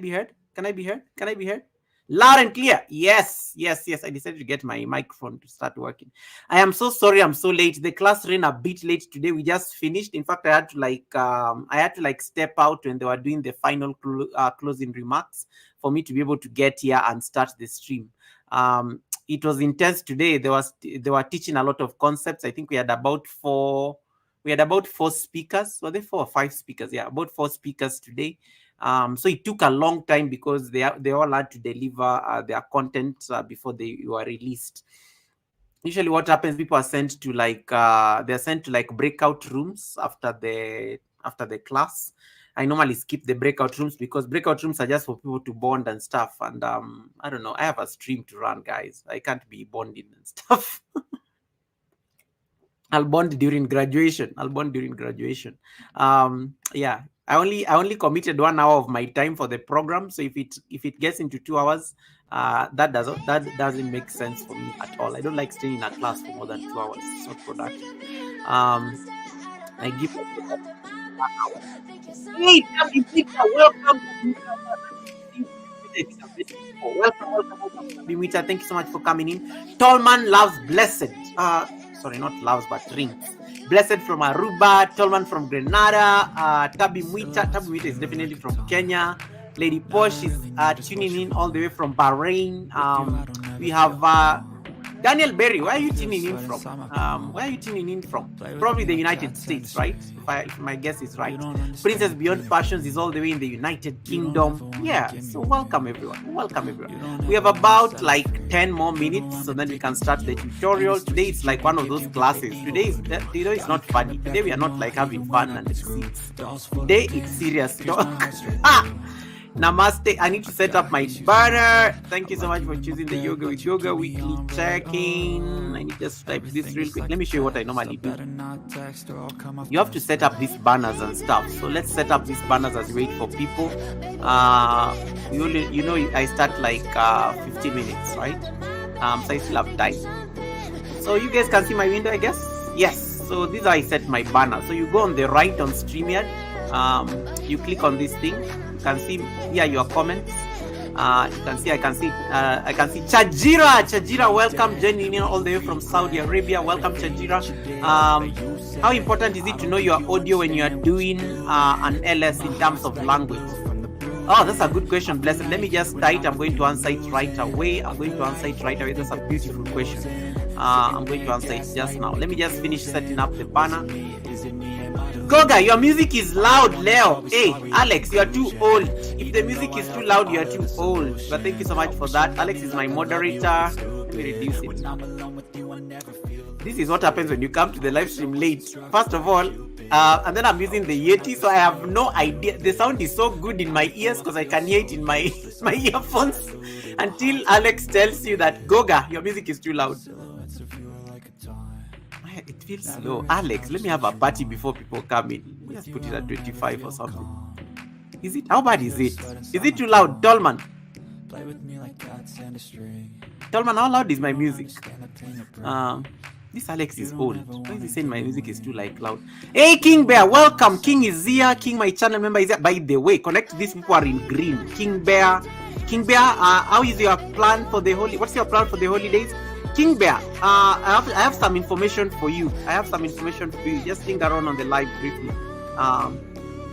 be heard? Can I be heard? Can I be heard? Loud and clear. Yes, yes, yes. I decided to get my microphone to start working. I am so sorry I'm so late. The class ran a bit late today. We just finished. In fact, I had to step out when they were doing the final closing remarks for me to be able to get here and start the stream. It was intense today. They were teaching a lot of concepts. I think we had about four speakers. Were there 4 or 5 speakers? Yeah, about 4 speakers today. So it took a long time because they all had to deliver their content before they were released. Usually what happens, people are sent to they're sent to like breakout rooms after the class. I normally skip the breakout rooms because breakout rooms are just for people to bond and stuff. And I don't know, I have a stream to run, guys. I can't be bonding and stuff. I'll bond during graduation. Yeah, I only committed 1 hour of my time for the program. So if it gets into 2 hours, that doesn't make sense for me at all. I don't like staying in a class for more than 2 hours. It's not productive. I give. Hey, welcome. Welcome, Bimita. Thank you so much for coming in. Tallman loves blessed. Sorry, not loves, but rings. Blessed from Aruba, Tolman from Grenada, Tabi Mwita is definitely from Kenya. Lady Posh is tuning in all the way from Bahrain. We have Daniel Berry. Where are you tuning in from? Probably the United States, right? If my guess is right. Princess Beyond Passions is all the way in the United Kingdom. Yeah, so welcome everyone. We have about like 10 more minutes, so then we can start the tutorial. Today it's like one of those classes. Today it's not funny. Today we are not like having fun and today it's serious talk. Namaste. I need to set up my banner. Thank you so much for choosing the Yoga with Yoga weekly check-in. I need to just type this real quick. Let me show you what I normally do. You have to set up these banners and stuff. So let's set up these banners as we wait for people. I start like 15 minutes, right? So I still have time. So you guys can see my window, I guess? Yes. So this is how I set my banner. So you go on the right on StreamYard. You click on this thing. You can see here your comments. I can see Chajira, welcome, joining in all the way from Saudi Arabia. Welcome, Chajira. How important is it to know your audio when you are doing an LS in terms of language? Oh, that's a good question, Blessed. Let me just type. I'm going to answer it right away. That's a beautiful question. I'm going to answer it just now. Let me just finish setting up the banner. Goga, your music is loud, Leo. Hey, Alex, you are too old. If the music is too loud, you are too old. But thank you so much for that. Alex is my moderator. Let me reduce it. This is what happens when you come to the live stream late. First of all, and then I'm using the Yeti, so I have no idea. The sound is so good in my ears because I can hear it in my earphones until Alex tells you that, Goga, your music is too loud. It feels slow. Alex, let me have a party before people come in. Let's put it at 25 or something. Is it? How bad is it? Is it too loud? Tolman, how loud is my music? This Alex is old. Why is he saying my music is too loud? Hey, King Bear, welcome. King is here. King, my channel member, is here. By the way, connect these people are in green. King Bear, how is your plan for the holiday? What's your plan for the holidays? King Bear, I have some information for you. Just think around on the live briefly.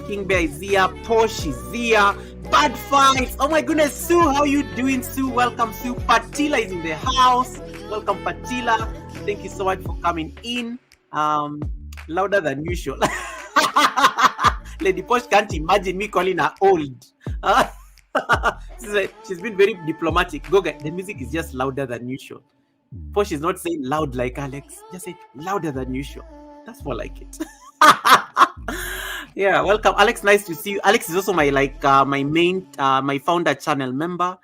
King Bear is here. Posh is here. Bad Fights. Oh my goodness, Sue, how you doing, Sue? Welcome, Sue. Patila is in the house. Welcome, Patila. Thank you so much for coming in. Louder than usual. Lady Posh can't imagine me calling her old. She's been very diplomatic. Go get the music is just louder than usual. Posh is not saying loud like Alex. Just say louder than usual. That's more like it. Yeah, welcome, Alex. Nice to see you. Alex is also my my founder channel member.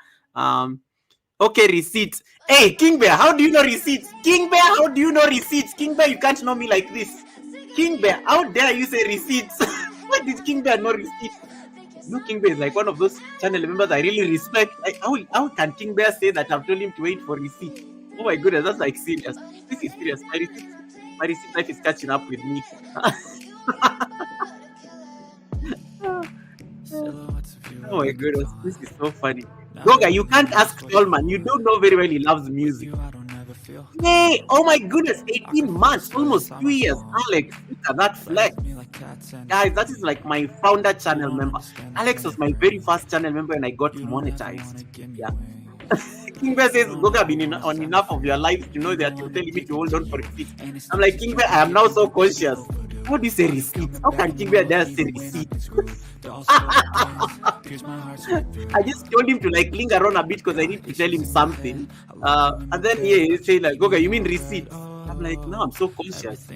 Okay, receipts. Hey, King Bear, how do you know receipts? King Bear, how do you know receipts? King Bear, you can't know me like this. King Bear, how dare you say receipts? Why did King Bear know receipts? No, King Bear is like one of those channel members I really respect. Like, how can King Bear say that I've told him to wait for receipts? Oh my goodness, that's like serious. This is serious. My receipt life is catching up with me. Oh my goodness, this is so funny. Goga, you can't ask Tolman. You don't know very well he loves music. Hey, oh my goodness, 18 months, almost 2 years. Alex, look at that flex. Guys, that is like my founder channel member. Alex was my very first channel member when I got monetized. Yeah. Kingbear says, Goga, been on enough of your life to know that you're telling me to hold on for receipt. I'm like, Kingbear, I am now so conscious. How do you say receipt? How can Kingbear just say receipt? I just told him to like linger around a bit because I need to tell him something. And then he say like, Goga, you mean receipt? I'm like, no, I'm so conscious.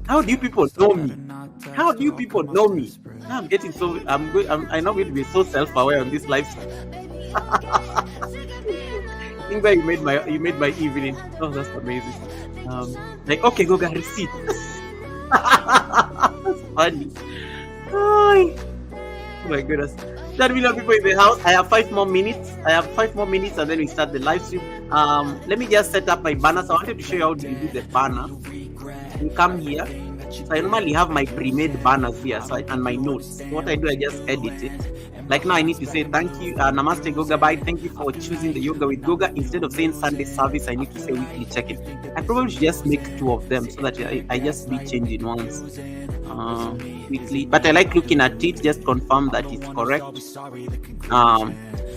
How do you people know me? How do you people know me? Now I'm getting so I'm going to be so self-aware on this lifestyle. Kingbear, you made my evening. Oh, that's amazing. Like, okay, Goga, receipt. That's funny. Oh my goodness. 10 million people in the house. I have 5 more minutes. And then we start the live stream. Let me just set up my banners. I wanted to show you how to do the banner. You come here. So I normally have my pre-made banners here, and my notes. So what I do, I just edit it. Like now I need to say thank you, Namaste Goga Bye. Thank you for choosing the yoga with Goga. Instead of saying Sunday service, I need to say weekly check-in. I probably should just make 2 of them so that I just be changing once weekly. But I like looking at it, just confirm that it's correct.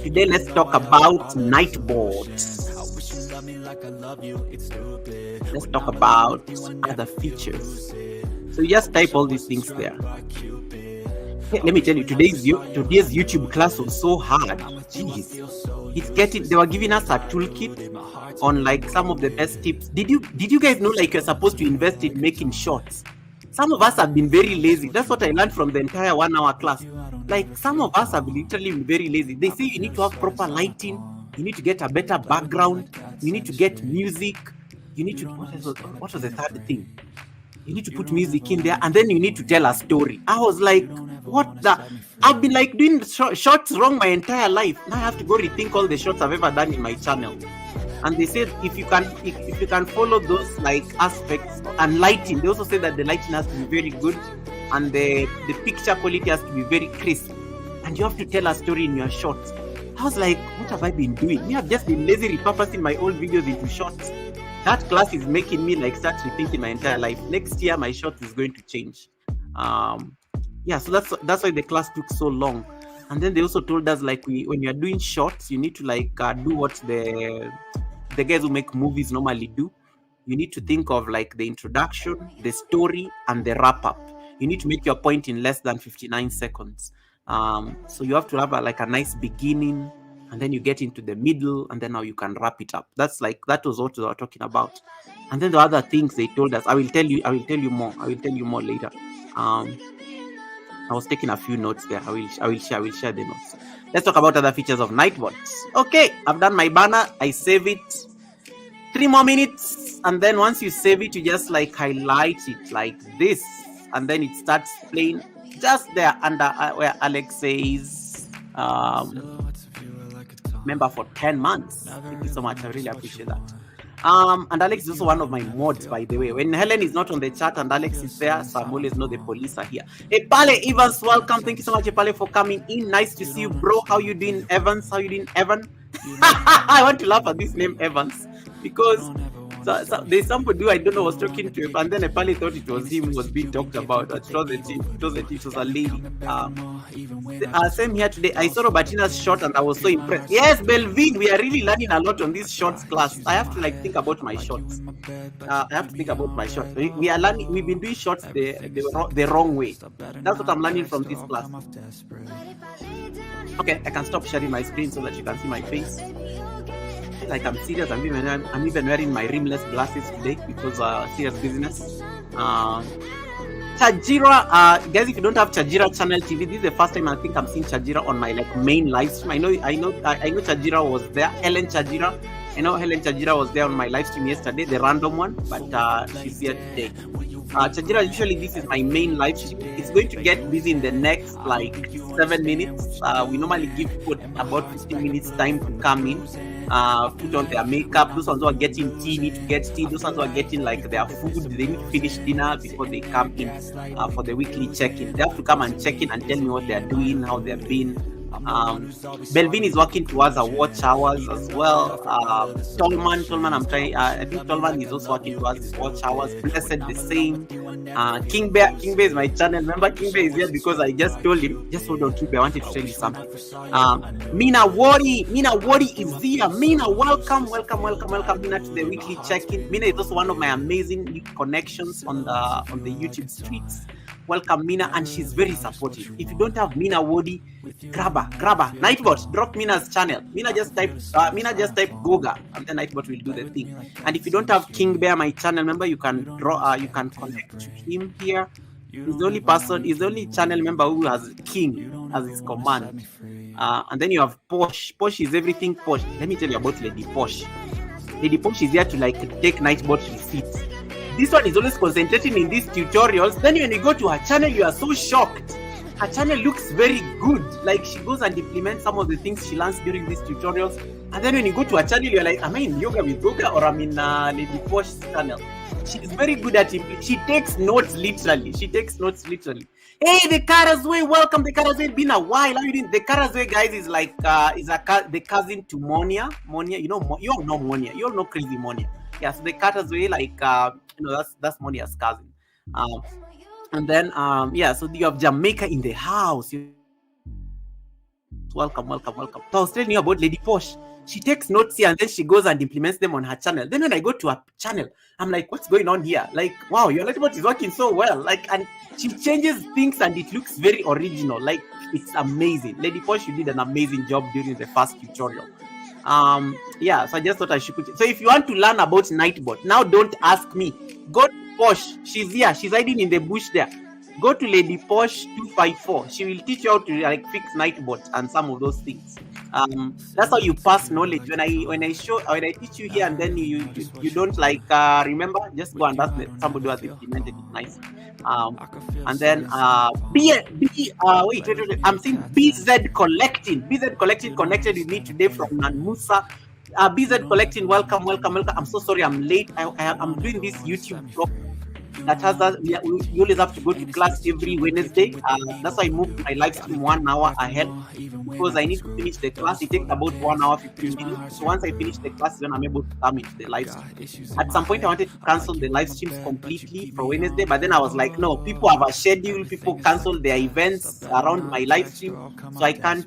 Today let's talk about Nightbot. Let's talk about other features. So you just type all these things there. Let me tell you, today's YouTube class was so hard. Jeez, they were giving us a toolkit on like some of the best tips. Did you guys know like you're supposed to invest in making shorts? Some of us have been very lazy. That's what I learned from the entire 1-hour class. Like some of us have literally been very lazy. They say you need to have proper lighting. You need to get a better background. You need to get music. You need to what was the third thing? You need to put music in there, and then you need to tell a story. I was like, what the? I've been like doing shorts wrong my entire life. Now I have to go rethink all the shorts I've ever done in my channel. And they said if you can follow those like aspects and lighting, they also say that the lighting has to be very good and the picture quality has to be very crisp. And you have to tell a story in your shorts. I was like, what have I been doing? Me, I've just been lazy repurposing my old videos into shorts. That class is making me like start rethinking my entire life. Next year, my shorts is going to change. Yeah, so that's why the class took so long. And then they also told us like when you're doing shorts, you need to like do what the guys who make movies normally do. You need to think of like the introduction, the story, and the wrap up. You need to make your point in less than 59 seconds. So you have to have a nice beginning, and then you get into the middle, and then now you can wrap it up. That was what we were talking about. And then the other things they told us, I will tell you more later. I was taking a few notes there. I will share the notes. Let's talk about other features of Nightbot. Okay, I've done my banner. I save it. 3 more minutes, and then once you save it, you just like highlight it like this, and then it starts playing just there under where Alex says member for 10 months. Thank you so much. I really appreciate that. And Alex is also one of my mods, by the way. When Helen is not on the chat and Alex is there, so I'm always know the police are here. Epale Evans, welcome. Thank you so much, Epale, for coming in. Nice to see you, bro. How you doing, Evans? How you doing, Evan? I want to laugh at this name, Evans, because there's somebody who I don't know was talking to him, and then Epale thought it was him who was being talked about. It was a lady. Same here today. I saw Robertina's short and I was so impressed. Yes, Belvin, we are really learning a lot on this shorts class. I have to think about my shorts. We are learning. We've been doing shorts the wrong way. That's what I'm learning from this class. Okay, I can stop sharing my screen so that you can see my face. Like I'm serious. I'm even wearing my rimless glasses today because serious business. Chajira, guys, if you don't have Chajira channel TV, this is the first time I think I'm seeing Chajira on my main live stream. I know Chajira was there. Helen Chajira was there on my live stream yesterday, the random one, but she's here today. Chajira, usually this is my main live stream. It's going to get busy in the next 7 minutes. We normally give people about 15 minutes time to come in, put on their makeup. Those ones who are getting tea need to get tea. Those ones who are getting their food, they need to finish dinner before they come in for the weekly check-in. They have to come and check in and tell me what they are doing, how they have been, Belvin is working towards a watch hours as well. Tolman, I think Tolman is also working towards his watch hours. Blessed the same. King Bear is my channel. Remember, King Bear is here because I just told him, just hold on, King Bear, I wanted to tell you something. Mina Wari is here. Mina, welcome Mina to the weekly check-in. Mina is also one of my amazing new connections on the YouTube streets. Welcome Mina, and she's very supportive. If you don't have Mina Wodi, grab her. Nightbot, drop Mina's channel. Mina just type Goga, and then Nightbot will do the thing. And if you don't have King Bear, my channel member, you can connect to him here. He's the only channel member who has King as his command. And then you have Posh. Posh is everything Posh. Let me tell you about Lady Posh. Lady Posh is here to take Nightbot receipts. This one is always concentrating in these tutorials. Then when you go to her channel, you are so shocked. Her channel looks very good. Like, she goes and implements some of the things she learns during these tutorials. And then when you go to her channel, you're like, am I in Yoga with Goga or I'm in Lady Posh's channel? She's very good at it. She takes notes literally. Hey, the Karazwe, welcome. The Karazwe, it's been a while. How you doing? The Karazwe, guys, is like the cousin to Monia. You all know Monia. You all know Crazy Monia. Yeah, so the Karazwe, like that's Monia's cousin. And then so you have Jamaica in the house. Welcome. So I was telling you about Lady Posh. She takes notes here and then she goes and implements them on her channel. Then when I go to her channel, I'm like, what's going on here? Like, wow, your Nightbot is working so well. Like, and she changes things and it looks very original. Like, it's amazing. Lady Posh, you did an amazing job during the first tutorial. So I just thought I should put it. So if you want to learn about Nightbot, now don't ask me. Go to Posh. She's here. She's hiding in the bush there. Go to Lady Posh 254. She will teach you how to fix Nightbot and some of those things. That's how you pass knowledge. When I teach you here and then you don't remember, just go and ask somebody who has implemented it nice. And then wait, I'm seeing BZ Collecting. BZ Collecting connected with me today from Nanmusa. BZ Collecting, welcome. I'm so sorry I'm late. I'm doing this YouTube vlog that has that. You always have to go to class every Wednesday. That's why I moved my live stream 1 hour ahead because I need to finish the class. It takes about 1 hour 15 minutes. So once I finish the class, then I'm able to come into the live stream. At some point, I wanted to cancel the live streams completely for Wednesday, but then I was like, no, people have a schedule. People cancel their events around my live stream, so I can't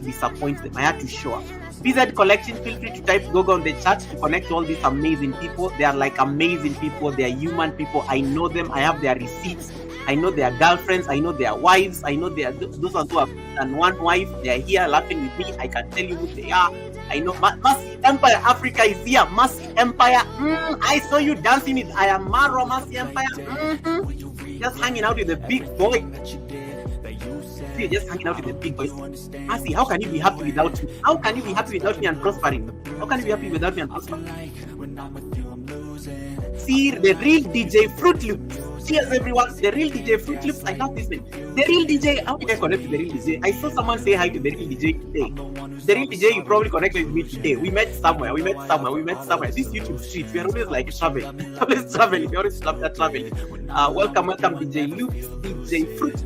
disappoint them. I had to show up. BZ Collection, feel free to type Google on the chat to connect to all these amazing people. They are like amazing people. They are human people. I know them. I have their receipts. I know their girlfriends. I know their wives. I know those ones who have than one wife. They are here laughing with me. I can tell you who they are. I know Mercy Empire Africa is here. Mercy Empire. I saw you dancing with I am Maro Mercy Empire. Just hanging out with the big boy. You're just hanging out with the big boys. Mercy, how can you be happy without me? How can you be happy without me and prospering? How can you be happy without me and prospering? See, the real DJ Fruit Loops. Cheers, everyone. The real DJ Fruit Loops. I love this name. The real DJ. How did I connect to the real DJ? I saw someone say hi to the real DJ today. The real DJ, you probably connected with me today. We met somewhere. This YouTube streets, we are always like traveling. We always love that traveling. Welcome, DJ Loops, DJ Fruit.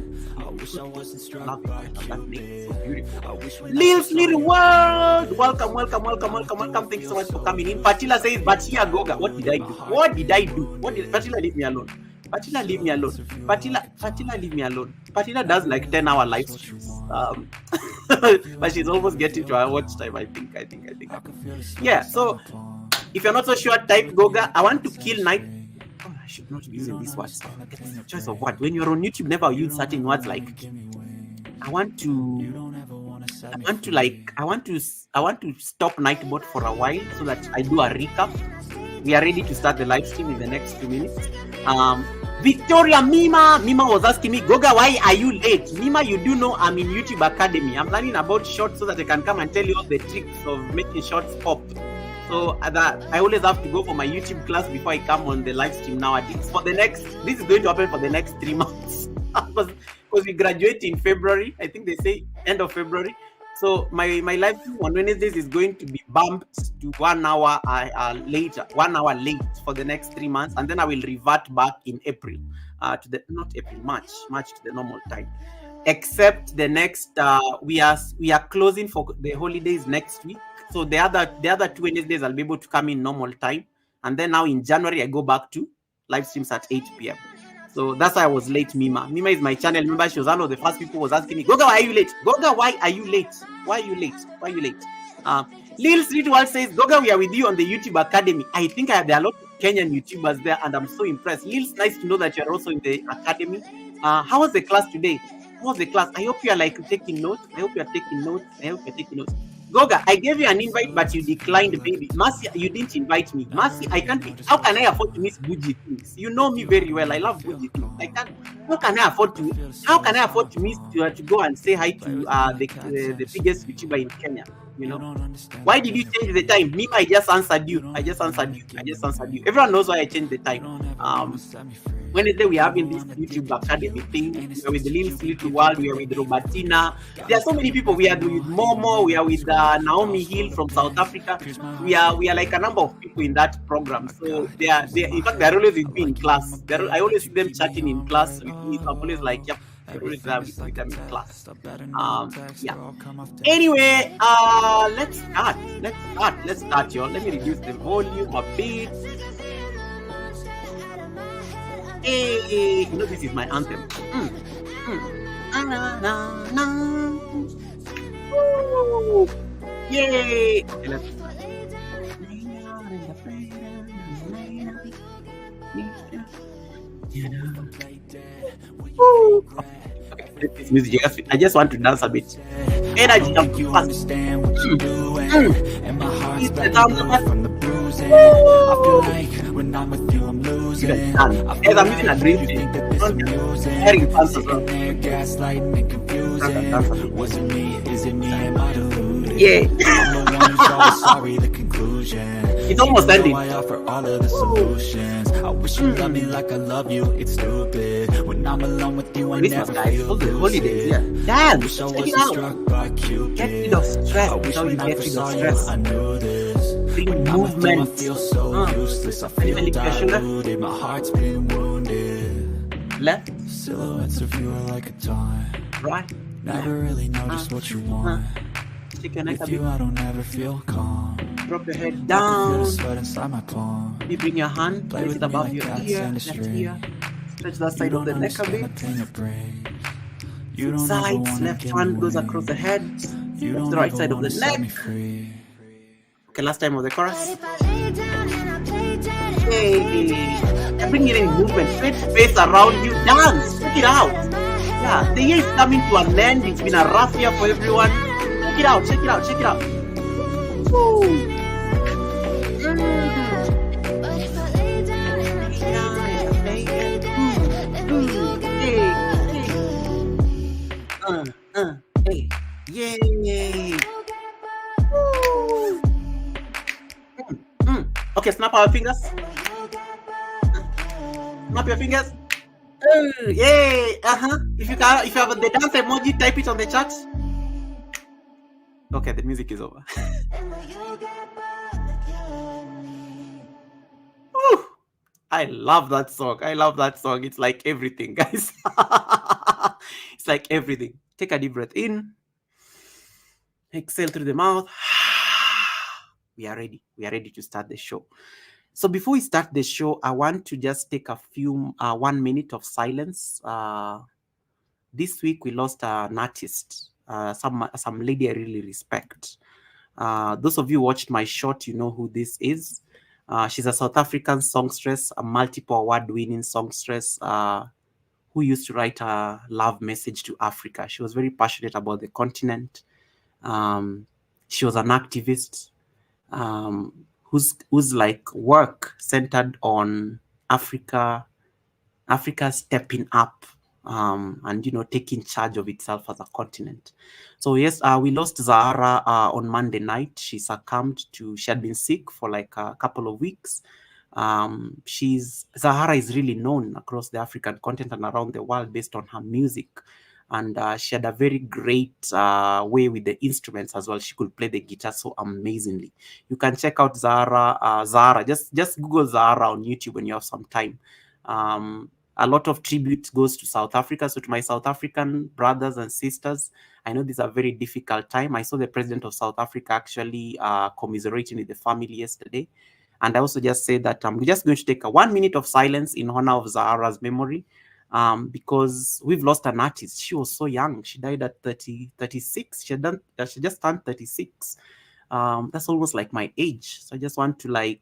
Lil's Little World, welcome. Thank you so much for coming in. Patila says, but here Goga, what did I do? Patila, leave me alone. Patila, leave me alone. Patila does like 10-hour live streams. But she's almost getting to her watch time, I think. Yeah, so if you're not so sure, type Goga. I want to kill Night. I should not be using these words. It's a choice of word. When you're on YouTube, never use certain words like I want to stop Nightbot for a while so that I do a recap. We are ready to start the live stream in the next 2 minutes. Victoria Mima was asking me, Goga, why are you late? Mima, you do know I'm in YouTube Academy. I'm learning about shorts so that I can come and tell you all the tricks of making shorts pop. So I always have to go for my YouTube class before I come on the live stream nowadays. This is going to happen for the next 3 months. Because we graduate in February. I think they say end of February. So my live stream on Wednesdays is going to be bumped to 1 hour later, 1 hour late for the next 3 months. And then I will revert back in March to the normal time. except the next we are closing for the holidays next week. So the other 2 Wednesdays I'll be able to come in normal time, and then now in January I go back to live streams at 8 p.m. So that's why I was late. Mima is my channel member. She was one of the first people who was asking me, Goga, why are you late? Goga, why are you late? Why are you late? Why are you late? Lil Street World says, Goga, we are with you on the YouTube Academy. I think there are a lot of Kenyan YouTubers there, and I'm so impressed. Lil, it's nice to know that you're also in the Academy. How was the class today? How was the class? I hope you are taking notes. I hope you're taking notes. Goga, I gave you an invite, but you declined, baby. Mercy, you didn't invite me. Mercy, I can't. How can I afford to miss bougie things? You know me very well. I love bougie things. I can't. How can I afford to miss to go and say hi to the biggest YouTuber in Kenya? You know, why did you change the time? Me, I just answered you. Everyone knows why I changed the time. Wednesday we are having this YouTube Academy thing. We are with the Little World. We are with Robertina. There are so many people. We are with Momo. We are with Naomi Hill from South Africa. We are like a number of people in that program. So they are in fact they're always with me in class. I always see them chatting in class with me. So I'm always like, yep. With them in class. Yeah. Anyway, let's start, y'all. Let me reduce the volume a bit. Hey, you know this is my anthem. Woo. Yay! Okay, let's start. Woo. Okay, this music. I just want to dance a bit. Energy up fast. It's the dance from the bruising. I feel like when I'm with you, I'm losing. As I'm using a drink, hearing fans as well. Gaslighting and confusing. Was it me? Is it me? Am I deluded? Yeah. I'm the one who's always sorry. The conclusion. It's almost ending. I offer all of the solutions. I wish you loved me like I love you. It's stupid. When I'm alone with you, I never feel the holidays. Yeah. Damn. Check it out. Get rid of stress. How you get rid of stress? I knew this. Bring movement. I feel so useless. I feel diluted. My heart's been wounded. Left. Silhouettes of you are like a taunt. Right. Never really know just what you want. With you, I don't ever feel calm. Drop your head down. Sweat inside my palm. You bring your hand, place it above your ear, left ear. Stretch that side of the neck a bit. Sides, left hand goes across the head. Left the right side of the neck. Okay, last time of the chorus. Hey, bring it in movement. Straight face around you. Dance. Check it out. Yeah, the year is coming to an end. It's been a rough year for everyone. Check it out. Woo. Hey. Yay. Okay, snap our fingers. Snap your fingers. Yay. If you have the dance emoji, type it on the chat. Okay, the music is over. I love that song. It's like everything, guys. It's like everything. Take a deep breath in. Exhale through the mouth. We are ready. We are ready to start the show. So before we start the show, I want to just take a few 1 minute of silence. This week we lost an artist, some lady I really respect. Those of you who watched my short, you know who this is. She's a South African songstress, a multiple award-winning songstress who used to write a love message to Africa. She was very passionate about the continent. She was an activist whose like work centered on Africa stepping up and taking charge of itself as a continent. So yes, we lost Zahara on Monday night. She succumbed she had been sick for like a couple of weeks. Zahara is really known across the African continent and around the world based on her music. And she had a very great way with the instruments as well. She could play the guitar so amazingly. You can check out Zahara. Just Google Zahara on YouTube when you have some time. a lot of tribute goes to South Africa. So to my South African brothers and sisters, I know this is a very difficult time. I saw the president of South Africa actually commiserating with the family yesterday. And I also just say that we're just going to take a 1 minute of silence in honor of Zahara's memory, because we've lost an artist. She was so young. She died at 36. She just turned 36. That's almost like my age. So I just want to like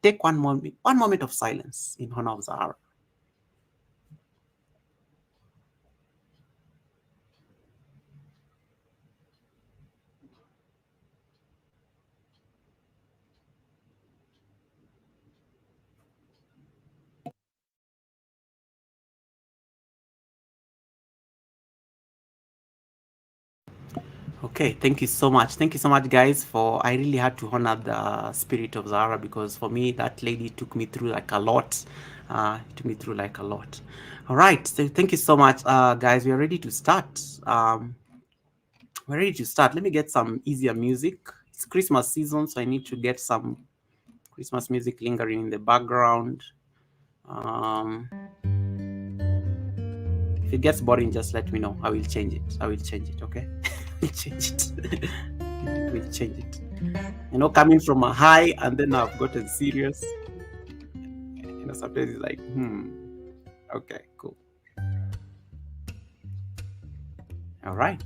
take one moment of silence in honor of Zahara. Okay, thank you so much. Thank you so much, guys, for I really had to honor the spirit of Zahara, because for me, that lady took me through like a lot. Took me through like a lot. All right, so thank you so much, guys. We are ready to start. We're ready to start. Let me get some easier music. It's Christmas season, so I need to get some Christmas music lingering in the background. If it gets boring, just let me know. I will change it. I will change it, okay? We'll change it. We'll change it. You know, coming from a high and then I've gotten serious. You know, sometimes it's like, okay, cool. All right.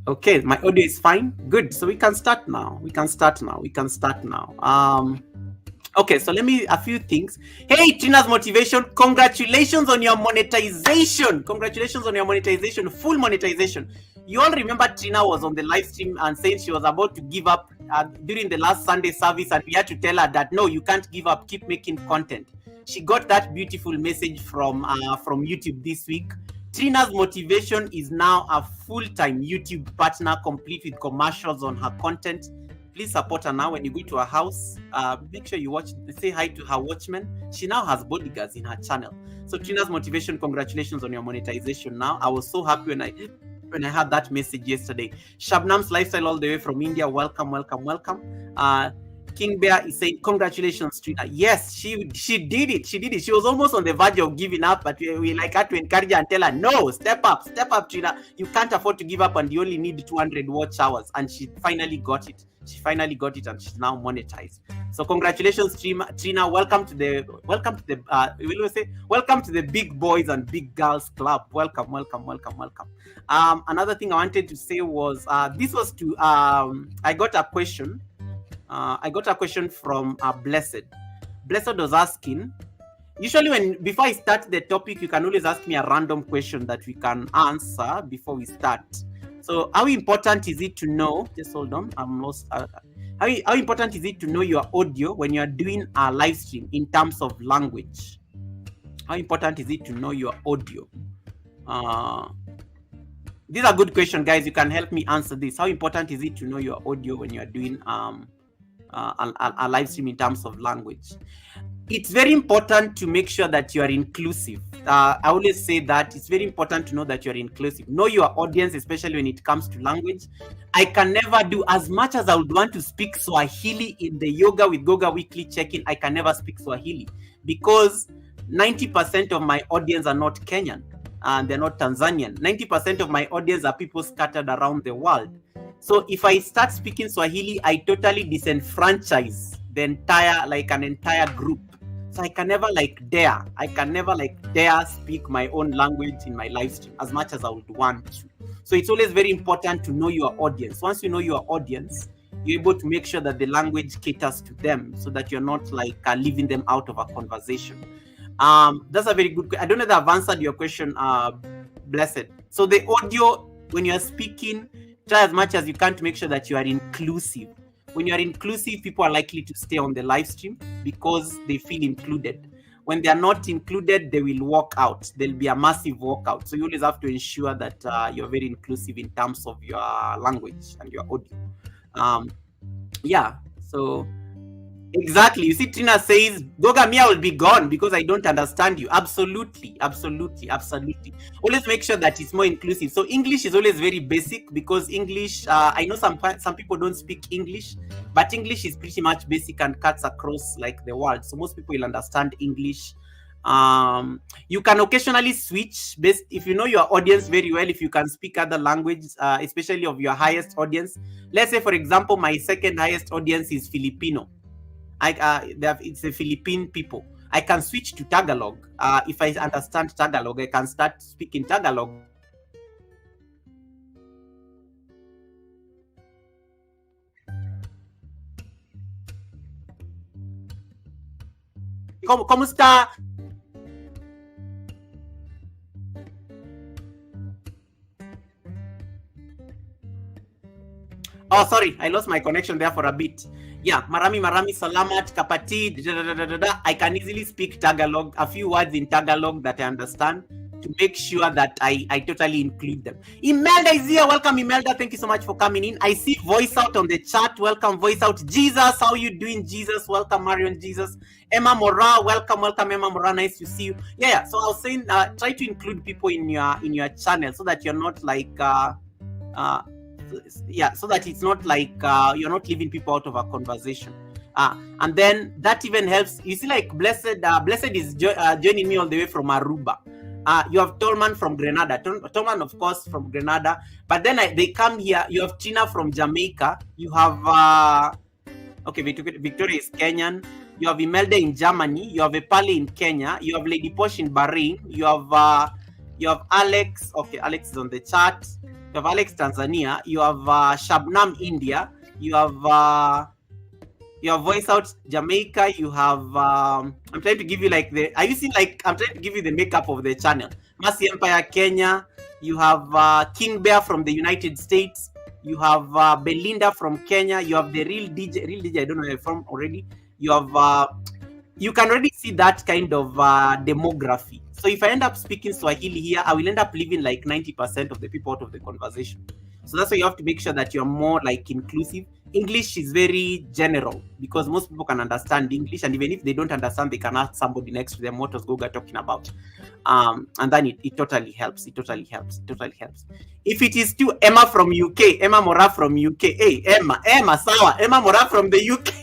Okay, my audio is fine. Good. So we can start now. We can start now. Okay, so let me a few things. Hey, Trina's motivation. Congratulations on your monetization. Congratulations on your monetization, full monetization. You all remember Trina was on the live stream and saying she was about to give up during the last Sunday service, and we had to tell her that no, you can't give up. Keep making content. She got that beautiful message from YouTube this week. Trina's motivation is now a full-time YouTube partner, complete with commercials on her content. Please support her now. When you go to her house, make sure you say hi to her watchmen. She now has bodyguards in her channel. So Trina's motivation, congratulations on your monetization now. I was so happy when I had that message yesterday. Shabnam's lifestyle all the way from India. Welcome, welcome, welcome. King Bear is saying, congratulations, Trina. Yes, she did it. She did it. She was almost on the verge of giving up, but we like had to encourage her and tell her, no, step up, Trina. You can't afford to give up, and you only need 200 watch hours. And she finally got it. And she's now monetized. So congratulations, Trina. Welcome to the big boys and big girls club. Welcome. Another thing I wanted to say was this was to I got a question. From Blessed. Blessed was asking, usually before I start the topic, you can always ask me a random question that we can answer before we start. So how important is it to know, just hold on, I'm lost. How important is it to know your audio when you're doing a live stream in terms of language? How important is it to know your audio? These are good questions, guys. You can help me answer this. How important is it to know your audio when you're doing a live stream in terms of language? It's very important to make sure that you are inclusive. I always say that it's very important to know that you're inclusive. Know your audience, especially when it comes to language. I can never do, as much as I would want to speak Swahili in the Yoga with Goga weekly check-in, I can never speak Swahili because 90% of my audience are not Kenyan and they're not Tanzanian. 90% of my audience are people scattered around the world. So if I start speaking Swahili, I totally disenfranchise an entire group. So I can never dare speak my own language in my live stream as much as I would want to. So it's always very important to know your audience. Once you know your audience, you're able to make sure that the language caters to them so that you're not leaving them out of a conversation. That's a very good question. I don't know if I've answered your question, Blessed. So the audio, when you're speaking, try as much as you can to make sure that you are inclusive. When you are inclusive, people are likely to stay on the live stream because they feel included. When they are not included, they will walk out. There'll be a massive walkout. So you always have to ensure that you're very inclusive in terms of your language and your audio. Yeah, so exactly. You see, Trina says, Goga, me, I will be gone because I don't understand you. Absolutely. Always make sure that it's more inclusive. So English is always very basic because English, I know some people don't speak English, but English is pretty much basic and cuts across the world. So most people will understand English. You can occasionally switch based if you know your audience very well. If you can speak other languages, especially of your highest audience. Let's say, for example, my second highest audience is Filipino. It's the Philippine people. I can switch to Tagalog. If I understand Tagalog, I can start speaking Tagalog. Kumusta? Oh, sorry, I lost my connection there for a bit. Yeah, marami salamat, kapatid. I can easily speak Tagalog, a few words in Tagalog that I understand to make sure that I totally include them. Imelda is here. Welcome, Imelda. Thank you so much for coming in. I see Voice Out on the chat. Welcome, Voice Out. Jesus, how you doing, Jesus? Welcome, Marion Jesus. Emma Mora, welcome, Emma Mora. Nice to see you. Yeah. So I was saying, try to include people in your channel so that you're not like so that it's not like you're not leaving people out of a conversation. And then that even helps. You see, like Blessed is joining me all the way from Aruba. You have Tolman from Grenada. Tolman, of course, from Grenada. But then they come here. You have Tina from Jamaica. You have Victoria is Kenyan. You have Imelda in Germany. You have Epali in Kenya. You have Lady Posh in Bahrain. You have Alex. Okay, Alex is on the chat. You have Alex Tanzania. You have Shabnam India. You have Voice Out Jamaica. You have I'm trying to give you like I'm trying to give you the makeup of the channel. Mercy Empire Kenya. You have King Bear from the United States. You have Belinda from Kenya. You have the Real DJ. I don't know where you're from already. You have you can already see that kind of demography. So if I end up speaking Swahili here, I will end up leaving like 90% of the people out of the conversation. So that's why you have to make sure that you're more like inclusive. English is very general because most people can understand English, and even if they don't understand, they can ask somebody next to them what was Goga talking about. And then it totally helps. It totally helps. If it is to Emma from UK, Emma Mora from UK. Hey, Emma, sawa. Emma Mora from the UK.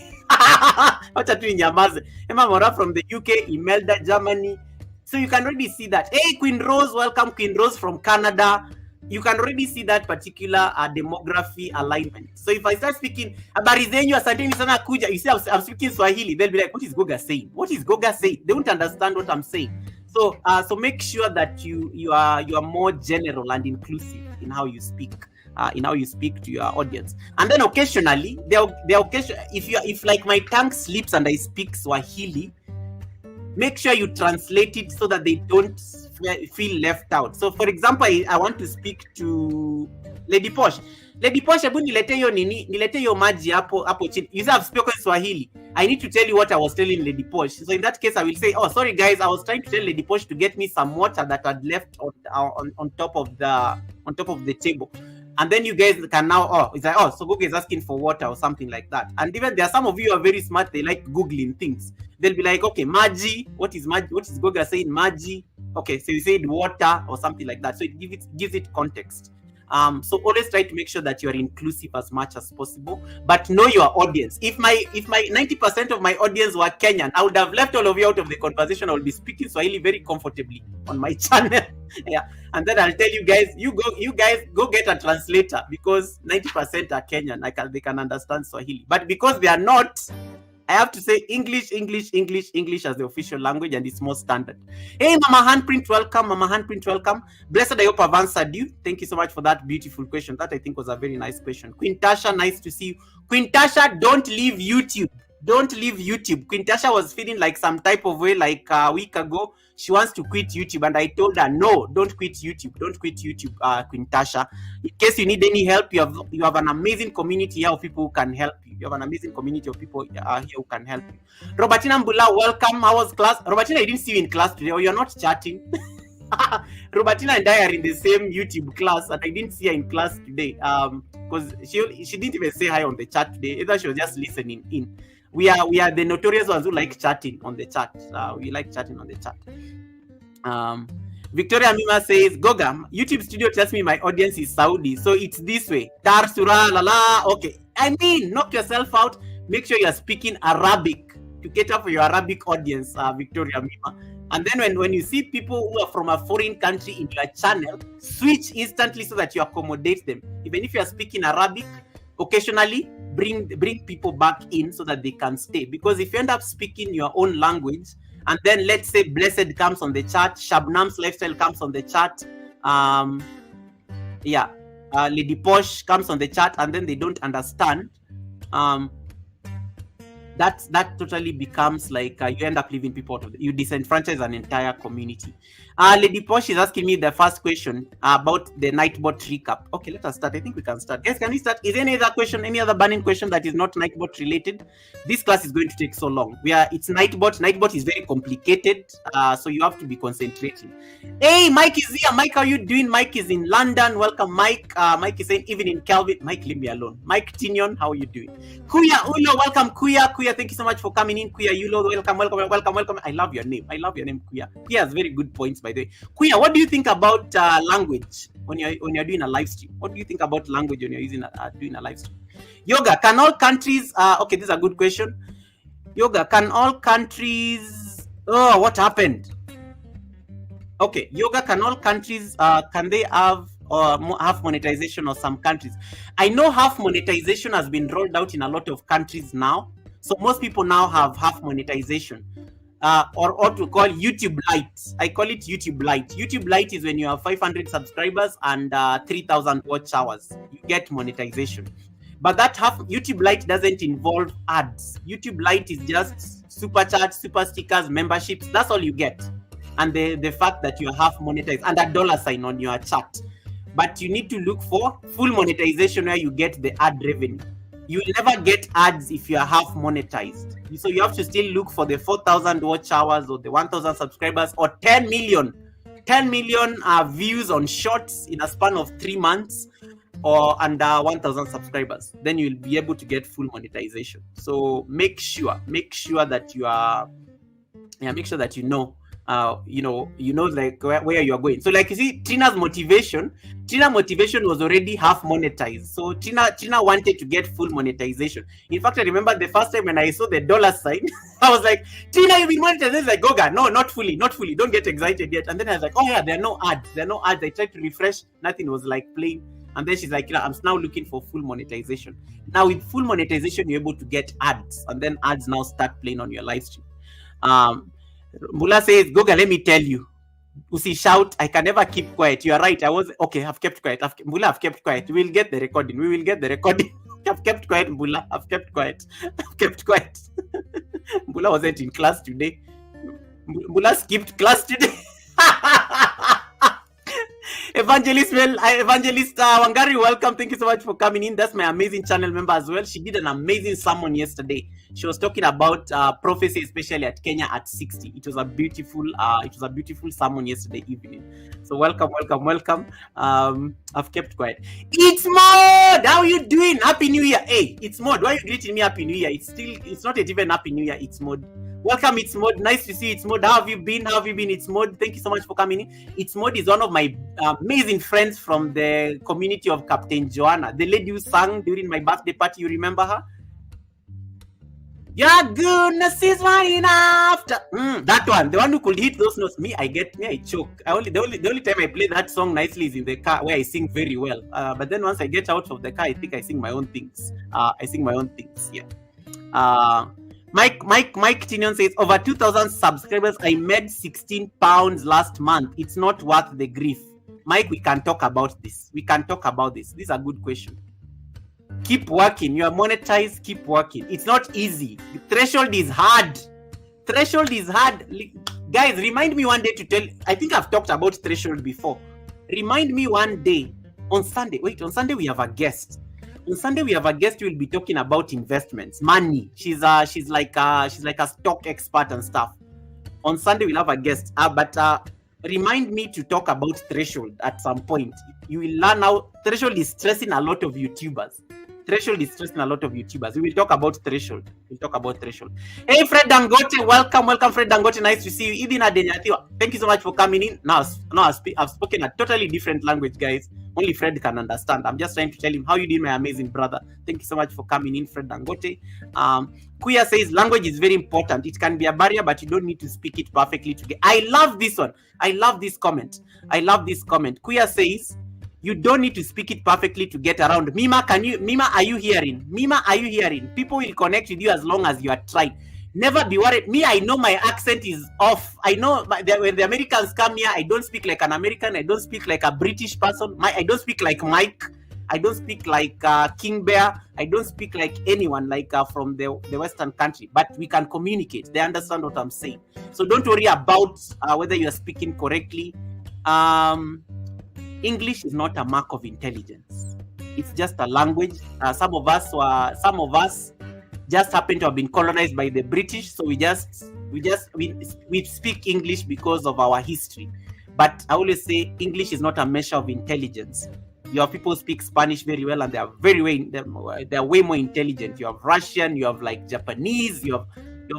Emma Mora from the UK, Imelda, Germany. So you can already see that. Hey, Queen Rose, welcome, Queen Rose from Canada. You can already see that particular demography alignment. So if I start speaking, habari zenyu, asanteni sana kuja, you see I'm speaking Swahili, they'll be like, what is Goga saying? What is Goga saying? They don't understand what I'm saying. So make sure that you are more general and inclusive in how you speak. To your audience. And then occasionally, if like my tongue slips and I speak Swahili, make sure you translate it so that they don't feel left out. So for example, I want to speak to Lady Posh. Lady Posh, hebu nilete yo maji hapo chini. You have spoken Swahili. I need to tell you what I was telling Lady Posh. So in that case, I will say, oh, sorry guys, I was trying to tell Lady Posh to get me some water that had left on top of the table. And then you guys can now, it's like, so Google is asking for water or something like that. And even there are some of you who are very smart, they like Googling things. They'll be like, okay, Maji, what is Maji? What is Google saying? Maji. Okay, so you said water or something like that. So it gives it context. So always try to make sure that you are inclusive as much as possible, but know your audience. If my 90% of my audience were Kenyan, I would have left all of you out of the conversation. I will be speaking Swahili very comfortably on my channel. Yeah, and then I'll tell you guys, you guys go get a translator because 90% are Kenyan. They can understand Swahili, but because they are not, I have to say English as the official language, and it's more standard. Hey, Mama Handprint, welcome. Mama Handprint, welcome. Blessed, I hope I've answered you. Thank you so much for that beautiful question. That I think was a very nice question. Queen Tasha, nice to see you. Queen Tasha, don't leave YouTube. Don't leave YouTube. Queen Tasha was feeling like some type of way like a week ago. She wants to quit YouTube, and I told her, no, don't quit YouTube. Don't quit YouTube, Queen Tasha. In case you need any help, you have an amazing community here of people who can help you. You have an amazing community of people here who can help you. Robertina Mbula, welcome. How was class? Robertina, I didn't see you in class today, or you're not chatting. Robertina and I are in the same YouTube class, and I didn't see her in class today because she didn't even say hi on the chat today. Either she was just listening in. We are the notorious ones who like chatting on the chat. We like chatting on the chat. Victoria Mima says, Goga, YouTube Studio tells me my audience is Saudi, so it's this way. Dar surah lala. Okay, I mean, knock yourself out. Make sure you're speaking Arabic to cater for your Arabic audience, Victoria Mima. And then when you see people who are from a foreign country in your channel, switch instantly so that you accommodate them. Even if you are speaking Arabic, occasionally bring people back in so that they can stay. Because if you end up speaking your own language, and then let's say Blessed comes on the chat, Shabnam's Lifestyle comes on the chat, Lady Posh comes on the chat, and then they don't understand, that totally becomes like you end up leaving people out of you disenfranchise an entire community. Lady Posh is asking me the first question about the Nightbot recap. Okay, let us start. I think we can start. Guys, can we start? Is there any other question, any other burning question that is not Nightbot related? This class is going to take so long. It's Nightbot. Nightbot is very complicated, so you have to be concentrating. Hey, Mike is here. Mike, how are you doing? Mike is in London. Welcome, Mike. Mike is saying even in Kelvin. Mike, leave me alone. Mike Tinion, how are you doing? Kuya Ulo, welcome. Kuya, thank you so much for coming in. Kuya Ulo, welcome. I love your name. Kuya. Kuya has very good points, by the way. Kuya, what do you think about language when you're doing a live stream? What do you think about language when you're doing a live stream? Yoga, can all countries? Okay, this is a good question. Yoga, can all countries? Oh, what happened? Okay, Yoga, can all countries? Can they have half monetization or some countries? I know half monetization has been rolled out in a lot of countries now. So most people now have half monetization, or what we call YouTube Lite. I call it YouTube Lite. YouTube Lite is when you have 500 subscribers and 3,000 watch hours. You get monetization. But that half YouTube Lite doesn't involve ads. YouTube Lite is just super chats, super stickers, memberships. That's all you get. And the fact that you are half monetized and a dollar sign on your chat. But you need to look for full monetization where you get the ad revenue. You will never get ads if you are half monetized. So you have to still look for the 4,000 watch hours or the 1,000 subscribers or 10 million views on shorts in a span of 3 months or under 1,000 subscribers. Then you'll be able to get full monetization. So make sure that you are, make sure that you know like where you are going. So like you see, Trina motivation was already half monetized. So Trina wanted to get full monetization. In fact, I remember the first time when I saw the dollar sign, I was like, Trina, you've been monetized. It's like, Goga, no, not fully. Don't get excited yet. And then I was like, oh yeah, there are no ads. I tried to refresh, nothing was like playing. And then she's like, I'm now looking for full monetization. Now with full monetization, you're able to get ads, and then ads now start playing on your live stream. Mbula says, Goga, let me tell you. Usi shout, I can never keep quiet. You are right. I've kept quiet. Mbula, I've kept quiet. We will get the recording. I've kept quiet, Mbula. I've kept quiet. Mbula wasn't in class today. Mbula skipped class today. Evangelist Wangari, welcome. Thank you so much for coming in. That's my amazing channel member as well. She did an amazing sermon yesterday. She was talking about prophecy, especially at Kenya at 60. It was a beautiful sermon yesterday evening. So welcome. I've kept quiet. It's Mod. How are you doing? Happy New Year. Hey, it's Mod. Why are you greeting me Happy New Year? It's not even Happy New Year. It's Mod. Welcome, It's Mod. Nice to see you, It's Mod. How have you been? It's Mod. Thank you so much for coming in. It's Mod is one of my amazing friends from the community of Captain Joanna, the lady who sang during my birthday party. You remember her? Your goodness is running after. That one, the one who could hit those notes. I choke. The only time I play that song nicely is in the car where I sing very well. But then once I get out of the car, I think I sing my own things. Yeah. Mike Tinion says, over 2,000 subscribers. I made £16 last month. It's not worth the grief. Mike, we can talk about this. This is a good question. Keep working. You are monetized. Keep working. It's not easy. The threshold is hard. Guys, remind me one day to tell. I think I've talked about threshold before. Remind me one day on Sunday. On Sunday we have a guest. On Sunday we have a guest who will be talking about investments, money. She's like a stock expert and stuff. On Sunday we'll have a guest. But remind me to talk about threshold at some point. You will learn how threshold is stressing a lot of YouTubers. We will talk about threshold. Hey, Fred Dangote, welcome, Fred Dangote. Nice to see you. Thank you so much for coming in. Now I've spoken a totally different language, guys. Only Fred can understand. I'm just trying to tell him how you doing, my amazing brother. Thank you so much for coming in, Fred Dangote. Kuya says language is very important. It can be a barrier, but you don't need to speak it perfectly together. I love this one. I love this comment. I love this comment. Kuya says you don't need to speak it perfectly to get around. Mima, are you hearing? Mima, are you hearing? People will connect with you as long as you are trying. Never be worried. Me, I know my accent is off. I know when the Americans come here, I don't speak like an American. I don't speak like a British person. I don't speak like Mike. I don't speak like King Bear. I don't speak like anyone like from the Western country. But we can communicate. They understand what I'm saying. So don't worry about whether you are speaking correctly. English is not a mark of intelligence. It's just a language. Some of us just happen to have been colonized by the British, so we speak English because of our history. But I always say English is not a measure of intelligence. Your people speak Spanish very well, and they are they're way more intelligent. You have Russian, you have like Japanese, you have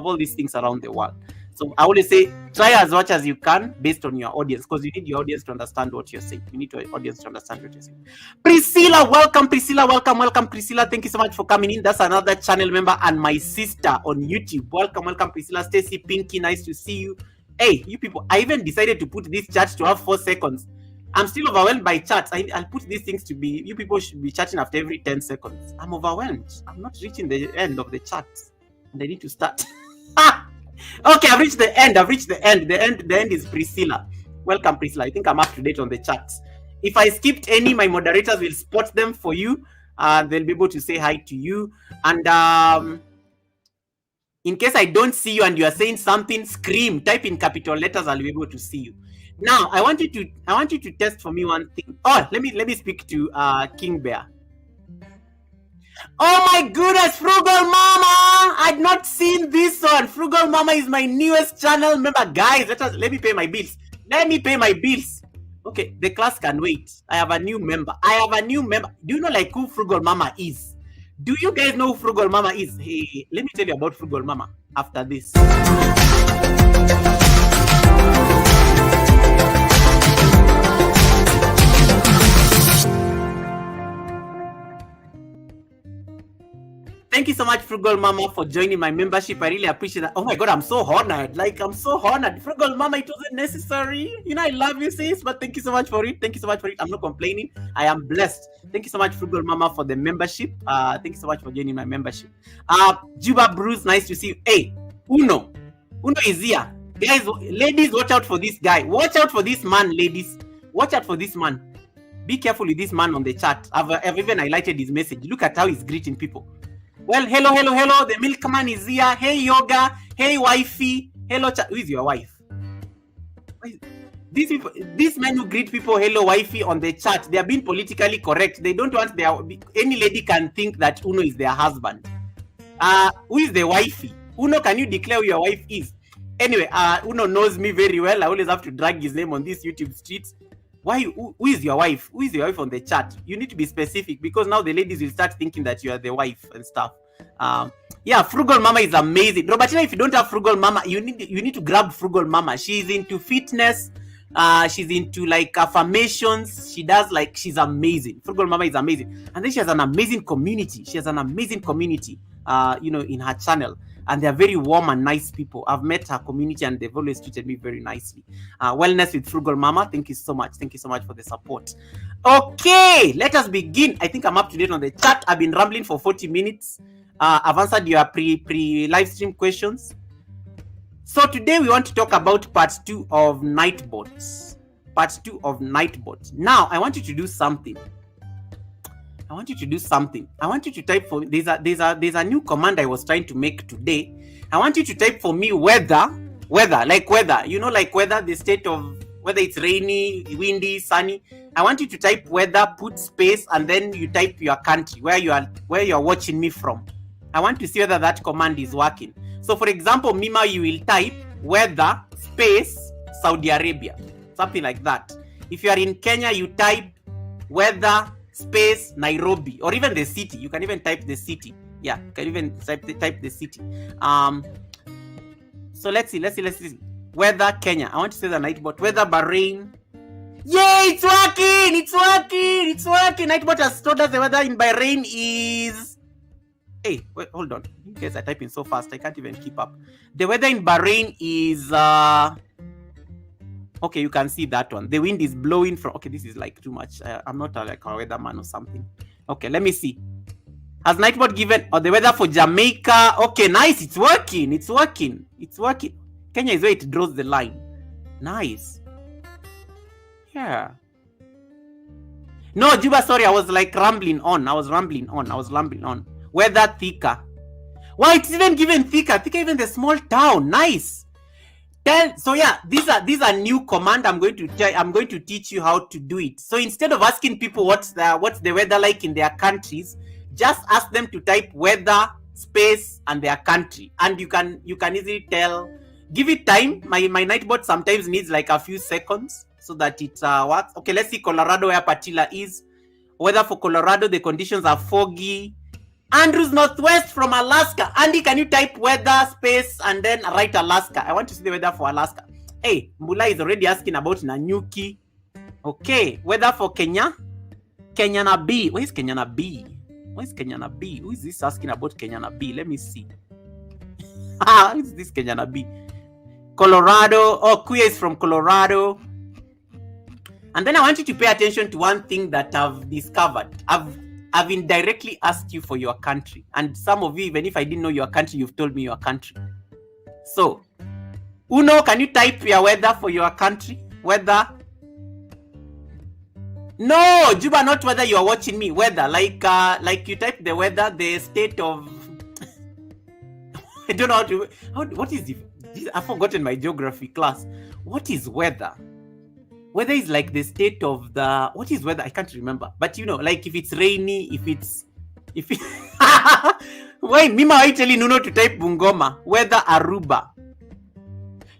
all these things around the world. So I always say, try as much as you can based on your audience, because you need your audience to understand what you're saying. You need your audience to understand what you're saying. Priscilla, welcome. Priscilla, welcome. Priscilla, thank you so much for coming in. That's another channel member and my sister on YouTube. Welcome, Priscilla. Stacy, Pinky, nice to see you. Hey, you people, I even decided to put this chat to have 4 seconds. I'm still overwhelmed by chats. I'll put these things to be, you people should be chatting after every 10 seconds. I'm overwhelmed. I'm not reaching the end of the chat. And I need to start. Okay, I've reached the end. The end is Priscilla. Welcome, Priscilla. I think I'm up to date on the chats. If I skipped any, my moderators will spot them for you. They'll be able to say hi to you. And in case I don't see you and you are saying something, scream. Type in capital letters. I'll be able to see you. Now, I want you to test for me one thing. Oh, let me speak to King Bear. Oh my goodness, Frugal Mama! I'd not seen this one. Frugal Mama is my newest channel member. Guys, let me pay my bills. Okay, the class can wait. I have a new member. Do you know like who Frugal Mama is? Do you guys know who Frugal Mama is? Hey, let me tell you about Frugal Mama after this. Thank you so much, Frugal Mama, for joining my membership. I really appreciate that. Oh my God, I'm so honored. I'm so honored. Frugal Mama, it wasn't necessary. You know, I love you, sis, but thank you so much for it. I'm not complaining. I am blessed. Thank you so much, Frugal Mama, for the membership. Thank you so much for joining my membership. Juba Bruce, nice to see you. Hey, Uno is here. Guys, ladies, watch out for this guy. Watch out for this man, ladies. Watch out for this man. Be careful with this man on the chat. I've even highlighted his message. Look at how he's greeting people. Well, hello. The milkman is here. Hey, Yoga. Hey, wifey. Hello, who is your wife? These men who greet people, hello, wifey, on the chat, they are being politically correct. They don't want any lady can think that Uno is their husband. Who is the wifey? Uno, can you declare who your wife is? Anyway, Uno knows me very well. I always have to drag his name on these YouTube streets. Who is your wife? Who is your wife on the chat? You need to be specific, because now the ladies will start thinking that you are the wife and stuff. Yeah, Frugal Mama is amazing. Robertina, if you don't have Frugal Mama, you need to grab Frugal Mama. She's into fitness. She's into like affirmations. She's amazing. Frugal Mama is amazing. And then she has an amazing community. In her channel. And they're very warm and nice people. I've met her community and they've always treated me very nicely. Wellness with Frugal Mama. Thank you so much. Thank you so much for the support. Okay, let us begin. I think I'm up to date on the chat. I've been rambling for 40 minutes. I've answered your pre-live stream questions. So today we want to talk about part 2 of Nightbot. Now, I want you to do something. I want you to type for me. There's a new command I was trying to make today. I want you to type for me weather, like weather. You know, like weather, the state of whether it's rainy, windy, sunny. I want you to type weather, put space, and then you type your country, where you're watching me from. I want to see whether that command is working. So for example, Mima, you will type weather, space, Saudi Arabia. Something like that. If you are in Kenya, you type weather, space, Nairobi, or even the city. You can even type the city. Yeah, you can even type the city. So let's see. Weather, Kenya. I want to say the Nightbot. Weather, Bahrain. Yay, it's working! It's working! It's working! Nightbot has told us the weather in Bahrain is... Hey, wait, hold on. You guys are typing so fast, I can't even keep up. The weather in Bahrain is... Okay, you can see that one. The wind is blowing from... Okay, this is like too much. I'm not like a weatherman or something. Okay, let me see. Has Nightbot given... Oh, the weather for Jamaica. Okay, nice. It's working. It's working. It's working. Kenya is where it draws the line. Nice. Yeah. No, Juba, sorry. I was like rambling on. I was rambling on. Weather thicker. Wow, it's even given thicker. Thicker even the small town. Nice. So yeah, these are new command. I'm going to teach you how to do it. So instead of asking people what's the weather like in their countries, just ask them to type weather, space, and their country, and you can easily tell. Give it time. My Nightbot sometimes needs like a few seconds so that it works. Okay, let's see Colorado where Patila is. Weather for Colorado, the conditions are foggy. Andrew's northwest from Alaska. Andy, can you type weather, space, and then write Alaska? I want to see the weather for Alaska. Hey, Mbula is already asking about Nanyuki. Okay, weather for Kenya. Kenyana B. Where is Kenyana B? Where's Kenyana B? Who is this asking about Kenyana B? Let me see. Who is this Kenyana B? Colorado. Oh, Kuya is from Colorado. And then I want you to pay attention to one thing that I've discovered. I've indirectly asked you for your country. And some of you, even if I didn't know your country, you've told me your country. So, Uno, can you type your weather for your country? Weather. No, Juba, not whether you are watching me. Weather, like you type the weather, the state of... I don't know how to... what is it? I've forgotten my geography class. What is weather? Weather is like the state of the... What is weather? I can't remember. But you know, like if it's rainy, if it... Wait, Mima, are you telling Nuno to type Bungoma? Weather Aruba.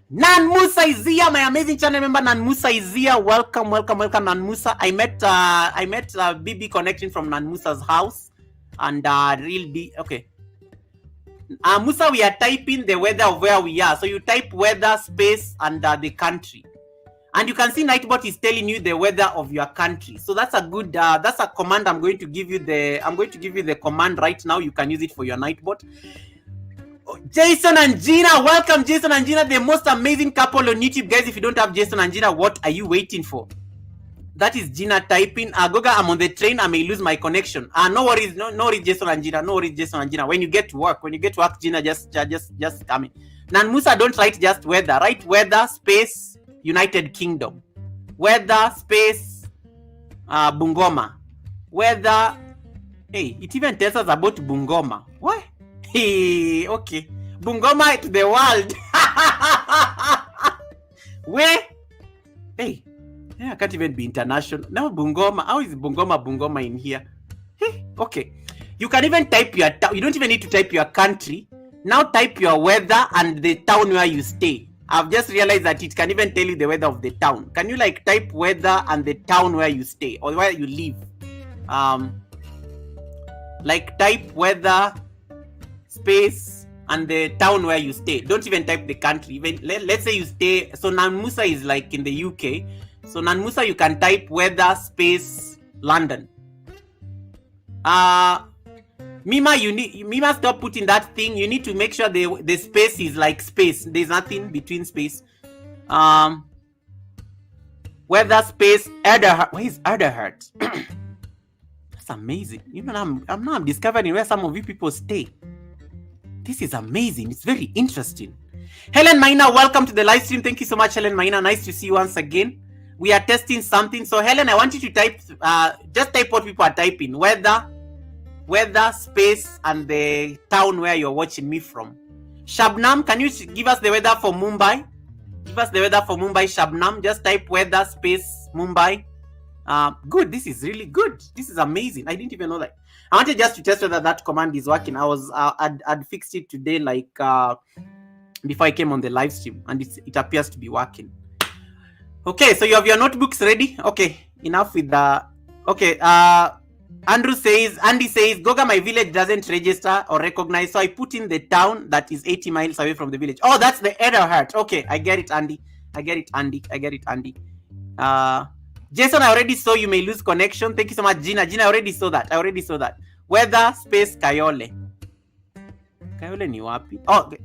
Nan Musa is here, my amazing channel member. Nan Musa is here. Welcome, Nan Musa. I met BB connecting from Nan Musa's house, and okay. Musa, we are typing the weather of where we are. So you type weather, space, and the country, and you can see Nightbot is telling you the weather of your country. So that's a good that's a command. I'm going to give you the command right now. You can use it for your Nightbot. Jason and Gina, welcome Jason and Gina, the most amazing couple on YouTube. Guys, if you don't have Jason and Gina, what are you waiting for? That is Gina typing. Goga, I'm on the train, I may lose my connection. No worries, no worries, Jason and Gina. No worries, Jason and Gina. When you get to work, Gina, just come in. Nan Musa, don't write just weather. Write weather, space, United Kingdom. Weather, space, Bungoma. Weather. Hey, it even tells us about Bungoma. What? Hey, okay. Bungoma to the world. Where? Hey, I can't even be international. Now Bungoma. How is Bungoma in here? Hey, okay. You can even type your town. You don't even need to type your country. Now type your weather and the town where you stay. I've just realized that it can even tell you the weather of the town. Can you like type weather and the town where you stay or where you live? Like type weather, space, and the town where you stay. Don't even type the country. Even let's say you stay. So Nan Musa is like in the UK. So Nan Musa, you can type weather, space, London. Mima, stop putting that thing. You need to make sure the space is like space. There's nothing between space. Weather, space, Erderhart. Where is Erderhart? That's amazing. You know, I'm discovering where some of you people stay. This is amazing. It's very interesting. Helen Maina, welcome to the live stream. Thank you so much, Helen Maina. Nice to see you once again. We are testing something. So, Helen, I want you to type, just type what people are typing. Weather, space, and the town where you're watching me from. Shabnam, can you give us the weather for Mumbai? Give us the weather for Mumbai, Shabnam. Just type weather, space, Mumbai. Good. This is really good. This is amazing. I didn't even know that. I wanted just to test whether that command is working. I'd fixed it today, like before I came on the live stream, and it appears to be working. Okay, so you have your notebooks ready. Okay, enough with the. Okay, Andy says, Goga, my village doesn't register or recognize, so I put in the town that is 80 miles away from the village. Oh, that's the Erderhart. Okay, I get it, Andy. Jason, I already saw you may lose connection. Thank you so much, Gina. Gina, I already saw that. Weather space Kayole. Kayole ni wapi? Oh, okay.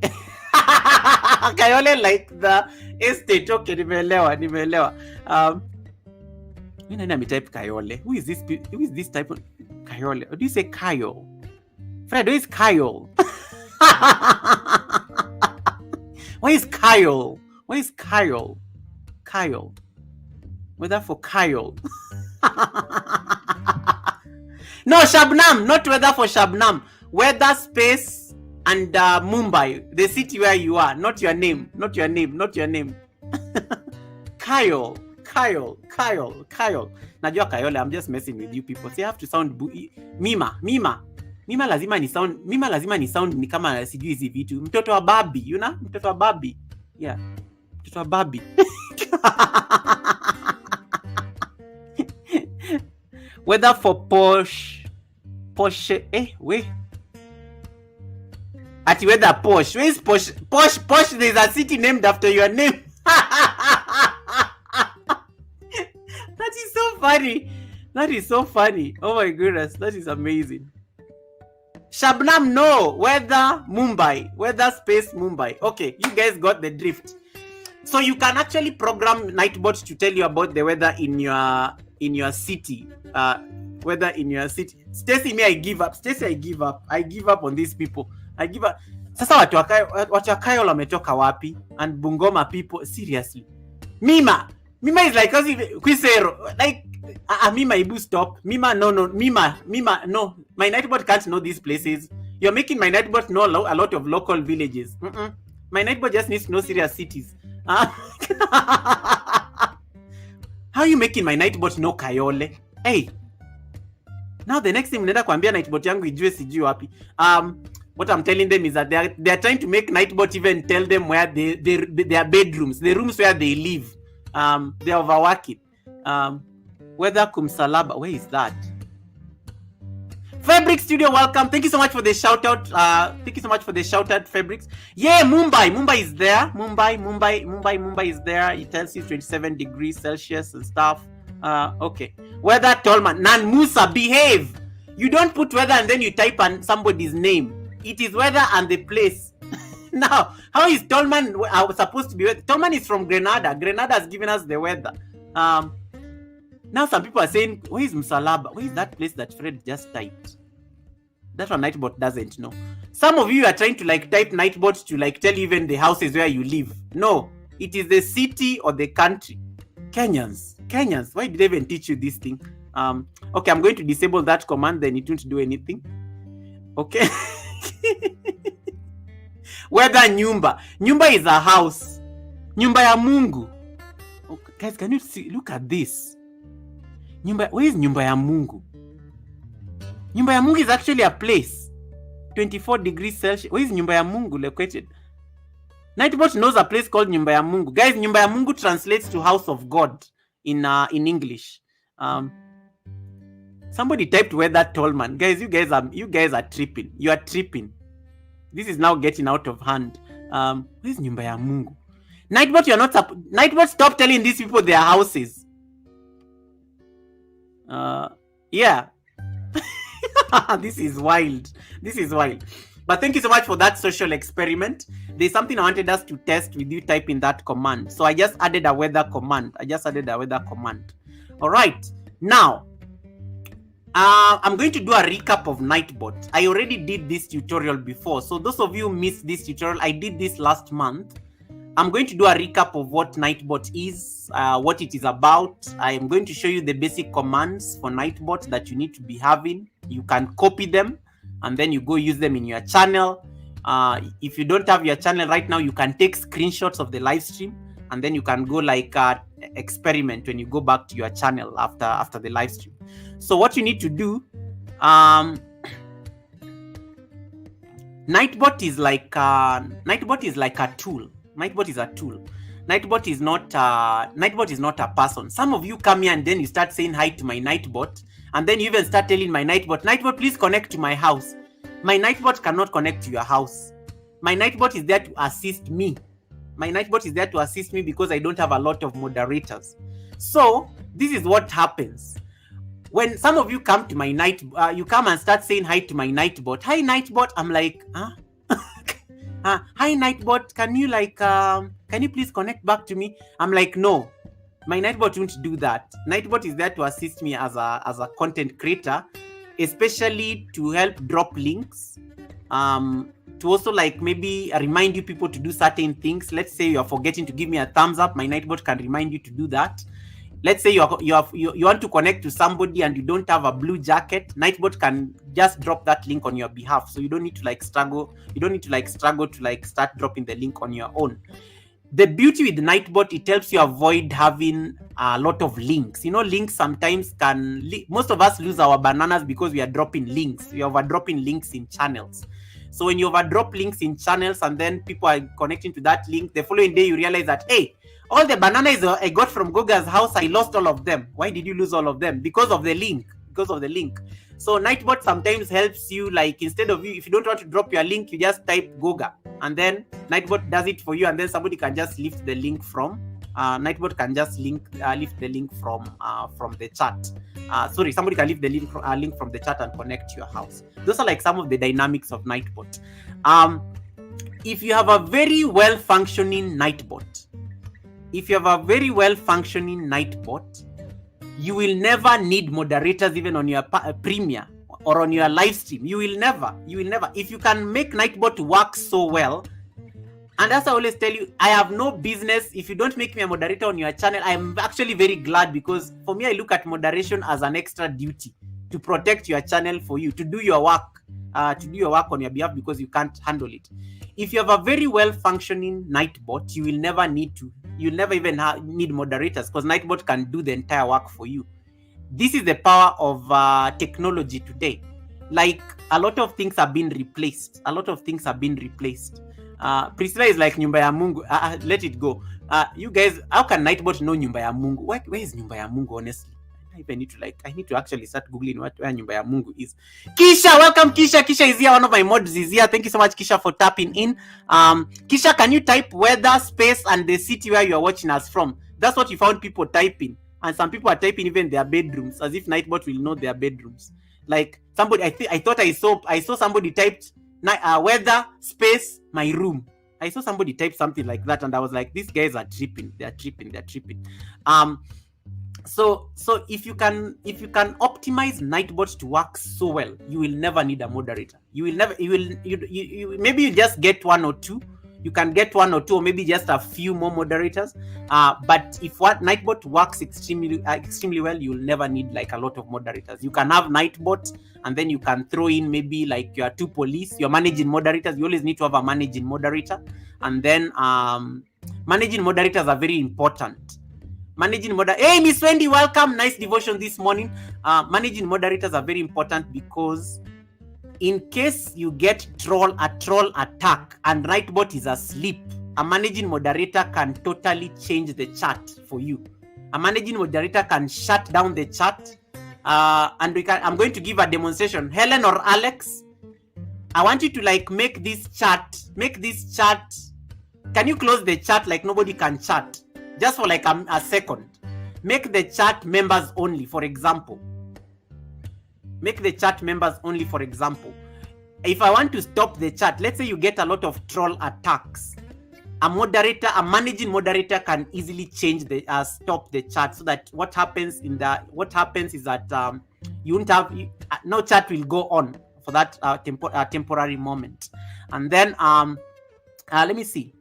Kayole like the estate. Okay, nimeelewa. Nani ametype Kayole? Who is this type of Kayole? Or do you say Kyle? Fred, who is Kyle? Where is Kyle? Kyle. Weather for Kyle. No, Shabnam, not weather for Shabnam. Weather space and Mumbai, the city where you are, not your name. Kyle. Najua Kayole, I'm just messing with you people. So you have to sound Mima lazima ni sound ni kama sijui hizi vitu. Mtoto wa babi, you know? Mtoto wa babi. Yeah. Mtoto wa babi. Weather for Porsche. Wait. Ati weather Porsche. Where is Porsche? Porsche, there's a city named after your name. That is so funny. Oh my goodness, that is amazing. Shabnam, no. Weather Mumbai. Weather space Mumbai. Okay, you guys got the drift. So you can actually program Nightbot to tell you about the weather in your city. Weather in your city. Stacy, I give up. I give up on these people. I give up. Sasa watu wa Kayole wametoka wapi? And Bungoma people, seriously. Mima is like Kwisero. Like Mima, Ibu, stop. Mima, no. My Nightbot can't know these places. You're making my Nightbot know a lot of local villages. My Nightbot just needs to know serious cities. How are you making my Nightbot know Kayole? Hey. Now the next thing mnaenda kuambia Nightbot yangu ijue sijui wapi. What I'm telling them is that they are trying to make Nightbot even tell them where their bedrooms, the rooms where they live. They are overworking. Weather Kumsalaba, where is that? Fabric Studio, welcome. Thank you so much for the shout out. Fabrics. Yeah, Mumbai is there. Mumbai is there. It tells you 27 degrees Celsius and stuff. Okay. Weather Tolman. Nan Musa, behave. You don't put weather and then you type on somebody's name. It is weather and the place. Now, how is Tolman supposed to be weather? Tolman is from Grenada. Grenada has given us the weather. Now some people are saying, where is Msalaba? Where is that place that Fred just typed? That one Nightbot doesn't know. Some of you are trying to type Nightbot to tell you even the houses where you live. No, it is the city or the country. Kenyans, why did they even teach you this thing? Okay, I'm going to disable that command, then it won't do anything. Okay. Weather Nyumba. Nyumba is a house. Nyumba ya Mungu. Okay, guys, can you see? Look at this. Nyumba, where is Nyumba ya Mungu? Nyumba ya Mungu is actually a place. 24 degrees Celsius. Where is Nyumba ya Mungu located? Nightbot knows a place called Nyumba ya Mungu. Guys, Nyumba ya Mungu translates to house of God in English. Somebody typed weather Tolman. Guys, you guys are tripping. You are tripping. This is now getting out of hand. Where's Nyumba ya Mungu? Nightbot, you're not Nightbot, stop telling these people their houses. Yeah. This is wild. But thank you so much for that social experiment. There's something I wanted us to test with you typing that command. So I just added a weather command. All right. Now, I'm going to do a recap of Nightbot. I already did this tutorial before. So those of you who missed this tutorial, I did this last month. I'm going to do a recap of what Nightbot is, what it is about. I am going to show you the basic commands for Nightbot that you need to be having. You can copy them and then you go use them in your channel. If you don't have your channel right now, you can take screenshots of the live stream and then you can go experiment when you go back to your channel after the live stream. So what you need to do, Nightbot is like a tool. Nightbot is a tool. Nightbot is not a person. Some of you come here and then you start saying hi to my Nightbot, and then you even start telling my Nightbot, please connect to my house. My Nightbot cannot connect to your house. My Nightbot is there to assist me. Because I don't have a lot of moderators. So this is what happens. When some of you come to my you come and start saying hi to my Nightbot. Hi Nightbot. I'm like, huh? Hi Nightbot, can you please connect back to me? I'm like, no, my Nightbot won't do that. Nightbot is there to assist me as a content creator, especially to help drop links, to also like maybe remind you people to do certain things. Let's say you're forgetting to give me a thumbs up, my Nightbot can remind you to do that. Let's say you want to connect to somebody and you don't have a blue jacket, Nightbot can just drop that link on your behalf. So you don't need to like struggle. You don't need to like struggle to like start dropping the link on your own. The beauty with Nightbot, it helps you avoid having a lot of links. You know, links sometimes most of us lose our bananas because we are dropping links. We are overdropping links in channels. So when you overdrop links in channels and then people are connecting to that link, the following day you realize that, hey, all the bananas I got from Goga's house, I lost all of them. Why did you lose all of them? Because of the link. So Nightbot sometimes helps you, like, instead of if you don't want to drop your link, you just type Goga, and then Nightbot does it for you, and then somebody can just lift the link from Nightbot can just lift the link from the chat. Somebody can lift the link from the chat and connect to your house. Those are like some of the dynamics of Nightbot. If you have a very well functioning Nightbot, you will never need moderators even on your Premiere or on your live stream. You will never. If you can make Nightbot work so well, and as I always tell you, I have no business if you don't make me a moderator on your channel. I'm actually very glad, because for me, I look at moderation as an extra duty to protect your channel for you, to do your work on your behalf, because you can't handle it. If you have a very well functioning Nightbot, you'll never even need moderators, because Nightbot can do the entire work for you. This is the power of technology today. Like, a lot of things have been replaced. Priscilla is like Nyumba ya Mungu. Let it go. You guys, how can Nightbot know Nyumba ya Mungu? Where is Nyumba ya Mungu, honestly? I need to actually start googling where Nyumba ya Mungu is. Kisha, welcome Kisha. Kisha is here. One of my mods is here. Thank you so much, Kisha, for tapping in. Kisha, can you type weather, space, and the city where you are watching us from? That's what you found people typing, and some people are typing even their bedrooms, as if Nightbot will know their bedrooms. Like somebody, I thought I saw somebody typed weather, space, my room. I saw somebody type something like that, and I was like, these guys are tripping. They're tripping. So if you can optimize Nightbot to work so well, you will never need a moderator. Maybe you just get one or two. You can get one or two, or maybe just a few more moderators. But if Nightbot works extremely well, you'll never need like a lot of moderators. You can have Nightbot, and then you can throw in maybe like your two police, your managing moderators. You always need to have a managing moderator, and then managing moderators are very important. Hey, Miss Wendy, welcome. Nice devotion this morning. Managing moderators are very important, because in case you get a troll attack and Nightbot is asleep, a managing moderator can totally change the chat for you. A managing moderator can shut down the chat, and I'm going to give a demonstration. Helen or Alex, I want you to like make this chat. Can you close the chat like nobody can chat? Just for like a second. Make the chat members only, for example. If I want to stop the chat, let's say you get a lot of troll attacks, a managing moderator can easily change stop the chat, so that what happens is that you won't have no chat will go on for that temporary moment. And then let me see.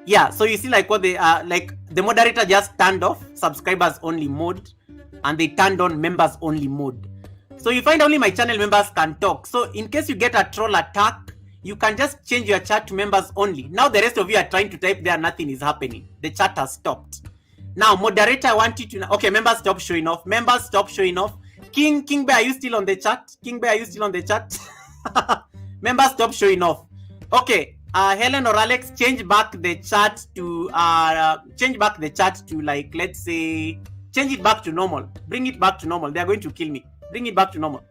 Yeah, so you see like what they like the moderator just turned off subscribers only mode, and they turned on members only mode. So you find only my channel members can talk. So in case you get a troll attack, you can just change your chat to members only. Now the rest of you are trying to type there, nothing is happening. The chat has stopped. Now moderator, I want you to okay, members stop showing off. King Bear, are you still on the chat? Members stop showing off. Okay. Helen or Alex, change back the chat to like, let's say, change it back to normal. Bring it back to normal. They are going to kill me. Bring it back to normal.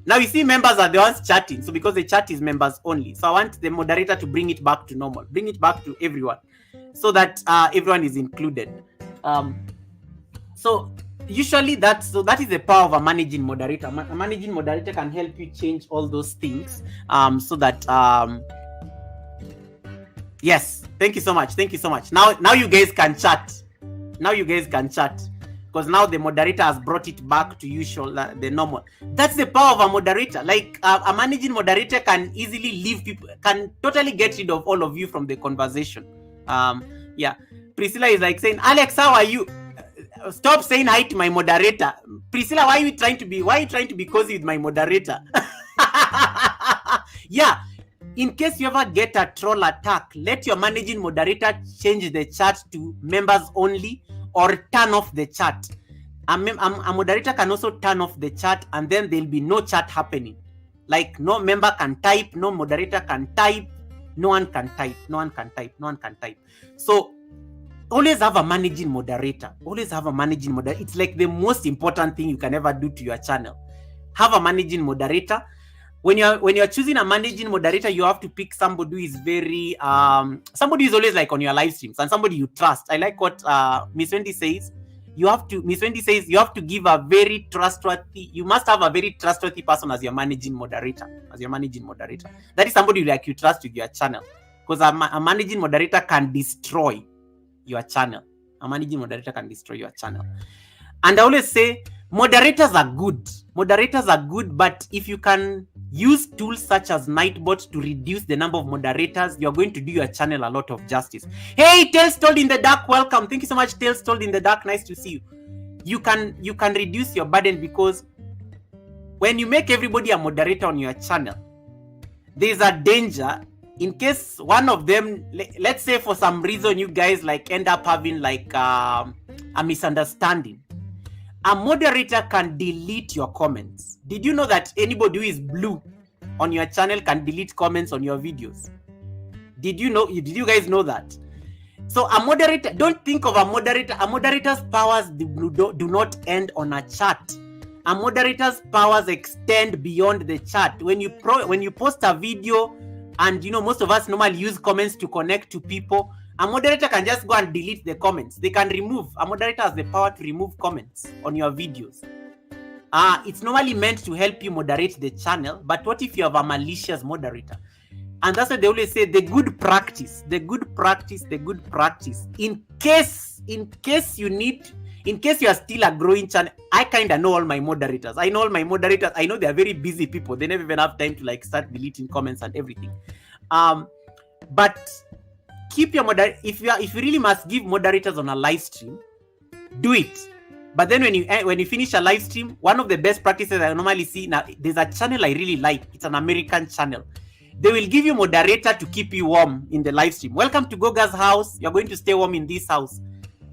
Now you see members are the ones chatting. So because the chat is members only. So I want the moderator to bring it back to normal. Bring it back to everyone. so that everyone is included. So usually that is the power of a managing moderator. A managing moderator can help you change all those things, so that yes, thank you so much. Now you guys can chat. Because now the moderator has brought it back to usual, the normal. That's the power of a moderator. Like a managing moderator can easily leave people, can totally get rid of all of you from the conversation. Yeah, Priscilla is like saying, Alex, how are you? Stop saying hi to my moderator. Priscilla, why are you trying to be cozy with my moderator? Yeah, in case you ever get a troll attack, let your managing moderator change the chat to members only, or turn off the chat. A moderator can also turn off the chat, and then there'll be no chat happening. Like no member can type, no moderator can type, no one can type. So always have a managing moderator. It's like the most important thing you can ever do to your channel. Have a managing moderator. When you're choosing a managing moderator, you have to pick somebody who is very somebody who is always like on your live streams, and somebody you trust. I like what Miss Wendy says. You have to give a very trustworthy. You must have a very trustworthy person as your managing moderator. That is somebody like you trust with your channel, because a managing moderator can destroy your channel. And I always say moderators are good, but if you can use tools such as Nightbot to reduce the number of moderators, you're going to do your channel a lot of justice. Hey, Tales Told in the Dark, welcome. Thank you so much, Tales Told in the Dark. Nice to see you. You can reduce your burden, because when you make everybody a moderator on your channel, there's a danger in case one of them, let's say for some reason you guys like end up having like a misunderstanding. A moderator can delete your comments. Did you know that anybody who is blue on your channel can delete comments on your videos? Did you guys know that? So a moderator, don't think of a moderator. A moderator's powers do not end on a chat. A moderator's powers extend beyond the chat. When you post a video, and most of us normally use comments to connect to people, a moderator can just go and delete the comments. They can remove. A moderator has the power to remove comments on your videos. It's normally meant to help you moderate the channel, but what if you have a malicious moderator? And that's what they always say, the good practice. In case you are still a growing channel, I kind of know all my moderators. I know they are very busy people. They never even have time to like start deleting comments and everything. But keep your moderator. If you really must give moderators on a live stream, do it. But then when you finish a live stream, one of the best practices I normally see, now there's a channel I really like. It's an American channel. They will give you moderator to keep you warm in the live stream. Welcome to Goga's house. You're going to stay warm in this house.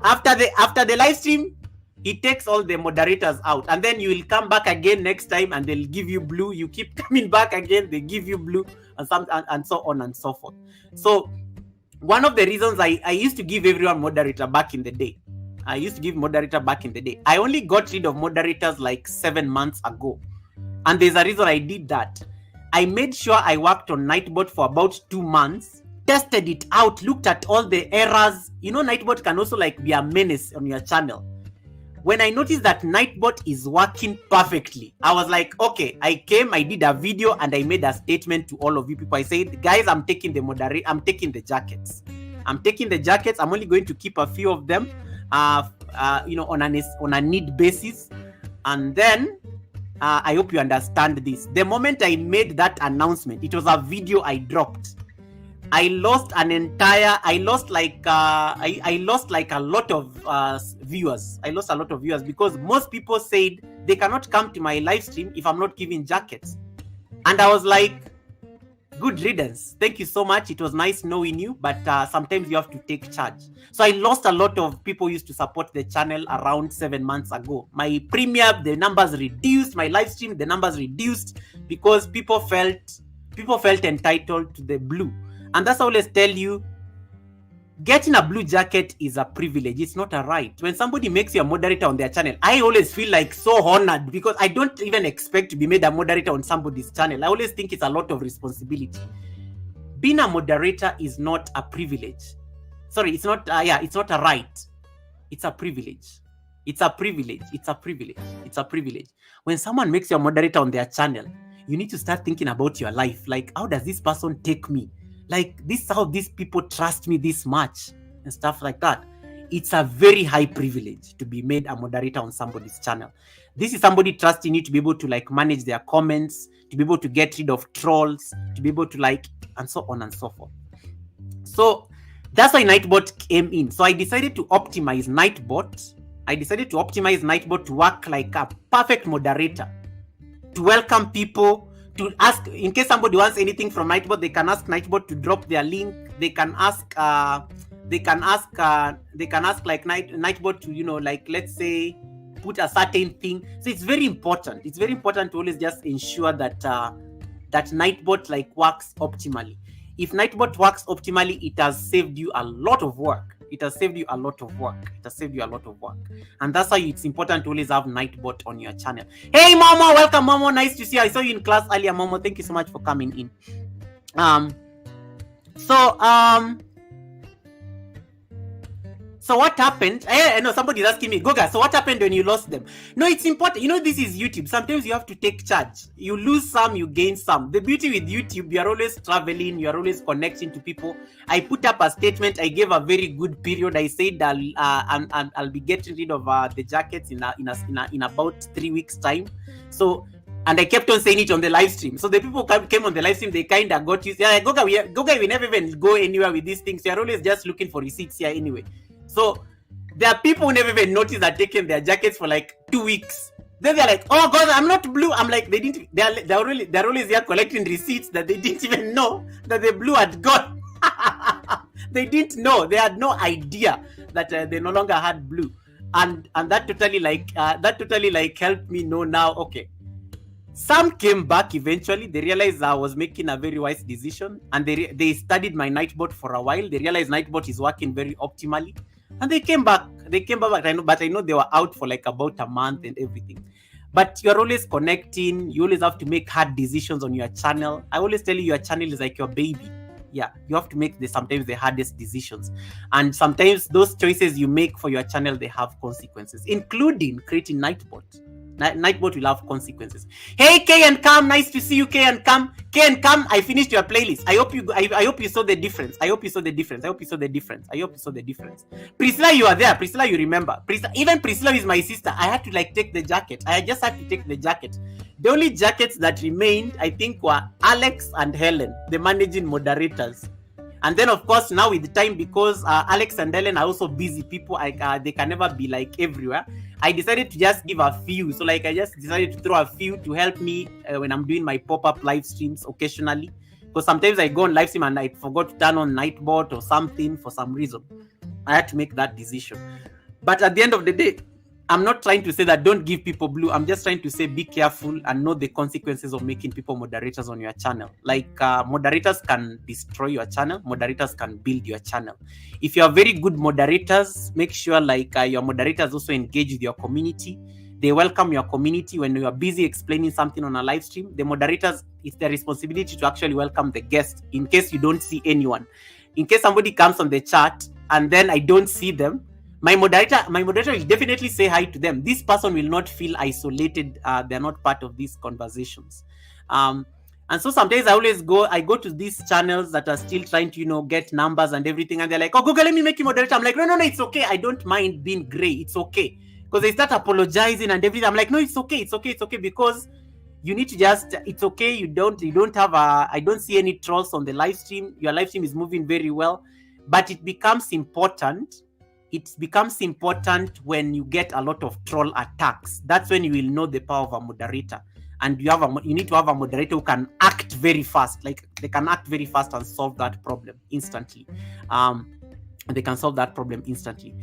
After the live stream, he takes all the moderators out, and then you will come back again next time, and they'll give you blue. You keep coming back again, they give you blue, and so on and so forth. So one of the reasons I used to give everyone moderator back in the day. I only got rid of moderators like 7 months ago, and there's a reason I did that. I made sure I worked on Nightbot for about 2 months, tested it out, looked at all the errors. Nightbot can also like be a menace on your channel. When I noticed that Nightbot is working perfectly, I was like, okay, I did a video, and I made a statement to all of you people. I said, guys, I'm taking the jackets. I'm only going to keep a few of them, on a need basis. And then I hope you understand this. The moment I made that announcement, it was a video I dropped. I lost like a lot of viewers. Because most people said they cannot come to my live stream if I'm not giving jackets. And I was like, good riddance. Thank you so much. It was nice knowing you, but sometimes you have to take charge. So I lost a lot of people who used to support the channel around 7 months ago. My premium, the numbers reduced. My live stream, the numbers reduced, because people felt entitled to the blue. And that's why I always tell you, getting a blue jacket is a privilege. It's not a right. When somebody makes you a moderator on their channel, I always feel like so honored, because I don't even expect to be made a moderator on somebody's channel. I always think it's a lot of responsibility. Being a moderator is not a privilege. sorry, it's not it's not a right, it's a privilege. It's a privilege. It's a privilege. It's a privilege. When someone makes you a moderator on their channel, you need to start thinking about your life. Like, how does this person take me? Like, this is how these people trust me this much and stuff like that. It's a very high privilege to be made a moderator on somebody's channel. This is somebody trusting you to be able to like manage their comments, to be able to get rid of trolls, to be able to like, and so on and so forth. So that's why Nightbot came in. So I decided to optimize Nightbot. I decided to optimize Nightbot to work like a perfect moderator, to welcome people, to ask, in case somebody wants anything from Nightbot, they can ask Nightbot to drop their link. They can ask like Nightbot to, you know, like, let's say, put a certain thing. So it's very important. It's very important to always just ensure that that Nightbot like works optimally. If Nightbot works optimally, it has saved you a lot of work. It has saved you a lot of work. It has saved you a lot of work. And that's why it's important to always have Nightbot on your channel. Hey, Momo, welcome, Momo. Nice to see you. I saw you in class earlier, Momo. Thank you so much for coming in. So what happened? I know somebody's asking me, Goga, so what happened when you lost them? No, it's important. You know, this is YouTube. Sometimes you have to take charge. You lose some, you gain some. The beauty with YouTube, you are always traveling, you are always connecting to people. I put up a statement. I gave a very good period. I said I'll be getting rid of the jackets in about 3 weeks' time. So, and I kept on saying it on the live stream. So the people came on the live stream, they kind of got used. Yeah, Goga, we never even go anywhere with these things. You are always just looking for receipts here anyway. So there are people who never even notice that taking their jackets for like 2 weeks. Then they're like, "Oh God, I'm not blue." I'm like, they're always here collecting receipts that they didn't even know that the blue had gone. They didn't know. They had no idea that they no longer had blue, and that totally helped me know now. Okay, some came back eventually. They realized I was making a very wise decision, and they studied my Nightbot for a while. They realized Nightbot is working very optimally. And they came back. I know they were out for like about a month and everything. But you're always connecting. You always have to make hard decisions on your channel. I always tell you, your channel is like your baby. Yeah, you have to make sometimes the hardest decisions. And sometimes those choices you make for your channel, they have consequences, including creating Nightbot. Nightbot will have consequences. Hey, K and Cam, nice to see you, K and Cam. K and Cam, I finished your playlist. I hope you saw the difference. I hope you saw the difference. Priscilla, you are there. Priscilla, you remember. Even Priscilla is my sister. I had to like take the jacket. I just had to take the jacket. The only jackets that remained, I think, were Alex and Helen, the managing moderators. And then, of course, now with the time, because Alex and Helen are also busy people, they can never be like everywhere. I decided to just give a few. So like I just decided to throw a few to help me when I'm doing my pop-up live streams occasionally. Because sometimes I go on live stream and I forgot to turn on Nightbot or something for some reason. I had to make that decision. But at the end of the day, I'm not trying to say that don't give people blue. I'm just trying to say be careful and know the consequences of making people moderators on your channel. Like moderators can destroy your channel. Moderators can build your channel. If you are very good moderators, make sure like your moderators also engage with your community. They welcome your community when you are busy explaining something on a live stream. The moderators, it's their responsibility to actually welcome the guest in case you don't see anyone. In case somebody comes on the chat and then I don't see them, my moderator will definitely say hi to them. This person will not feel isolated. They're not part of these conversations. And so sometimes I go to these channels that are still trying to, get numbers and everything. And they're like, "Oh, Google, let me make you moderator." I'm like, no, it's okay. I don't mind being gray. It's okay. Because they start apologizing and everything. I'm like, no, it's okay. Because you need to it's okay. You don't have I don't see any trolls on the live stream. Your live stream is moving very well. But it becomes important. It becomes important when you get a lot of troll attacks. That's when you will know the power of a moderator. And you need to have a moderator who can act very fast. Like they can act very fast and solve that problem instantly. They can solve that problem instantly.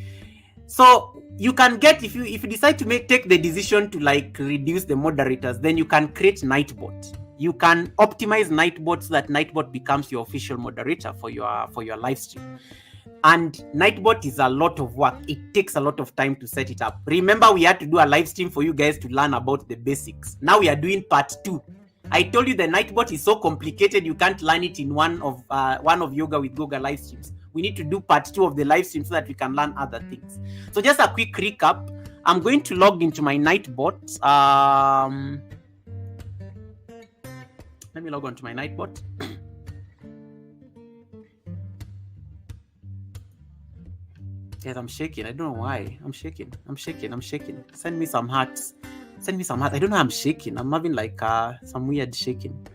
So you can get, if you decide to take the decision to like reduce the moderators, then you can create Nightbot. You can optimize Nightbot so that Nightbot becomes your official moderator for your live stream. And Nightbot is a lot of work. It takes a lot of time to set it up. Remember, we had to do a live stream for you guys to learn about the basics. Now we are doing part 2. I told you the Nightbot is so complicated you can't learn it in one of Yoga with Goga live streams. We need to do part 2 of the live stream so that we can learn other things. So just a quick recap. I'm going to log into my Nightbot. Let me log on to my Nightbot. Yes, I'm shaking. I don't know why. I'm shaking. Send me some hearts. I don't know. I'm shaking. I'm having like some weird shaking.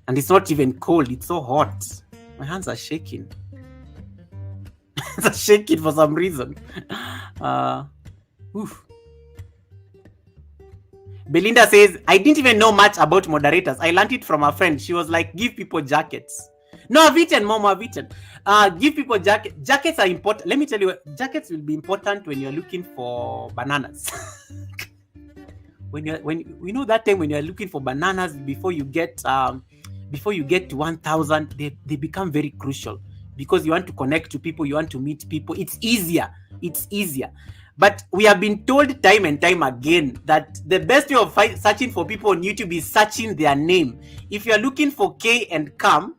And it's not even cold. It's so hot. My hands are shaking. They're shaking for some reason. Belinda says, I didn't even know much about moderators. I learned it from a friend. She was like, give people jackets. No, I've eaten, Mom, I've eaten. Give people jackets. Jackets are important. Let me tell you, jackets will be important when you're looking for bananas. when you know that time when you're looking for bananas before you get to 1,000, they become very crucial because you want to connect to people, you want to meet people. It's easier. But we have been told time and time again that the best way of searching for people on YouTube is searching their name. If you're looking for K and Cam,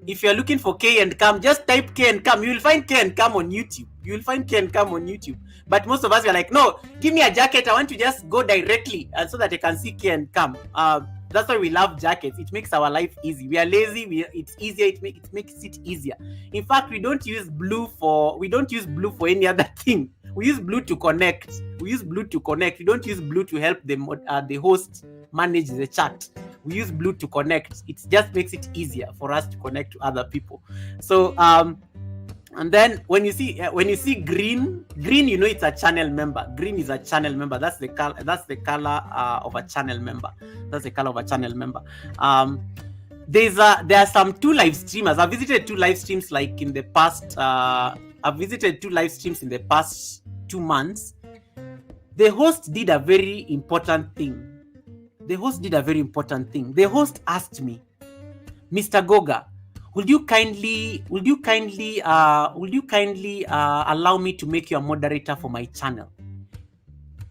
just type K and Cam. You will find K and Cam on YouTube. But most of us are like, no, give me a jacket. I want to just go directly so that I can see K and Cam. That's why we love jackets. It makes our life easy. We are lazy. It's easier. It makes it easier. In fact, we don't use blue for any other thing. We use blue to connect. We don't use blue to help the host manage the chat. We use blue to connect. It just makes it easier for us to connect to other people. So and then when you see green, you know it's a channel member. Green is a channel member. That's the color of a channel member. There are some 2 live streamers. I've visited 2 live streams like in the past. I've visited 2 live streams in the past 2 months. The host did a very important thing. The host asked me, Mr. Goga, would you kindly allow me to make you a moderator for my channel?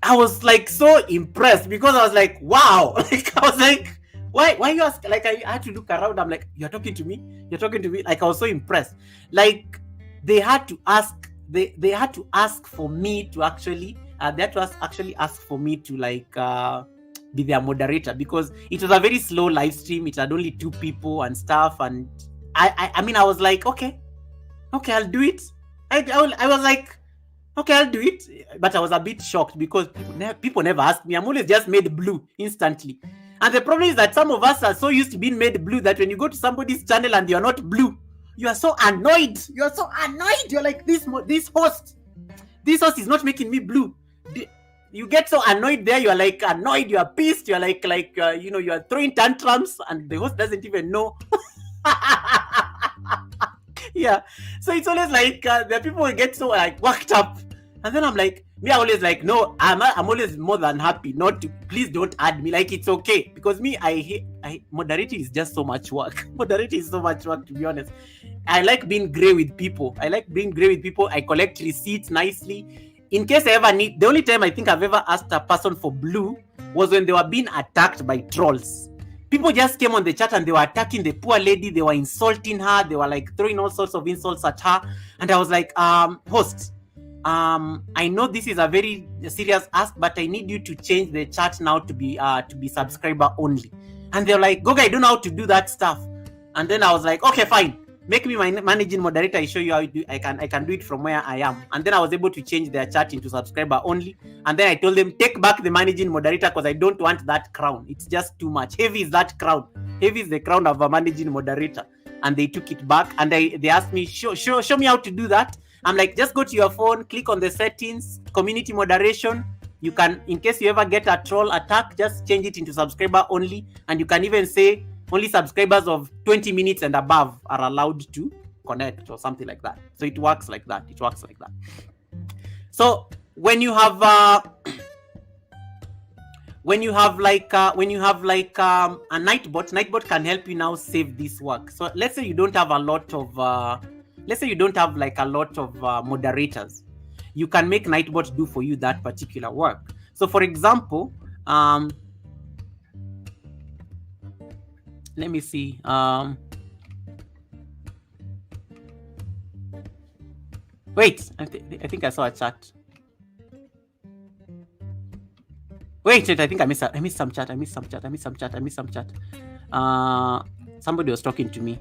I was like so impressed because I was like, wow. I was like, why you ask? Like I had to look around. I'm like, you're talking to me? Like I was so impressed. Like they had to ask for me to actually ask for me to like be their moderator because it was a very slow live stream. It had only 2 people and stuff, and I mean I was like, okay, I'll do it. I was like, okay, I'll do it, but I was a bit shocked because people never asked me. I'm always just made blue instantly, and the problem is that some of us are so used to being made blue that when you go to somebody's channel and you're not blue, you are so annoyed. You're like, this host is not making me blue. You get so annoyed there. You're like annoyed. You're pissed. You're like you are throwing tantrums, and the host doesn't even know. Yeah, so it's always like the people will get so like worked up, and then I'm like, me, I always like, no, I'm always more than happy not to. Please don't add me. Like it's okay because me, moderating is just so much work. Moderating is so much work, to be honest. I like being grey with people. I collect receipts nicely. In case I ever need, the only time I think I've ever asked a person for blue was when they were being attacked by trolls. People just came on the chat and they were attacking the poor lady. They were insulting her. They were like throwing all sorts of insults at her. And I was like, host, I know this is a very serious ask, but I need you to change the chat now to be subscriber only. And they're like, Goga, I don't know how to do that stuff. And then I was like, okay, fine. Make me my managing moderator. I show you how I can do it from where I am. And then I was able to change their chat into subscriber only. And then I told them, take back the managing moderator because I don't want that crown. It's just too much. Heavy is that crown. Heavy is the crown of a managing moderator. And they took it back. And they asked me, show me how to do that. I'm like, just go to your phone, click on the settings, community moderation. You can, in case you ever get a troll attack, just change it into subscriber only. And you can even say, only subscribers of 20 minutes and above are allowed to connect or something like that. So it works like that. So when you have a Nightbot can help you now save this work. So let's say you don't have a lot of moderators. You can make Nightbot do for you that particular work. So for example, let me see. Wait, I think I saw a chat. Wait, I think I missed some chat. Somebody was talking to me.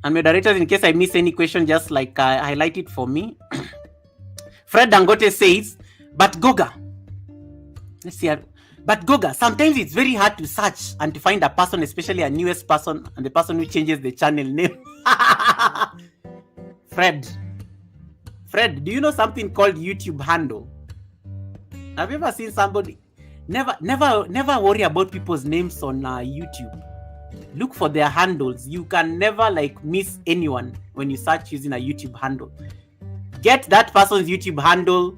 And moderators, in case I miss any question, just like highlight it for me. Fred Dangote says, but Goga, let's see. But Goga, sometimes it's very hard to search and to find a person, especially a newest person, and the person who changes the channel name. Fred, do you know something called YouTube handle? Have you ever seen somebody? Never worry about people's names on YouTube. Look for their handles. You can never like miss anyone when you search using a YouTube handle. Get that person's YouTube handle.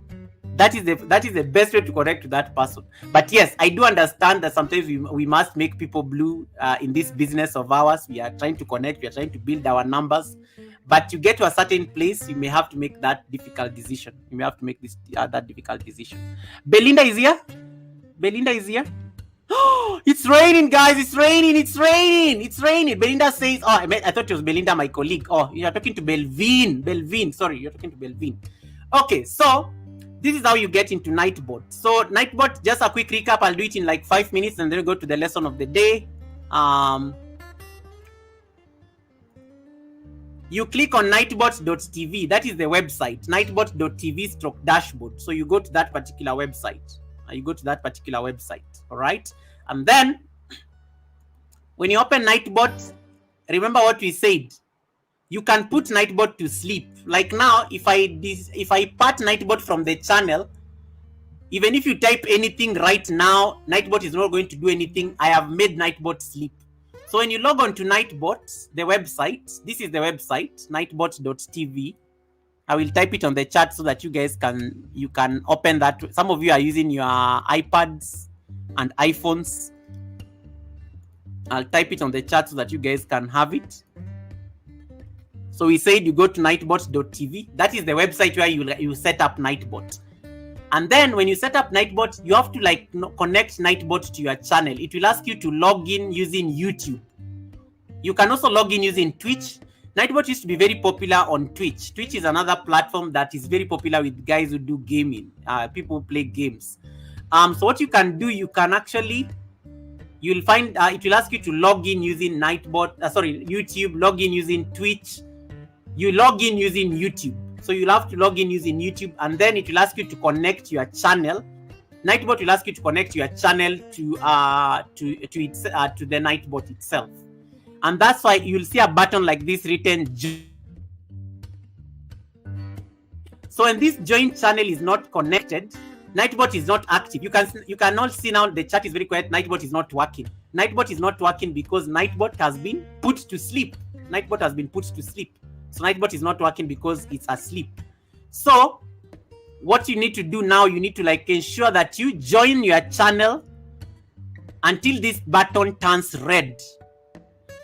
That is the best way to connect to that person. But yes, I do understand that sometimes we must make people blue in this business of ours. We are trying to connect. We are trying to build our numbers. But to get to a certain place, you may have to make that difficult decision. You may have to make that difficult decision. Belinda is here. Oh, it's raining, guys. It's raining. Belinda says, oh, I thought it was Belinda, my colleague. Oh, you're talking to Belvin. Sorry, you're talking to Belvin. Okay, so this is how you get into Nightbot. So Nightbot, just a quick recap. I'll do it in like 5 minutes and then we'll go to the lesson of the day. You click on nightbot.tv. That is the website, nightbot.tv/dashboard. So you go to that particular website. All right. And then when you open Nightbot, remember what we said. You can put Nightbot to sleep. Like now, if I part Nightbot from the channel, even if you type anything right now, Nightbot is not going to do anything. I have made Nightbot sleep. So when you log on to Nightbot, the website, this is the website, nightbot.tv. I will type it on the chat so that you guys can open that. Some of you are using your iPads and iPhones. I'll type it on the chat so that you guys can have it. So we said you go to nightbot.tv. That is the website where you set up Nightbot. And then when you set up Nightbot, you have to connect Nightbot to your channel. It will ask you to log in using YouTube. You can also log in using Twitch. Nightbot used to be very popular on Twitch. Twitch is another platform that is very popular with guys who do gaming. People who play games. So what you can do, you can actually, you'll find, it will ask you to log in using YouTube, log in using Twitch. You log in using YouTube. So you'll have to log in using YouTube, and then it will ask you to connect your channel. Nightbot will ask you to connect your channel to the Nightbot itself. And that's why you'll see a button like this written. So when this join channel is not connected, Nightbot is not active. You can all see now the chat is very quiet. Nightbot is not working. Nightbot is not working because Nightbot has been put to sleep. So Nightbot is not working because it's asleep. So what you need to do now, you need to ensure that you join your channel until this button turns red.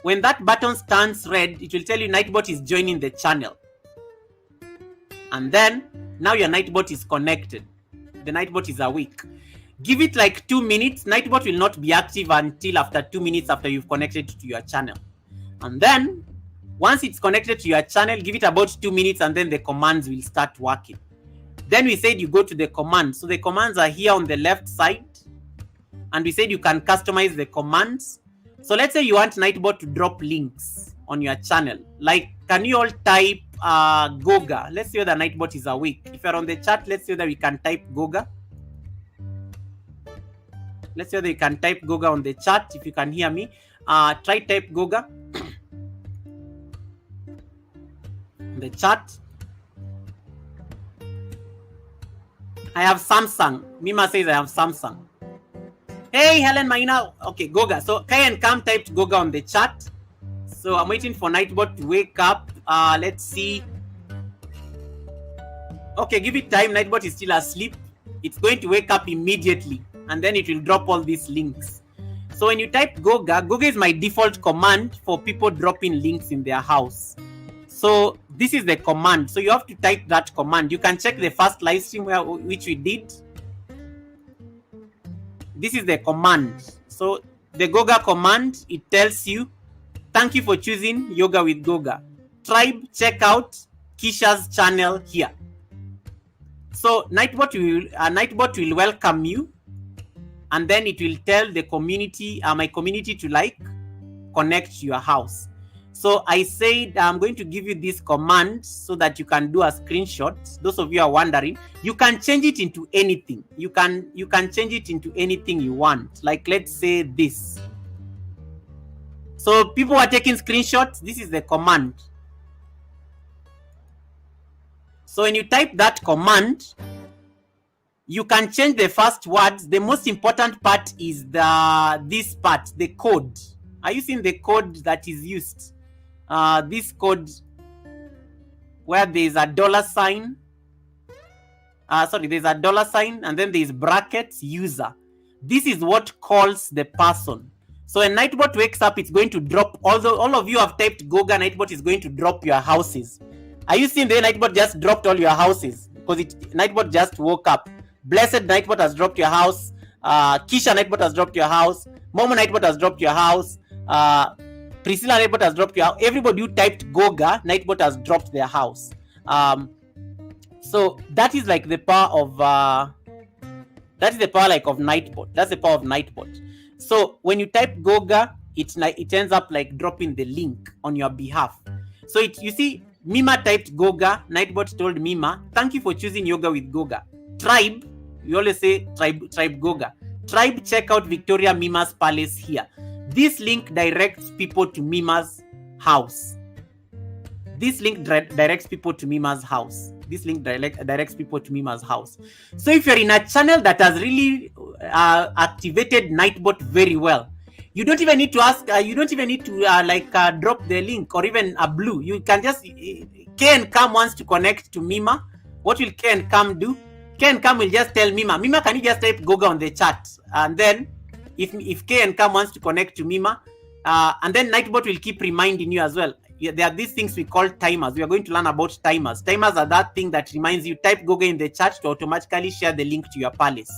When that button turns red, it will tell you Nightbot is joining the channel. And then now your Nightbot is connected. The Nightbot is awake. Give it like 2 minutes. Nightbot will not be active until after 2 minutes after you've connected to your channel. And then once it's connected to your channel, give it about 2 minutes and then the commands will start working. Then we said you go to the commands. So the commands are here on the left side. And we said you can customize the commands. So let's say you want Nightbot to drop links on your channel. Like, can you all type Goga? Let's say that Nightbot is awake. If you're on the chat, let's say that we can type Goga. Let's say that you can type Goga on the chat. If you can hear me, try type Goga. The chat. I have Samsung. Mima says I have Samsung. Hey, Helen Maina. Okay, Goga. So Kai and Cam typed Goga on the chat. So I'm waiting for Nightbot to wake up. Let's see. Okay, give it time. Nightbot is still asleep. It's going to wake up immediately. And then it will drop all these links. So when you type Goga, Goga is my default command for people dropping links in their house. So this is the command. So you have to type that command. You can check the first live stream which we did. This is the command. So the Goga command, it tells you, thank you for choosing Yoga with Goga. Tribe, check out. Kisha's channel here. So Nightbot will welcome you, and then it will tell the community, my community, to like connect to your house. So I said I'm going to give you this command so that you can do a screenshot. Those of you are wondering, you can change it into anything. You can change it into anything you want. Like, let's say this. So people are taking screenshots. This is the command. So when you type that command, you can change the first words. The most important part is this part, the code. Are you seeing the code that is used? This code where there is a $sign. There's a $sign, and then there is brackets user. This is what calls the person. So when Nightbot wakes up, it's going to drop. Although all of you have typed Goga, Nightbot is going to drop your houses. Are you seeing the Nightbot just dropped all your houses? Because Nightbot just woke up. Blessed Nightbot has dropped your house. Kisha Nightbot has dropped your house. Momo Nightbot has dropped your house. Priscilla Nightbot has dropped your house. Everybody who typed Goga, Nightbot has dropped their house. So that is like the power of that is the power like of Nightbot. That's the power of Nightbot. So when you type Goga, it ends up like dropping the link on your behalf. So you see, Mima typed Goga. Nightbot told Mima, "Thank you for choosing yoga with Goga." Tribe, we always say tribe Goga. Tribe, check out Victoria Mima's palace here. This link directs people to Mima's house. This link directs people to Mima's house. This link directs people to Mima's house. So if you're in a channel that has really activated Nightbot very well, you don't even need to ask. You don't even need to drop the link or even a blue. You can just K and Cam wants to connect to Mima. What will K and Cam do? K and Cam will just tell Mima, can you just type Goga on the chat? And then if K and Cam wants to connect to Mima, and then Nightbot will keep reminding you as well. There are these things we call timers. We are going to learn about timers. Timers are that thing that reminds you, type Goga in the chat to automatically share the link to your palace.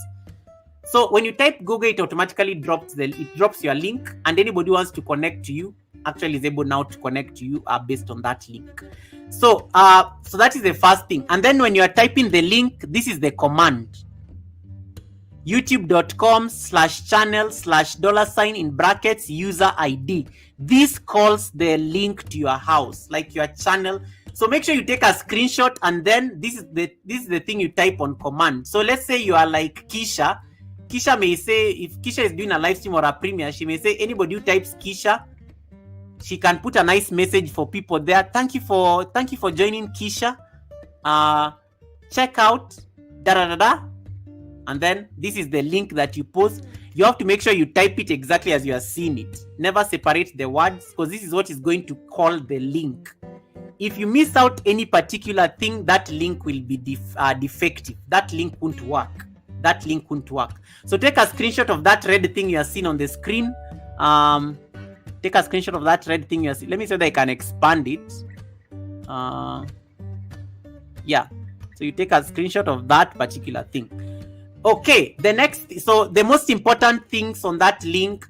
So when you type Goga, it automatically drops your link, and anybody who wants to connect to you actually is able now to connect to you based on that link. So that is the first thing. And then when you are typing the link, this is the command. youtube.com/channel/$ in brackets user ID. This calls the link to your house, like your channel. So make sure you take a screenshot, and then this is the thing you type on command. So let's say you are like Kisha. Kisha may say, if Kisha is doing a live stream or a premiere, she may say, anybody who types Kisha, she can put a nice message for people there. Thank you for joining, Kisha. Check out and then this is the link that you post. You have to make sure you type it exactly as you are seeing it. Never separate the words, because this is what is going to call the link. If you miss out any particular thing, that link will be defective. That link won't work. So take a screenshot of that red thing you are seeing on the screen. Take a screenshot of that red thing you are seeing. Let me see if I can expand it. Yeah. So you take a screenshot of that particular thing. Okay. So the most important things on that link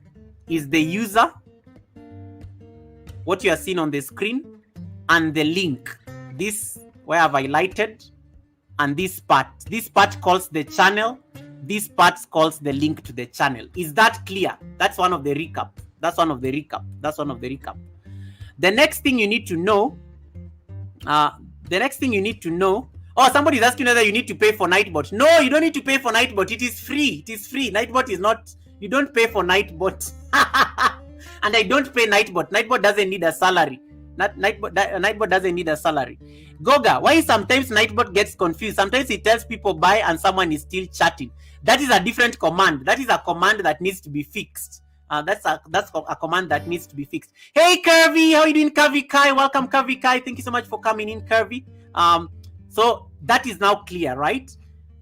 is the user, what you are seeing on the screen, and the link. This where I've highlighted. And this part calls the channel. This part calls the link to the channel. Is that clear? That's one of the recap. The next thing you need to know. Oh, somebody is asking whether you need to pay for Nightbot. No, you don't need to pay for Nightbot. It is free. Nightbot is not. You don't pay for Nightbot. And I don't pay Nightbot. Nightbot doesn't need a salary. Nightbot doesn't need a salary. Goga, why sometimes Nightbot gets confused? Sometimes he tells people buy and someone is still chatting. That is a different command. That is a command that needs to be fixed. That's a command that needs to be fixed. Hey Curvy, how are you doing, Curvy Kai? Welcome, Curvy Kai. Thank you so much for coming in, Curvy. So that is now clear, right?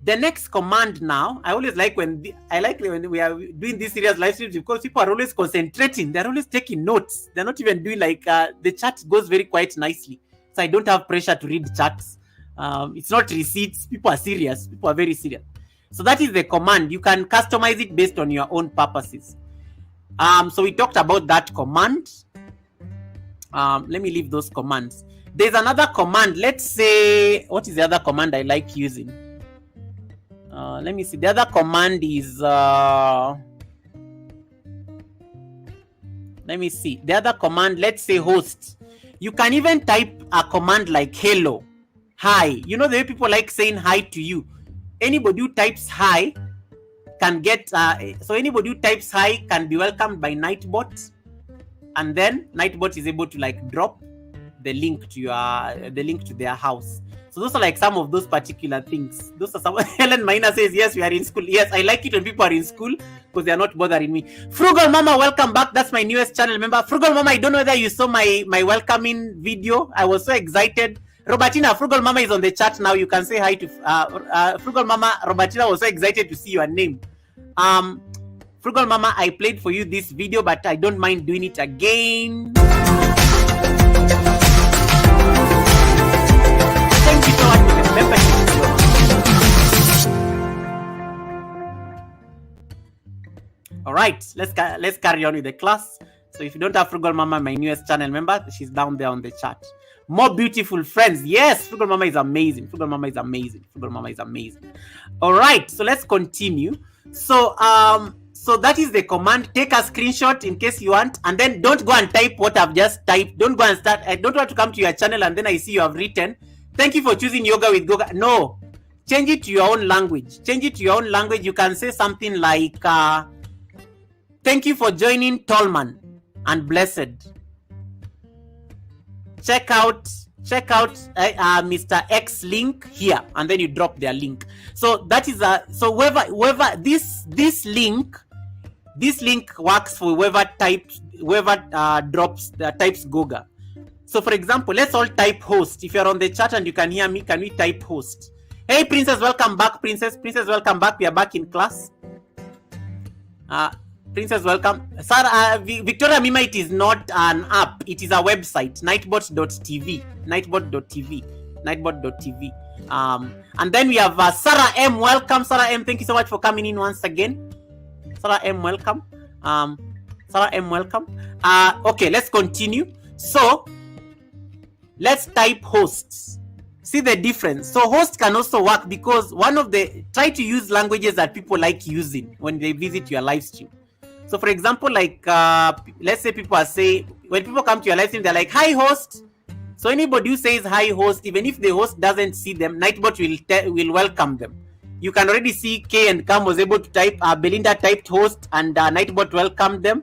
The next command now, I like when we are doing these serious live streams, because people are always concentrating. They're always taking notes. They're not even doing the chat goes very quite nicely. So I don't have pressure to read chats. It's not receipts. People are serious. People are very serious. So that is the command. You can customize it based on your own purposes. So we talked about that command. Let me leave those commands. there's another command. Let's say, what is the other command I like using? Let me see. The other command is let me see. The other command, let's say host. You can even type a command like hello, hi. You know the way people like saying hi to you. Anybody who types hi can get so anybody who types hi can be welcomed by Nightbot, and then Nightbot is able to like drop the link to their house. So those are like some of those particular things. Those are some. Helen Maina says, yes, we are in school. Yes, I like it when people are in school because they are not bothering me. Frugal Mama, welcome back. That's my newest channel member. Frugal Mama, I don't know whether you saw my welcoming video. I was so excited. Robertina, Frugal Mama is on the chat now. You can say hi to Frugal Mama. Robertina was so excited to see your name. Frugal Mama, I played for you this video, but I don't mind doing it again. Thank you so much for the membership. All right, let's carry on with the class. So if you don't have Frugal Mama, my newest channel member, she's down there on the chat. More beautiful friends. Yes, Frugal Mama is amazing. Frugal Mama is amazing. Frugal Mama is amazing. All right, so let's continue. So that is the command. Take a screenshot in case you want, and then don't go and type what I've just typed. Don't go and start. I don't want to come to your channel and then I see you have written, thank you for choosing yoga with Goga. No, change it to your own language. Change it to your own language. You can say something like, thank you for joining Tolman and Blessed. Check out Mr. X link here, and then you drop their link. So that is so whoever this link works for whoever types Goga. So for example, let's all type host. If you're on the chat and you can hear me, can we type host? Hey Princess, welcome back. Princess, welcome back. We are back in class. Princess, welcome. Sarah, Victoria Mima, it is not an app. It is a website, nightbot.tv. Nightbot.tv. And then we have Sarah M. Welcome, Sarah M. Thank you so much for coming in once again. Sarah M. Welcome. Sarah M. Welcome. Okay, let's continue. So let's type hosts. See the difference. So host can also work because try to use languages that people like using when they visit your live stream. So for example, like let's say people when people come to your live stream, they're like, hi host. So anybody who says hi host, even if the host doesn't see them, Nightbot will welcome them. You can already see K and Cam was able to type, Belinda typed host, and Nightbot welcomed them.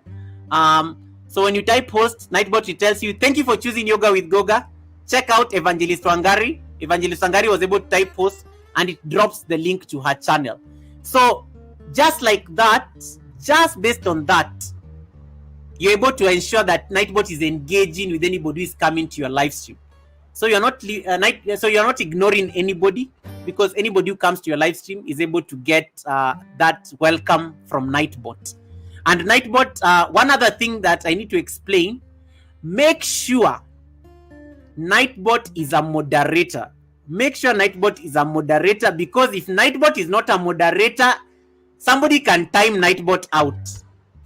So when you type host, Nightbot tells you, thank you for choosing Yoga with Goga. Check out Evangelist Wangari. Evangelist Wangari was able to type host, and it drops the link to her channel. So just like that, just based on that, you're able to ensure that Nightbot is engaging with anybody who is coming to your live stream. So you're not ignoring anybody, because anybody who comes to your live stream is able to get that welcome from Nightbot. And Nightbot, one other thing that I need to explain, make sure Nightbot is a moderator. Make sure Nightbot is a moderator, because if Nightbot is not a moderator, somebody can time Nightbot out.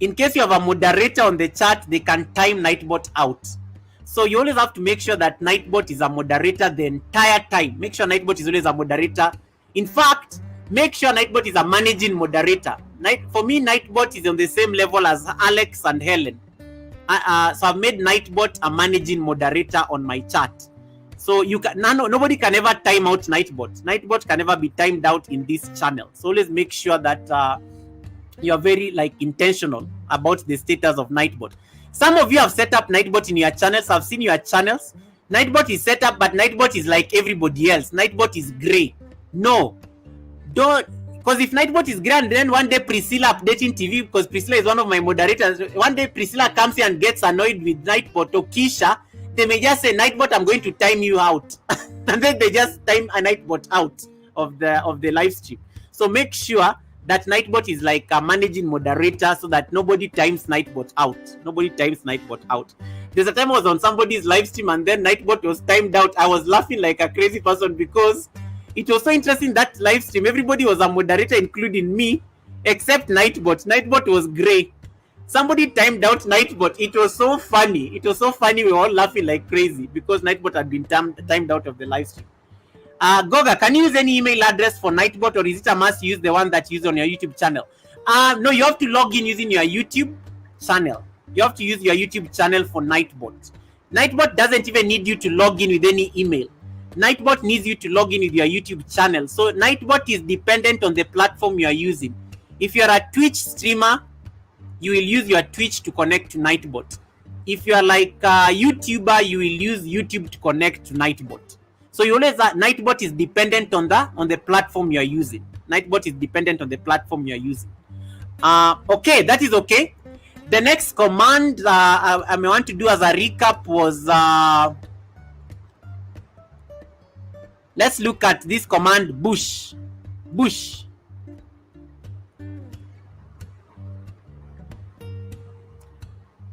In case you have a moderator on the chat, they can time Nightbot out. So you always have to make sure that Nightbot is a moderator the entire time. Make sure Nightbot is always a moderator. In fact, make sure Nightbot is a managing moderator. For me, Nightbot is on the same level as Alex and Helen. So I've made Nightbot a managing moderator on my chat. So nobody can ever time out Nightbot. Nightbot can never be timed out in this channel. So always make sure that you are very intentional about the status of Nightbot. Some of you have set up Nightbot in your channels. I've seen your channels. Nightbot is set up, but Nightbot is like everybody else. Nightbot is gray. No, don't. Because if Nightbot is gray and then one day Priscilla updating TV, because Priscilla is one of my moderators, one day Priscilla comes here and gets annoyed with Nightbot or Keisha, they may just say, Nightbot, I'm going to time you out. And then they just time a Nightbot out of the live stream. So make sure that Nightbot is like a managing moderator so that nobody times Nightbot out. Nobody times Nightbot out. There's a time I was on somebody's live stream and then Nightbot was timed out. I was laughing like a crazy person because it was so interesting, that live stream. Everybody was a moderator, including me, except Nightbot. Nightbot was gray. Somebody timed out Nightbot. It was so funny. It was so funny. We were all laughing like crazy because Nightbot had been timed out of the live stream. Goga, can you use any email address for Nightbot, or is it a must use the one that you use on your YouTube channel? No, you have to log in using your YouTube channel. You have to use your YouTube channel for Nightbot. Nightbot doesn't even need you to log in with any email. Nightbot needs you to log in with your YouTube channel. So Nightbot is dependent on the platform you are using. If you are a Twitch streamer, you will use your Twitch to connect to Nightbot. If you are like a YouTuber, you will use YouTube to connect to Nightbot. So you always Nightbot is dependent on the platform you are using. Nightbot is dependent on the platform you are using. Okay, that is okay. The next command I may want to do as a recap was let's look at this command bush. Bush.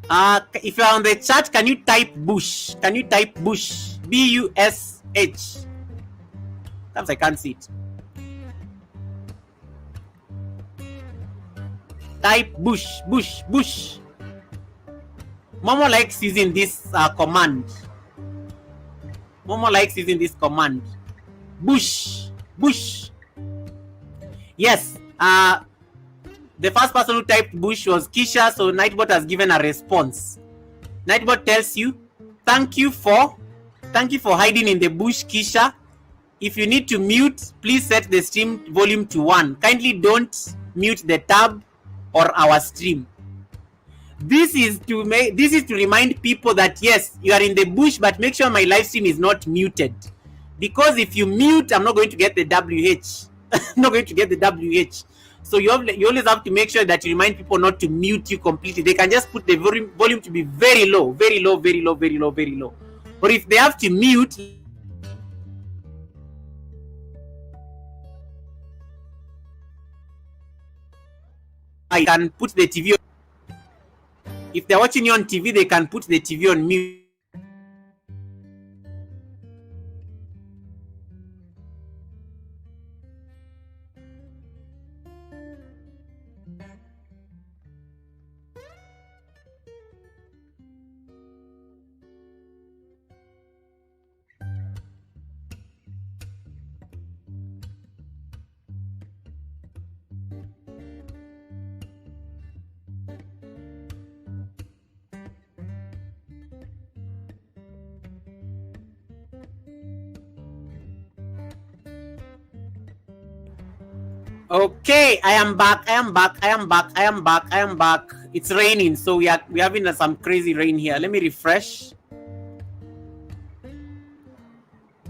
If you're on the chat, can you type bush? Can you type bush? B-U-S-H. Sometimes I can't see it. Type bush, bush, bush. Momo likes using this command. Momo likes using this command. Bush, bush. Yes. The first person who typed bush was Kisha, so Nightbot has given a response. Nightbot tells you, thank you for hiding in the bush, Kisha. If you need to mute, please set the stream volume to 1. Kindly don't mute the tab or our stream. This is to remind people that yes, you are in the bush, but make sure my live stream is not muted. Because if you mute, I'm not going to get the WH. I'm not going to get the WH. So you always have to make sure that you remind people not to mute you completely. They can just put the volume to be very low, very low, very low, very low, very low. Or if they have to mute, I can put the TV on. If they're watching you on TV, they can put the TV on mute. Okay, I am back. It's raining, so we're having some crazy rain here. Let me refresh.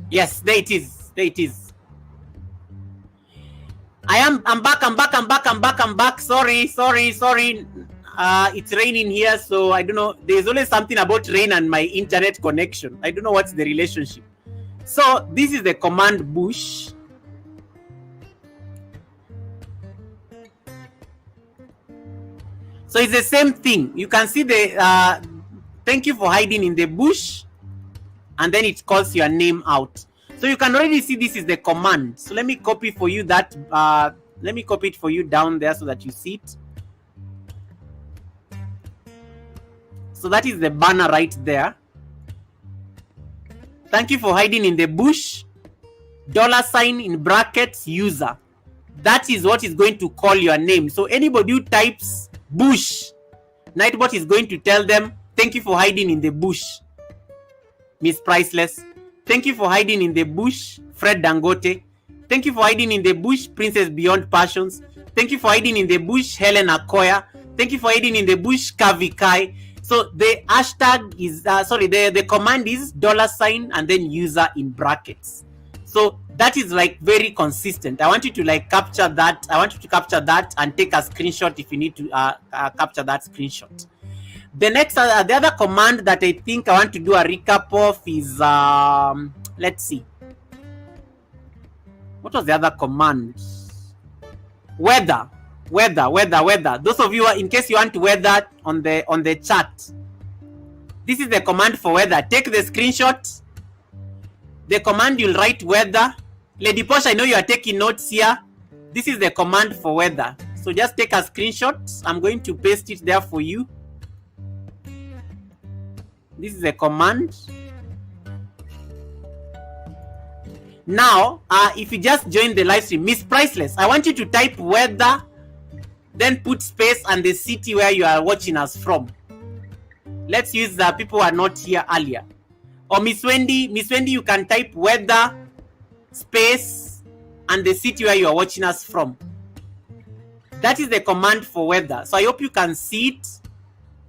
Yes, there it is. I'm back. Sorry. It's raining here, so I don't know. There's always something about rain and my internet connection. I don't know what's the relationship. So this is the command bush. So it's the same thing. You can see the thank you for hiding in the bush, and then it calls your name out. So you can already see this is the command. So let me copy for you that. Let me copy it for you down there so that you see it. So that is the banner right there. Thank you for hiding in the bush. $sign in brackets user. That is what is going to call your name. So anybody who types bush, Nightbot is going to tell them, thank you for hiding in the bush, Miss Priceless. Thank you for hiding in the bush, Fred Dangote. Thank you for hiding in the bush, Princess Beyond Passions. Thank you for hiding in the bush, Helen Akoya. Thank you for hiding in the bush, Kavikai. So the hashtag is, the command is $sign and then user in brackets. So that is like very consistent. I want you to like capture that. I want you to capture that and take a screenshot if you need to capture that screenshot. The next, the other command that I think I want to do a recap of is, let's see. What was the other command? Weather. Those of you, in case you want to weather on the chat, this is the command for weather. Take the screenshot. The command, you'll write weather. Lady Posh, I know you are taking notes here. This is the command for weather. So just take a screenshot. I'm going to paste it there for you. This is a command. Now, if you just joined the live stream, Miss Priceless, I want you to type weather, then put space and the city where you are watching us from. Let's use the people who are not here earlier. Or Miss Wendy, you can type weather, space, and the city where you are watching us from. That is the command for weather. So I hope you can see it.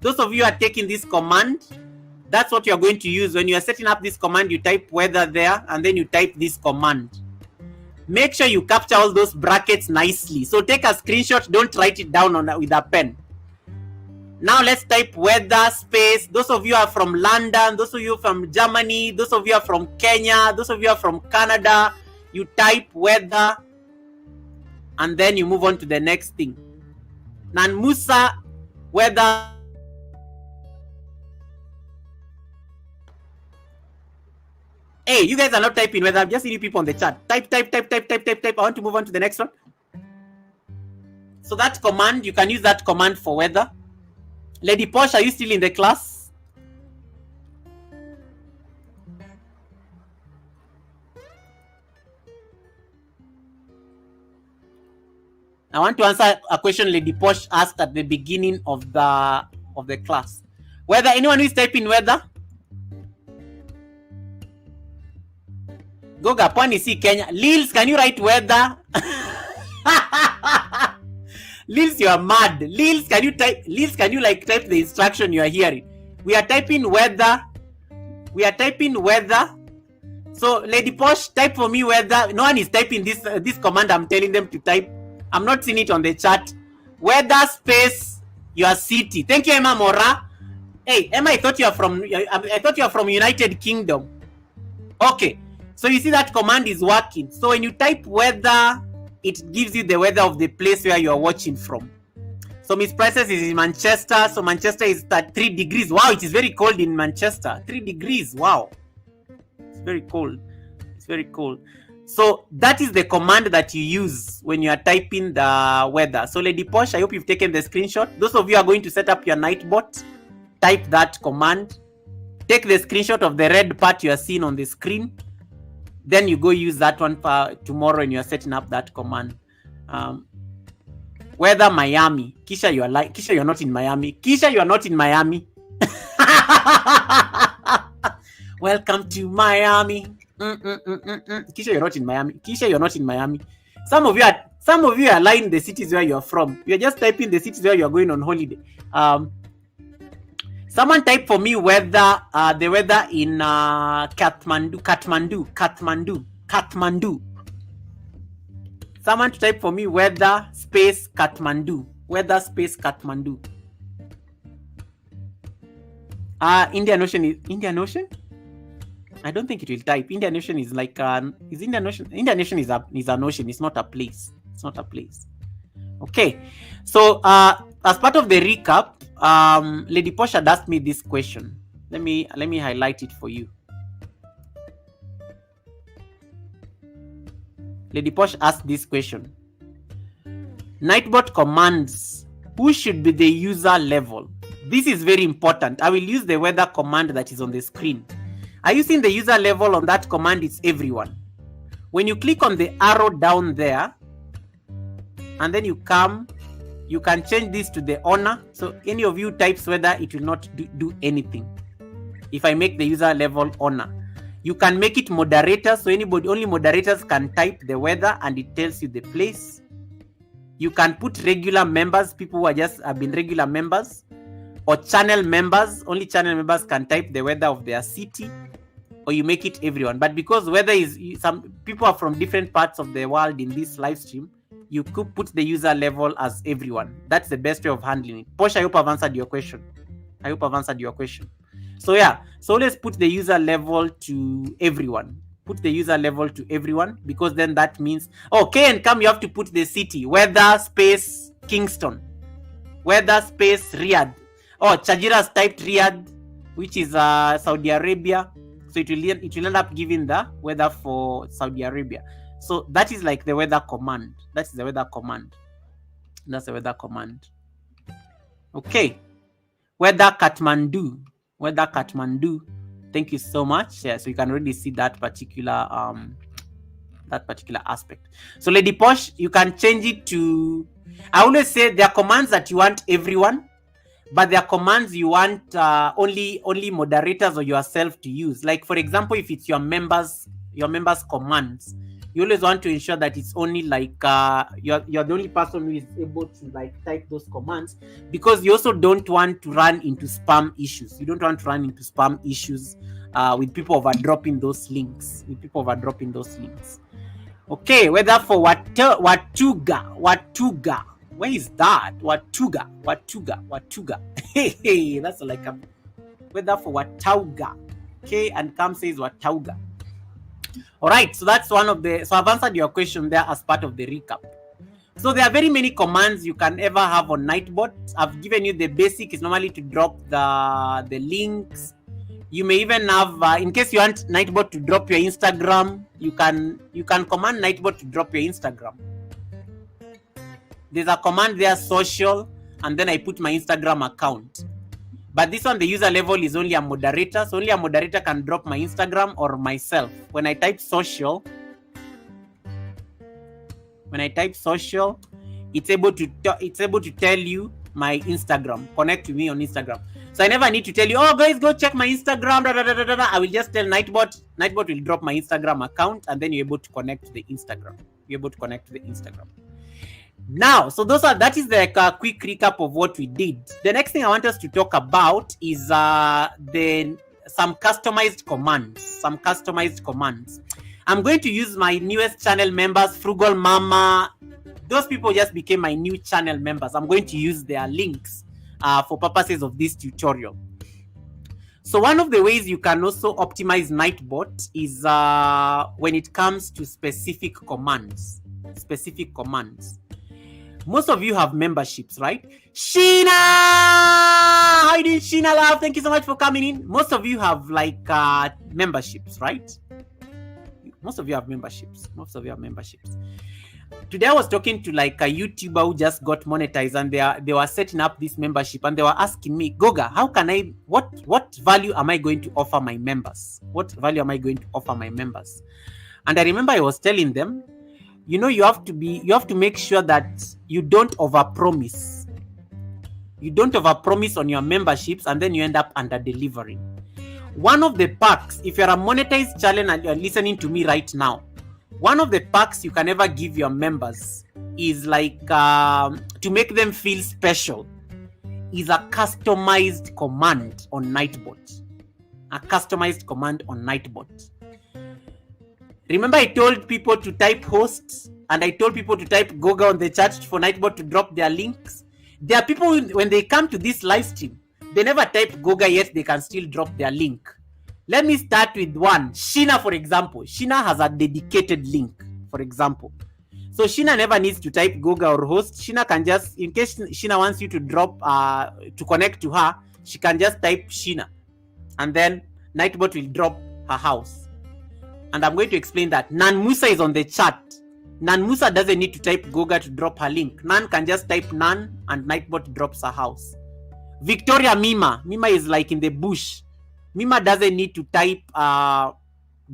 Those of you who are taking this command, that's what you're going to use. When you are setting up this command, you type weather there, and then you type this command. Make sure you capture all those brackets nicely. So take a screenshot, don't write it down with a pen. Now let's type weather, space. Those of you are from London, those of you from Germany, those of you are from Kenya, those of you are from Canada, you type weather, and then you move on to the next thing. Nan Musa, weather. Hey, you guys are not typing weather. I'm just seeing people on the chat. Type. I want to move on to the next one. So that command, you can use that command for weather. Lady Posh, are you still in the class? I want to answer a question Lady Posh asked at the beginning of the class. Whether anyone who is typing weather? Goga, Pwani si Kenya. Lils, can you write weather? Lils, you are mad. Lils, can you type? Lils, can you type the instruction you are hearing? We are typing weather. So, Lady Posh, type for me weather. No one is typing this command I'm telling them to type. I'm not seeing it on the chat. Weather space your city. Thank you, Emma Mora. Hey, Emma, I thought you are from United Kingdom. Okay. So you see that command is working. So when you type weather, it gives you the weather of the place where you are watching from. So Miss Prices is in Manchester. So Manchester is at 3 degrees. Wow, it is very cold in Manchester. 3 degrees. Wow. It's very cold. So that is the command that you use when you are typing the weather. So Lady Posh, I hope you've taken the screenshot. Those of you are going to set up your Nightbot, type that command. Take the screenshot of the red part you are seeing on the screen. Then you go use that one for tomorrow when you are setting up that command. Weather Miami. Kisha, you are not in Miami. Kisha, you are not in Miami. Welcome to Miami. Kisha, you're not in Miami. Kisha, you're not in Miami. Some of you are lying the cities where you are from. You are just typing the cities where you are going on holiday. Someone type for me weather, the weather in Kathmandu. Someone to type for me weather space Kathmandu. Weather space Kathmandu. Indian Ocean is Indian Ocean? I don't think it will type. Indian Ocean is like is Indian Ocean? Indian Ocean is an ocean. It's not a place. It's not a place. Okay. So as part of the recap, Lady Posh had asked me this question. Let me highlight it for you. Lady Posh asked this question. Nightbot commands, who should be the user level? This is very important. I will use the weather command that is on the screen. Are you seeing the user level on that command? It's everyone. When you click on the arrow down there, and then you come, you can change this to the owner. So any of you types weather, it will not do anything. If I make the user level owner, you can make it moderator. So only moderators can type the weather and it tells you the place. You can put regular members, people who have been regular members, or channel members. Only channel members can type the weather of their city, or you make it everyone. But because weather is, some people are from different parts of the world in this live stream, you could put the user level as everyone. That's the best way of handling it. Posh, I hope I've answered your question. So yeah, so let's put the user level to everyone. Put the user level to everyone, because then that means, okay, and come, you have to put the city, weather space Kingston, weather space Riyadh. Oh, Chajira's typed Riyadh, which is Saudi Arabia. So it will end up giving the weather for Saudi Arabia. So that is like the weather command. That's the weather command. That's the weather command. Okay. Weather Kathmandu. Weather Kathmandu. Thank you so much. Yeah, so you can really see that particular aspect. So Lady Posh, you can change it to, I always say there are commands that you want everyone, but there are commands you want only moderators or yourself to use. Like for example, if it's your members commands, you always want to ensure that it's only like you're the only person who is able to like type those commands, because you also don't want to run into spam issues. You don't want to run into spam issues with people overdropping those links. Okay, whether for Watuga. Where is that? Watuga. Hey, that's like a weather for Watauga. Okay, and Cam says Watauga. All right, so that's one of the. So I've answered your question there as part of the recap. So there are very many commands you can ever have on Nightbot. I've given you the basic. Is normally to drop the links. You may even have, in case you want Nightbot to drop your Instagram, you can command Nightbot to drop your Instagram. There's a command there, social, and then I put my Instagram account. But this one, the user level is only a moderator, so only a moderator can drop my Instagram or myself. When I type social, it's able to tell you my Instagram. Connect to me on Instagram. So I never need to tell you, oh guys, go check my Instagram. I will just tell Nightbot. Nightbot will drop my Instagram account, and then you're able to connect to the Instagram. Now, so that is the quick recap of what we did. The next thing I want us to talk about is some customized commands. I'm going to use my newest channel members, Frugal Mama. Those people just became my new channel members. I'm going to use their links for purposes of this tutorial. So one of the ways you can also optimize Nightbot is when it comes to specific commands. Most of you have memberships, right? Sheena! How you doing, Sheena love? Thank you so much for coming in. Most of you have like memberships, right? Most of you have memberships. Today I was talking to like a YouTuber who just got monetized, and they were setting up this membership, and they were asking me, Goga, how can I, what value am I going to offer my members? And I remember I was telling them, you know, you have to make sure that you don't overpromise. You don't overpromise on your memberships, and then you end up under delivering. One of the perks, if you're a monetized channel and you're listening to me right now, one of the perks you can ever give your members is like to make them feel special is a customized command on Nightbot. Remember I told people to type hosts, and I told people to type Goga on the chat for Nightbot to drop their links. There are people who, when they come to this live stream, they never type Goga yet, they can still drop their link. Let me start with one. Sheena, for example. Sheena has a dedicated link, for example. So Sheena never needs to type Goga or host. Sheena can just, in case Sheena wants you to drop, to connect to her, she can just type Sheena. And then Nightbot will drop her house. And I'm going to explain that. Nan Musa is on the chat. Nan Musa doesn't need to type Goga to drop her link. Nan can just type Nan, and Nightbot drops her house. Victoria Mima. Mima is like in the bush. Mima doesn't need to type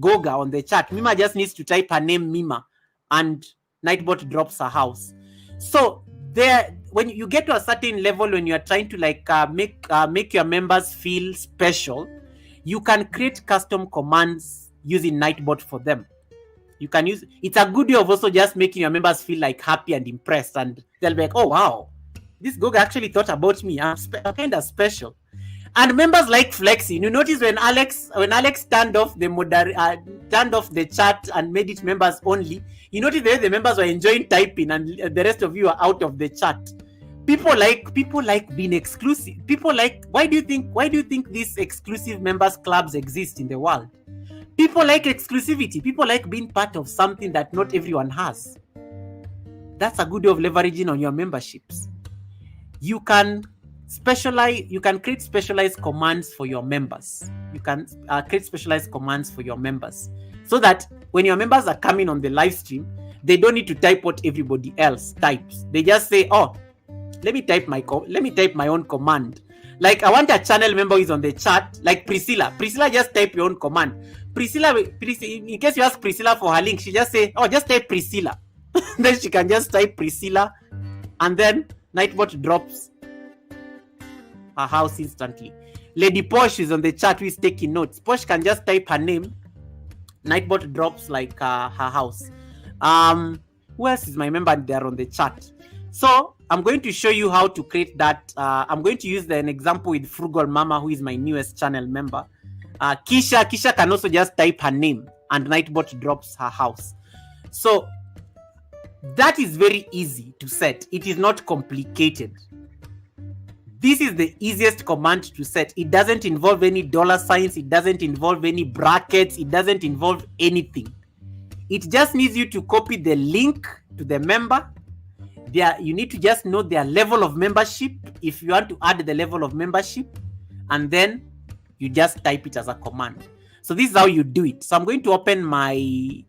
Goga on the chat. Mima just needs to type her name Mima, and Nightbot drops her house. So there, when you get to a certain level, when you are trying to like make your members feel special, you can create custom commands using Nightbot for them. You can use, it's a good way of also just making your members feel like happy and impressed, and they'll be like, oh wow, this Goga actually thought about me. I'm kind of special. And members like flexing. You notice when Alex turned off the chat and made it members only, you notice the members were enjoying typing, and the rest of you are out of the chat. People like being exclusive. People like, why do you think these exclusive members clubs exist in the world? People like exclusivity. People like being part of something that not everyone has. That's a good way of leveraging on your memberships. You can create specialized commands for your members. So that when your members are coming on the live stream, They don't need to type what everybody else types. They just say, oh, let me type my own command. Like, I want a channel member who is on the chat, like Priscilla. Priscilla, just type your own command. Priscilla, in case you ask Priscilla for her link, she just say, oh, just type Priscilla. Then she can just type Priscilla, and then Nightbot drops her house instantly. Lady Posh is on the chat who is taking notes. Posh can just type her name. Nightbot drops like her house. Who else is my member there on the chat? So I'm going to show you how to create that. I'm going to use an example with Frugal Mama, who is my newest channel member. Kisha can also just type her name and Nightbot drops her house. So that is very easy to set. It is not complicated. This is the easiest command to set. It doesn't involve any dollar signs. It doesn't involve any brackets. It doesn't involve anything. It just needs you to copy the link to the member. You need to just know their level of membership if you want to add the level of membership, and then you just type it as a command. So this is how you do it. So I'm going to open my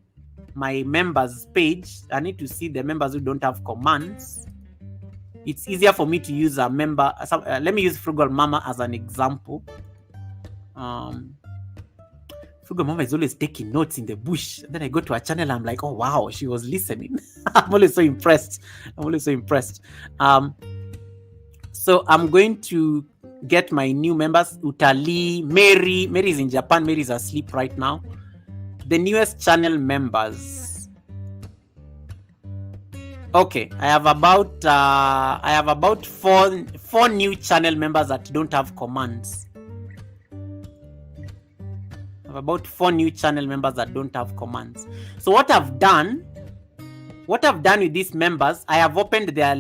members page. I need to see the members who don't have commands. It's easier for me to use a member. Let me use Frugal Mama as an example. Frugal Mama is always taking notes in the bush. And then I go to her channel, I'm like, oh wow, she was listening. I'm always so impressed. So I'm going to get my new members. Utali, Mary. Mary is in Japan. Mary is asleep right now. The newest channel members. Okay, I have about four new channel members that don't have commands. So what I've done with these members, I have opened their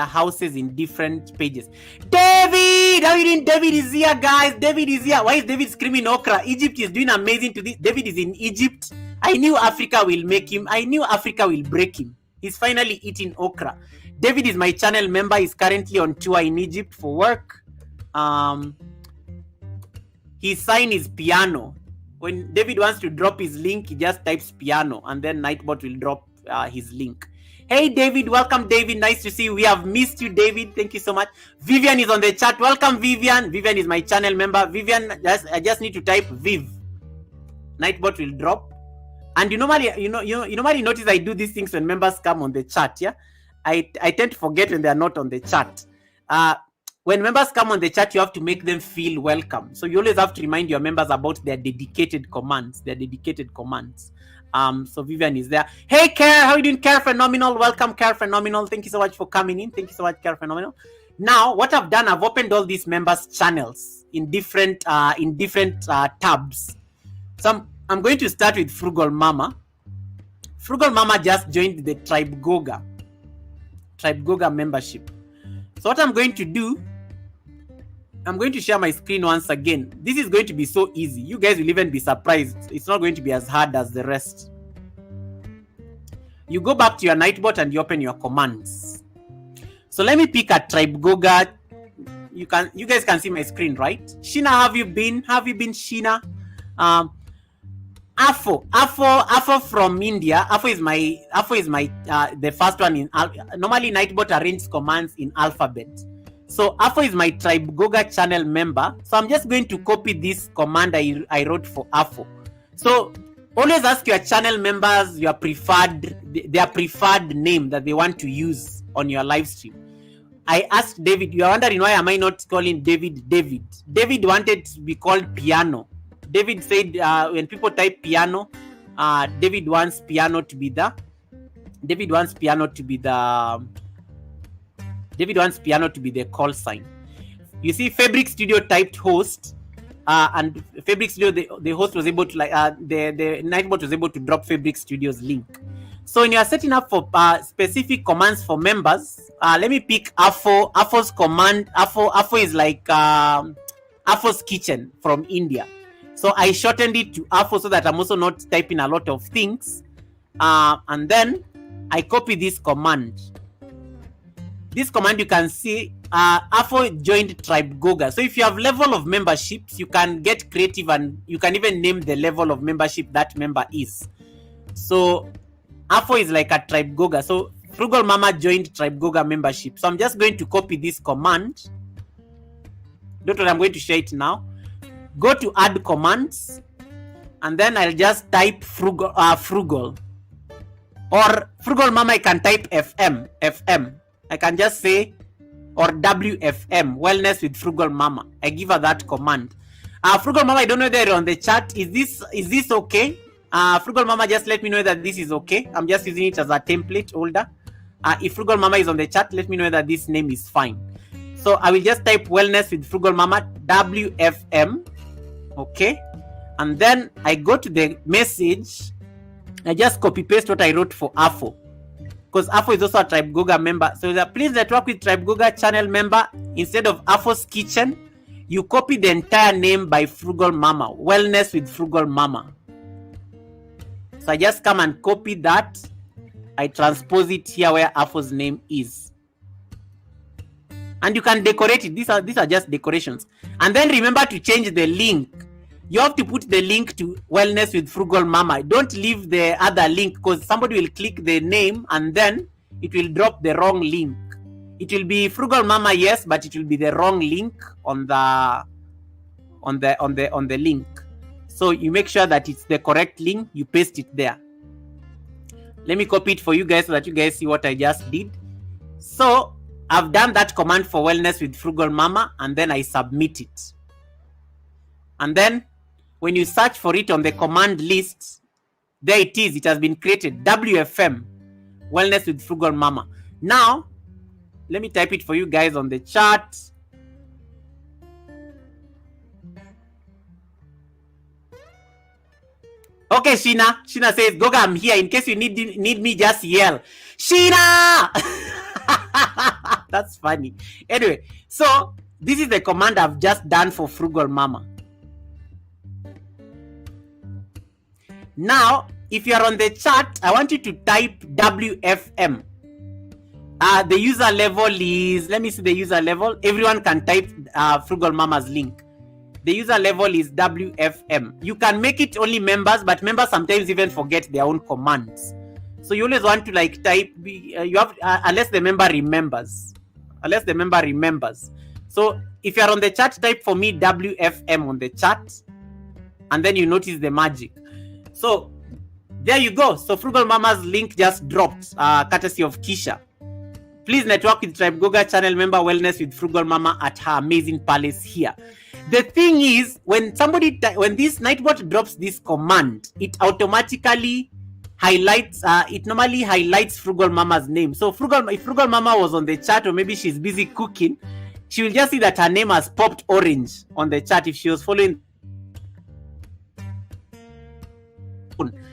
houses in different pages. David, how you doing? David is here, guys. David is here. Why is David screaming okra? Egypt is doing amazing to this. David is in Egypt. I knew Africa will make him. I knew Africa will break him. He's finally eating okra. David is my channel member. He's currently on tour in Egypt for work. His sign is piano. When David wants to drop his link, he just types piano, and then Nightbot will drop his link. Hey, David. Welcome, David. Nice to see you. We have missed you, David. Thank you so much. Vivian is on the chat. Welcome, Vivian. Vivian is my channel member. Vivian, I just need to type Viv. Nightbot will drop. And you normally notice I do these things when members come on the chat, yeah? I tend to forget when they are not on the chat. When members come on the chat, you have to make them feel welcome. So you always have to remind your members about their dedicated commands. So Vivian is there. Hey, Care, how are you doing, Care Phenomenal? Welcome, Care Phenomenal. Thank you so much for coming in. Thank you so much, Care Phenomenal. Now, what I've done, I've opened all these members' channels in different tabs. So I'm going to start with Frugal Mama. Frugal Mama just joined the Tribe Goga membership. So what I'm going to do, I'm going to share my screen once again. This is going to be so easy. You guys will even be surprised. It's not going to be as hard as the rest. You go back to your Nightbot and you open your commands. So let me pick a Tribe Goga. You guys can see my screen, right? Sheena, have you been? Sheena? Afo from India. Afo is my the first one in normally Nightbot arranges commands in alphabet. So Afo is my Tribe Goga channel member. So I'm just going to copy this command I wrote for Afo. So always ask your channel members their preferred name that they want to use on your live stream. I asked David, you are wondering why am I not calling David David? David wanted to be called Piano. David said when people type piano, David wants piano to be the call sign. You see, Fabric Studio typed host, and Fabric Studio, the host was able to the Nightbot was able to drop Fabric Studio's link. So when you are setting up for specific commands for members, let me pick Afo. Afo's command. Afo is like Afo's kitchen from India. So I shortened it to Afo so that I'm also not typing a lot of things. And then I copy this command. This command, you can see Afo joined Tribe Goga. So if you have level of memberships, you can get creative and you can even name the level of membership that member is. So Afo is like a Tribe Goga. So Frugal Mama joined Tribe Goga membership. So I'm just going to copy this command. Don't worry, I'm going to share it now. Go to add commands, and then I'll just type frugal. Or Frugal Mama, I can type FM. I can just say, or WFM, Wellness with Frugal Mama. I give her that command. Frugal Mama, I don't know that on the chat. Is this okay? Frugal Mama, just let me know that this is okay. I'm just using it as a template holder. If Frugal Mama is on the chat, let me know that this name is fine. So I will just type Wellness with Frugal Mama, WFM. Okay. And then I go to the message. I just copy paste what I wrote for Afo, because Afo is also a Tribe Goga member. So please network with Tribe Goga channel member. Instead of Afo's Kitchen, you copy the entire name by Frugal Mama, Wellness with Frugal Mama. So I just come and copy that. I transpose it here where Afo's name is. And you can decorate it. These are just decorations. And then remember to change the link. You have to put the link to Wellness with Frugal Mama. Don't leave the other link, because somebody will click the name and then it will drop the wrong link. It will be Frugal Mama, yes, but it will be the wrong link on the link. So you make sure that it's the correct link. You paste it there. Let me copy it for you guys so that you guys see what I just did. So I've done that command for Wellness with Frugal Mama, and then I submit it. And then when you search for it on the command list, there it is. It has been created. WFM, Wellness with Frugal Mama. Now, let me type it for you guys on the chat. Okay, Sheena. Sheena says, Goga, I'm here. In case you need me, just yell, Sheena! That's funny. Anyway, so this is the command I've just done for Frugal Mama. Now, if you are on the chat, I want you to type WFM. The user level is, let me see the user level. Everyone can type Frugal Mama's link. The user level is WFM. You can make it only members, but members sometimes even forget their own commands. So you always want to like type, you have unless the member remembers. So if you are on the chat, type for me WFM on the chat, and then you notice the magic. So there you go. So Frugal Mama's link just dropped, courtesy of Kisha. Please network with Tribe Goga channel member Wellness with Frugal Mama at her amazing palace here. The thing is, when this Nightbot drops this command, it automatically highlights. It normally highlights Frugal Mama's name. So if Frugal Mama was on the chat, or maybe she's busy cooking, she will just see that her name has popped orange on the chat. If she was following,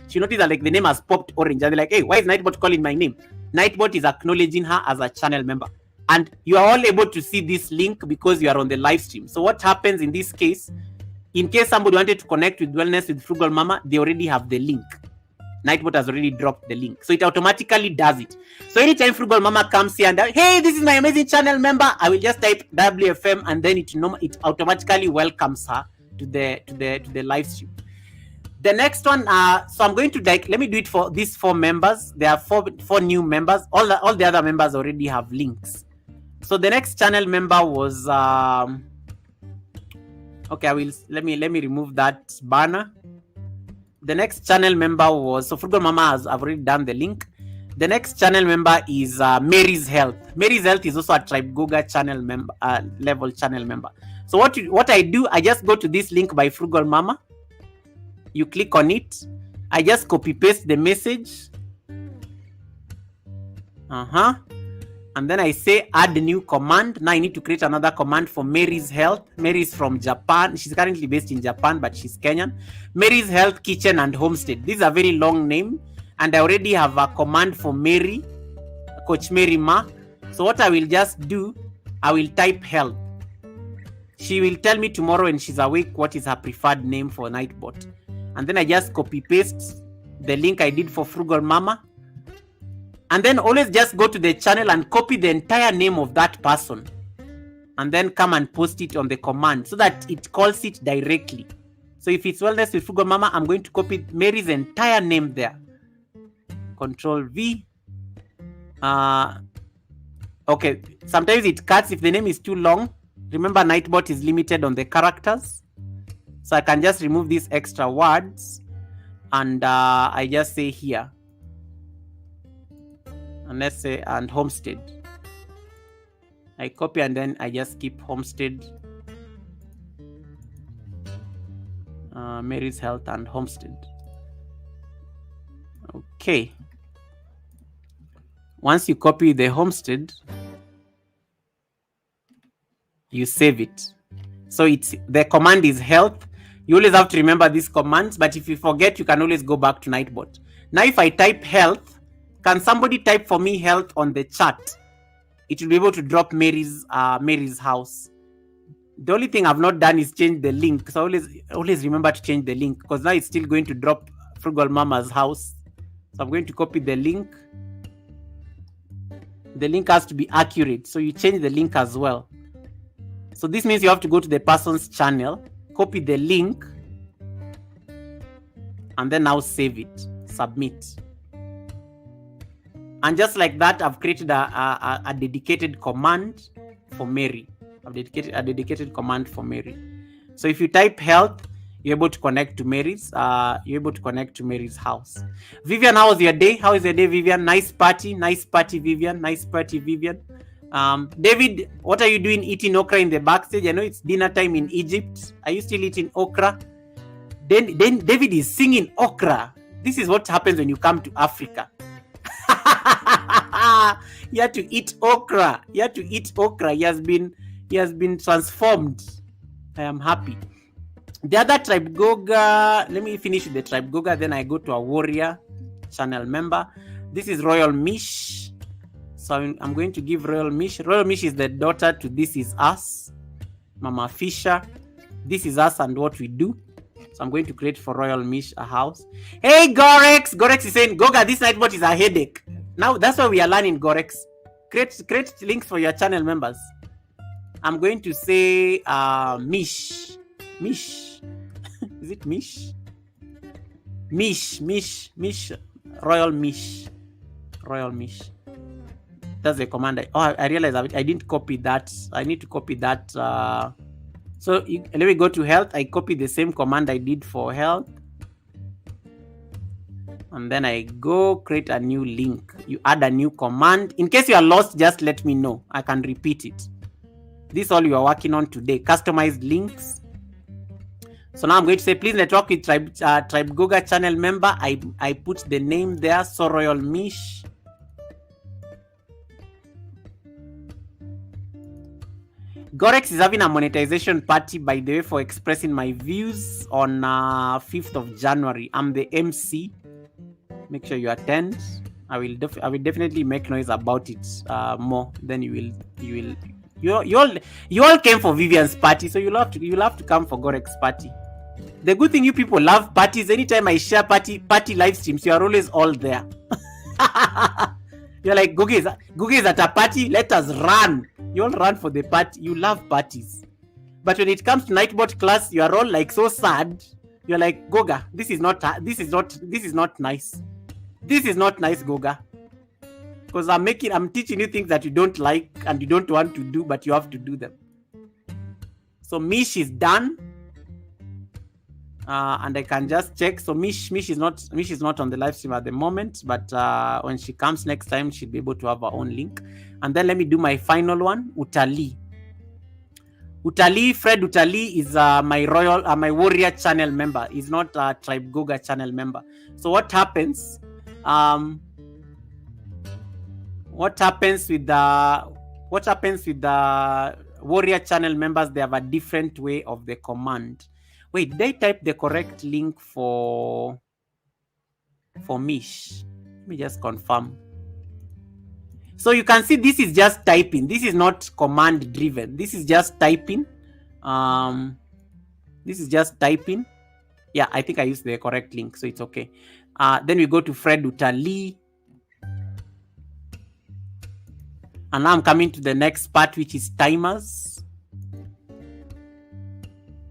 she noticed that like the name has popped orange, and they're like, hey, why is Nightbot calling my name? Nightbot is acknowledging her as a channel member. And you are all able to see this link because you are on the live stream. So what happens in this case, in case somebody wanted to connect with Wellness with Frugal Mama, they already have the link. Nightbot has already dropped the link. So it automatically does it. So anytime Frugal Mama comes here and hey, this is my amazing channel member, I will just type WFM, and then it automatically welcomes her to the live stream. The next one, so I'm going to let me do it for these 4 members. There are four new members. All the other members already have links. So the next channel member was okay. Let me remove that banner. The next channel member was, so Frugal Mama I've already done the link. The next channel member is Mary's Health. Mary's Health is also a Tribe Goga channel member, level channel member. So what I do, I just go to this link by Frugal Mama. You click on it. I just copy paste the message. And then I say add new command. Now I need to create another command for Mary's Health. Mary's from Japan. She's currently based in Japan, but she's Kenyan. Mary's Health Kitchen and Homestead. This is a very long name, and I already have a command for Mary, Coach Mary Ma. So what I will just do, I will type health. She will tell me tomorrow when she's awake what is her preferred name for Nightbot. And then I just copy paste the link I did for Frugal Mama. And then always just go to the channel and copy the entire name of that person. And then come and post it on the command so that it calls it directly. So if it's Wellness with Frugal Mama, I'm going to copy Mary's entire name there. Control V. Okay, sometimes it cuts if the name is too long. Remember, Nightbot is limited on the characters. So I can just remove these extra words and I just say here. And let's say, and Homestead. I copy and then I just keep Homestead. Mary's Health and Homestead. Okay. Once you copy the Homestead, you save it. So the command is health. You always have to remember these commands, but if you forget, you can always go back to Nightbot. Now, if I type health, can somebody type for me health on the chat? It will be able to drop Mary's house. The only thing I've not done is change the link. So always remember to change the link, because now it's still going to drop Frugal Mama's house. So I'm going to copy the link. The link has to be accurate, so you change the link as well. So this means you have to go to the person's channel, copy the link, and then now save it, submit. And just like that, I've created a dedicated command for Mary. I've dedicated a dedicated command for Mary. So if you type health, you're able to connect to Mary's. House. Vivian, how was your day? How is your day, Vivian? Nice party, Vivian. Nice party, Vivian. David, what are you doing eating okra in the backstage? I know it's dinner time in Egypt. Are you still eating okra? Then David is singing okra. This is what happens when you come to Africa. You have to eat okra. He has been transformed. I am happy. The other Tribe Goga, let me finish with the Tribe Goga, then I go to a warrior channel member. This is Royal Mish. So I'm going to give Royal Mish. Royal Mish is the daughter to This Is Us, Mama Fisher. This is us and what we do. So I'm going to create for Royal Mish a house. Hey, Gorex! Gorex is saying, Goga, this Nightbot is a headache. Now, that's why we are learning, Gorex. Create links for your channel members. I'm going to say Mish. Mish. Is it Mish? Mish. Royal Mish. That's the command. I realized I didn't copy that. I need to copy that. So let me go to health. I copy the same command I did for health. And then I go create a new link. You add a new command. In case you are lost, just let me know. I can repeat it. This is all you are working on today. Customized links. So now I'm going to say, please network with Tribe Goga channel member. I put the name there. So Royal Mish. Gorex is having a monetization party, by the way, for expressing my views on 5th of January. I'm the MC. Make sure you attend. I will definitely make noise about it more. Then you all came for Vivian's party, so you'll have to come for Gorex's party. The good thing, you people love parties. Anytime I share party live streams, you are always all there. You're like, Guga is at a party, let us run. You all run for the party. You love parties. But when it comes to Nightbot class, you are all like so sad. You're like, Goga, this is not nice. This is not nice, Goga. Because I'm teaching you things that you don't like and you don't want to do, but you have to do them. So Mish is done. And I can just check. So Mish is not on the live stream at the moment, but when she comes next time, she'll be able to have her own link. And then let me do my final one. Fred Utali is my warrior channel member. He's not a Tribe Goga channel member. So what happens? What happens with the warrior channel members? They have a different way of the command. Wait, did I type the correct link for Mish? Let me just confirm. So you can see this is just typing. This is not command driven. This is just typing. Yeah, I think I used the correct link, so it's okay. Then we go to Fred Utali. And now I'm coming to the next part, which is timers.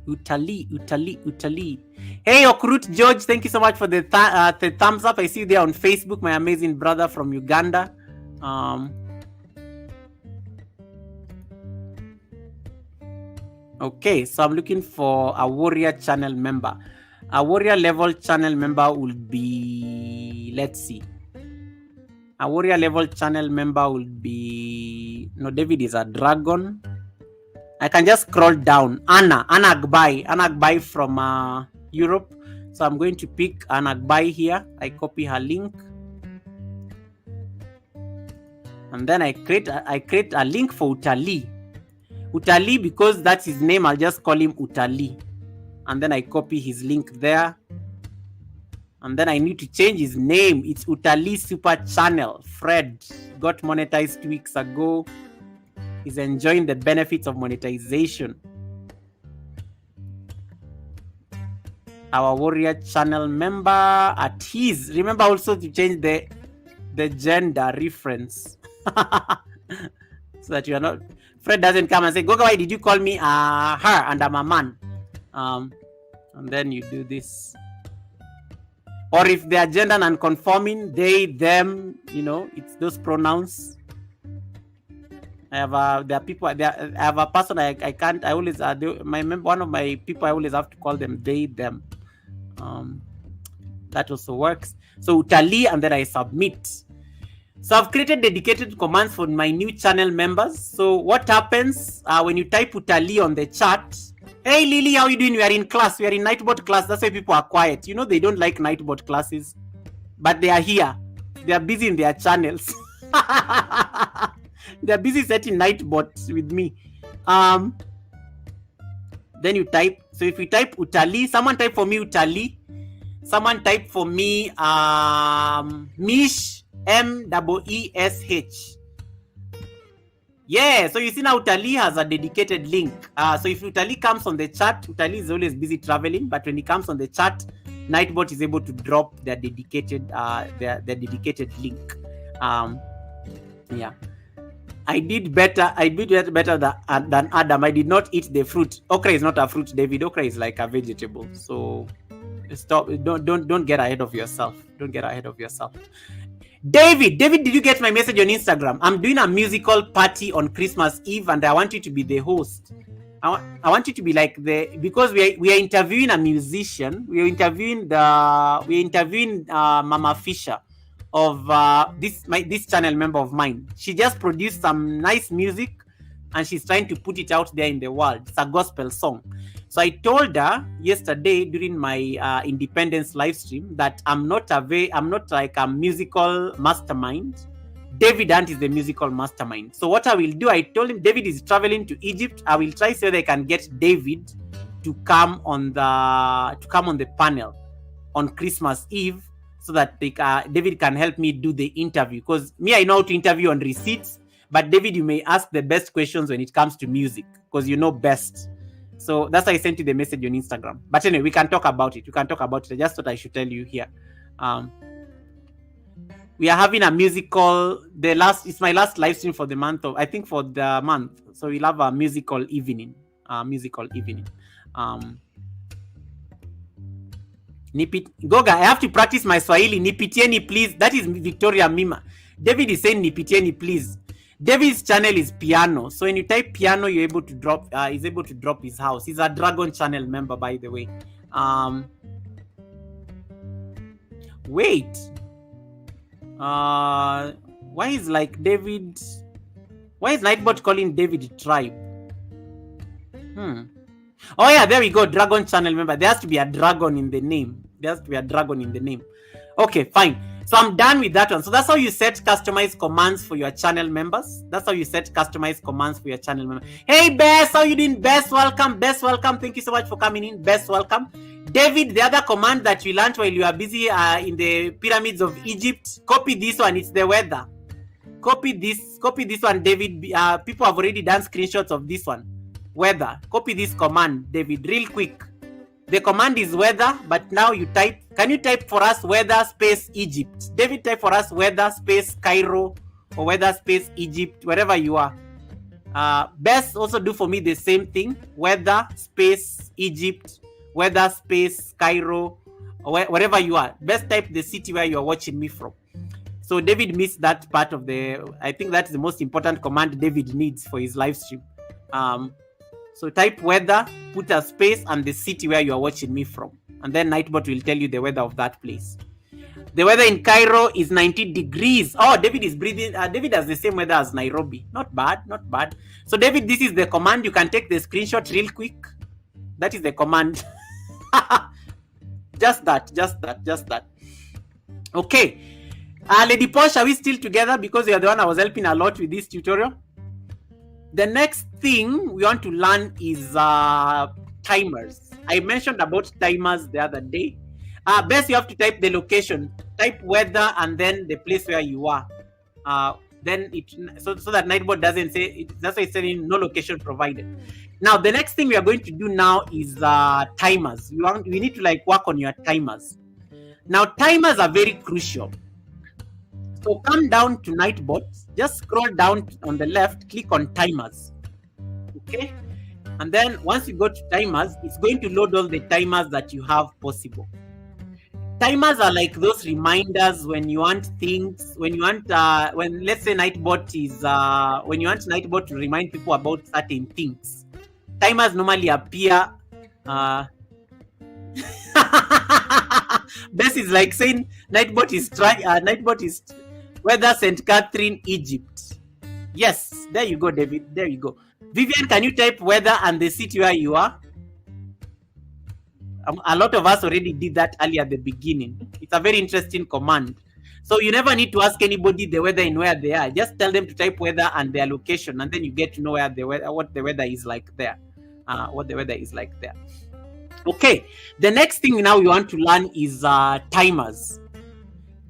Utali. Hey, Okrut George, thank you so much for the thumbs up. I see you there on Facebook, my amazing brother from Uganda. Okay, so I'm looking for a warrior channel member. A warrior level channel member will be, let's see. A warrior level channel member will be, no, David is a dragon. I can just scroll down. Anna Agbai from Europe. So I'm going to pick Anna Agbai here. I copy her link. And then I create a link for Utali. Utali, because that's his name, I'll just call him Utali. And then I copy his link there. And then I need to change his name. It's Utali Super Channel. Fred got monetized 2 weeks ago. He's enjoying the benefits of monetization. Our warrior channel member at his. Remember also to change the gender reference. So that you are not, Fred doesn't come and say, Goga, why did you call me her and I'm a man? And then you do this. Or if they are gender non-conforming, they, them, you know, it's those pronouns. I have a person one of my people I always have to call them they, them. That also works. So Utali, and then I submit. So I've created dedicated commands for my new channel members. So what happens when you type Utali on the chat? Hey Lily, how you doing? We are in class. We are in Nightbot class. That's why people are quiet. You know, they don't like Nightbot classes, but they are here. They are busy in their channels. They are busy setting Nightbot with me. Then you type. So if you type Utali, someone type for me Utali. Someone type for me Mish, MEESH. Yeah, so you see now Utali has a dedicated link. So if Utali comes on the chat, Utali is always busy traveling, but when he comes on the chat, Nightbot is able to drop their dedicated link. Yeah. I did better than Adam. I did not eat the fruit. Okra is not a fruit, David. Okra is like a vegetable. So stop. Don't get ahead of yourself. Don't get ahead of yourself. David, did you get my message on Instagram? I'm doing a musical party on Christmas Eve, and I want you to be the host. I want you to be like because we are interviewing a musician. We are interviewing Mama Fisher of this channel member of mine. She just produced some nice music, and she's trying to put it out there in the world. It's a gospel song. So I told her yesterday during my Independence live stream that I'm not like a musical mastermind. David Ant is the musical mastermind. So what I will do, I told him David is traveling to Egypt. I will try so they can get David to come on the panel on Christmas Eve, so that David can help me do the interview. Because me, I know how to interview on receipts, but David, you may ask the best questions when it comes to music because you know best. So that's why I sent you the message on Instagram. But anyway, we can talk about it. I just thought I should tell you here. We are having a musical. It's my last live stream for the month of, I think for the month. So we'll have a musical evening. Goga, I have to practice my Swahili. Nipitieni, please. That is Victoria Mima. David is saying Nipitieni, please. David's channel is piano. So when you type piano, you're able to drop. He's able to drop his house. He's a Dragon channel member, by the way. Wait. Why is Nightbot calling David Tribe? Oh yeah, there we go. Dragon channel member. There has to be a dragon in the name. Okay, fine. So I'm done with that one. So that's how you set customized commands for your channel members. Hey, Bess, how you doing? Bess, welcome. Thank you so much for coming in. Bess, welcome. David, the other command that you learned while you are busy in the pyramids of Egypt, copy this one. It's the weather. Copy this one, David. People have already done screenshots of this one. Weather. Copy this command, David, real quick. The command is weather, but now you type. Can you type for us weather space Egypt? David, type for us weather space Cairo or weather space Egypt, wherever you are. Best also do for me the same thing. Weather space Egypt weather space Cairo, or wherever you are. Best type the city where you are watching me from. So David missed that part of I think that's the most important command David needs for his live stream. So type weather, put a space, and the city where you are watching me from. And then Nightbot will tell you the weather of that place. The weather in Cairo is 90 degrees. Oh, David is breathing. David has the same weather as Nairobi. Not bad, not bad. So David, this is the command. You can take the screenshot real quick. That is the command. Just that. Okay. Lady Posh, are we still together? Because you're the one I was helping a lot with this tutorial. The next thing we want to learn is timers. I mentioned about timers the other day. Best you have to type the location, type weather, and then the place where you are. Then so that Nightbot doesn't say that's why it's saying no location provided. Now the next thing we are going to do now is timers. We need to work on your timers. Now timers are very crucial. So come down to Nightbot, just scroll down on the left, click on timers. Okay, and then once you go to timers, it's going to load all the timers that you have possible. Timers are like those reminders when you want things, when let's say Nightbot is when you want Nightbot to remind people about certain things. Timers normally appear. Best is like saying Nightbot is weather St. Catherine, Egypt. Yes, there you go, David. There you go. Vivian, can you type weather and the city where you are? A lot of us already did that earlier at the beginning. It's a very interesting command. So you never need to ask anybody the weather in where they are. Just tell them to type weather and their location, and then you get to know what the weather is like there. Okay. The next thing now we want to learn is timers.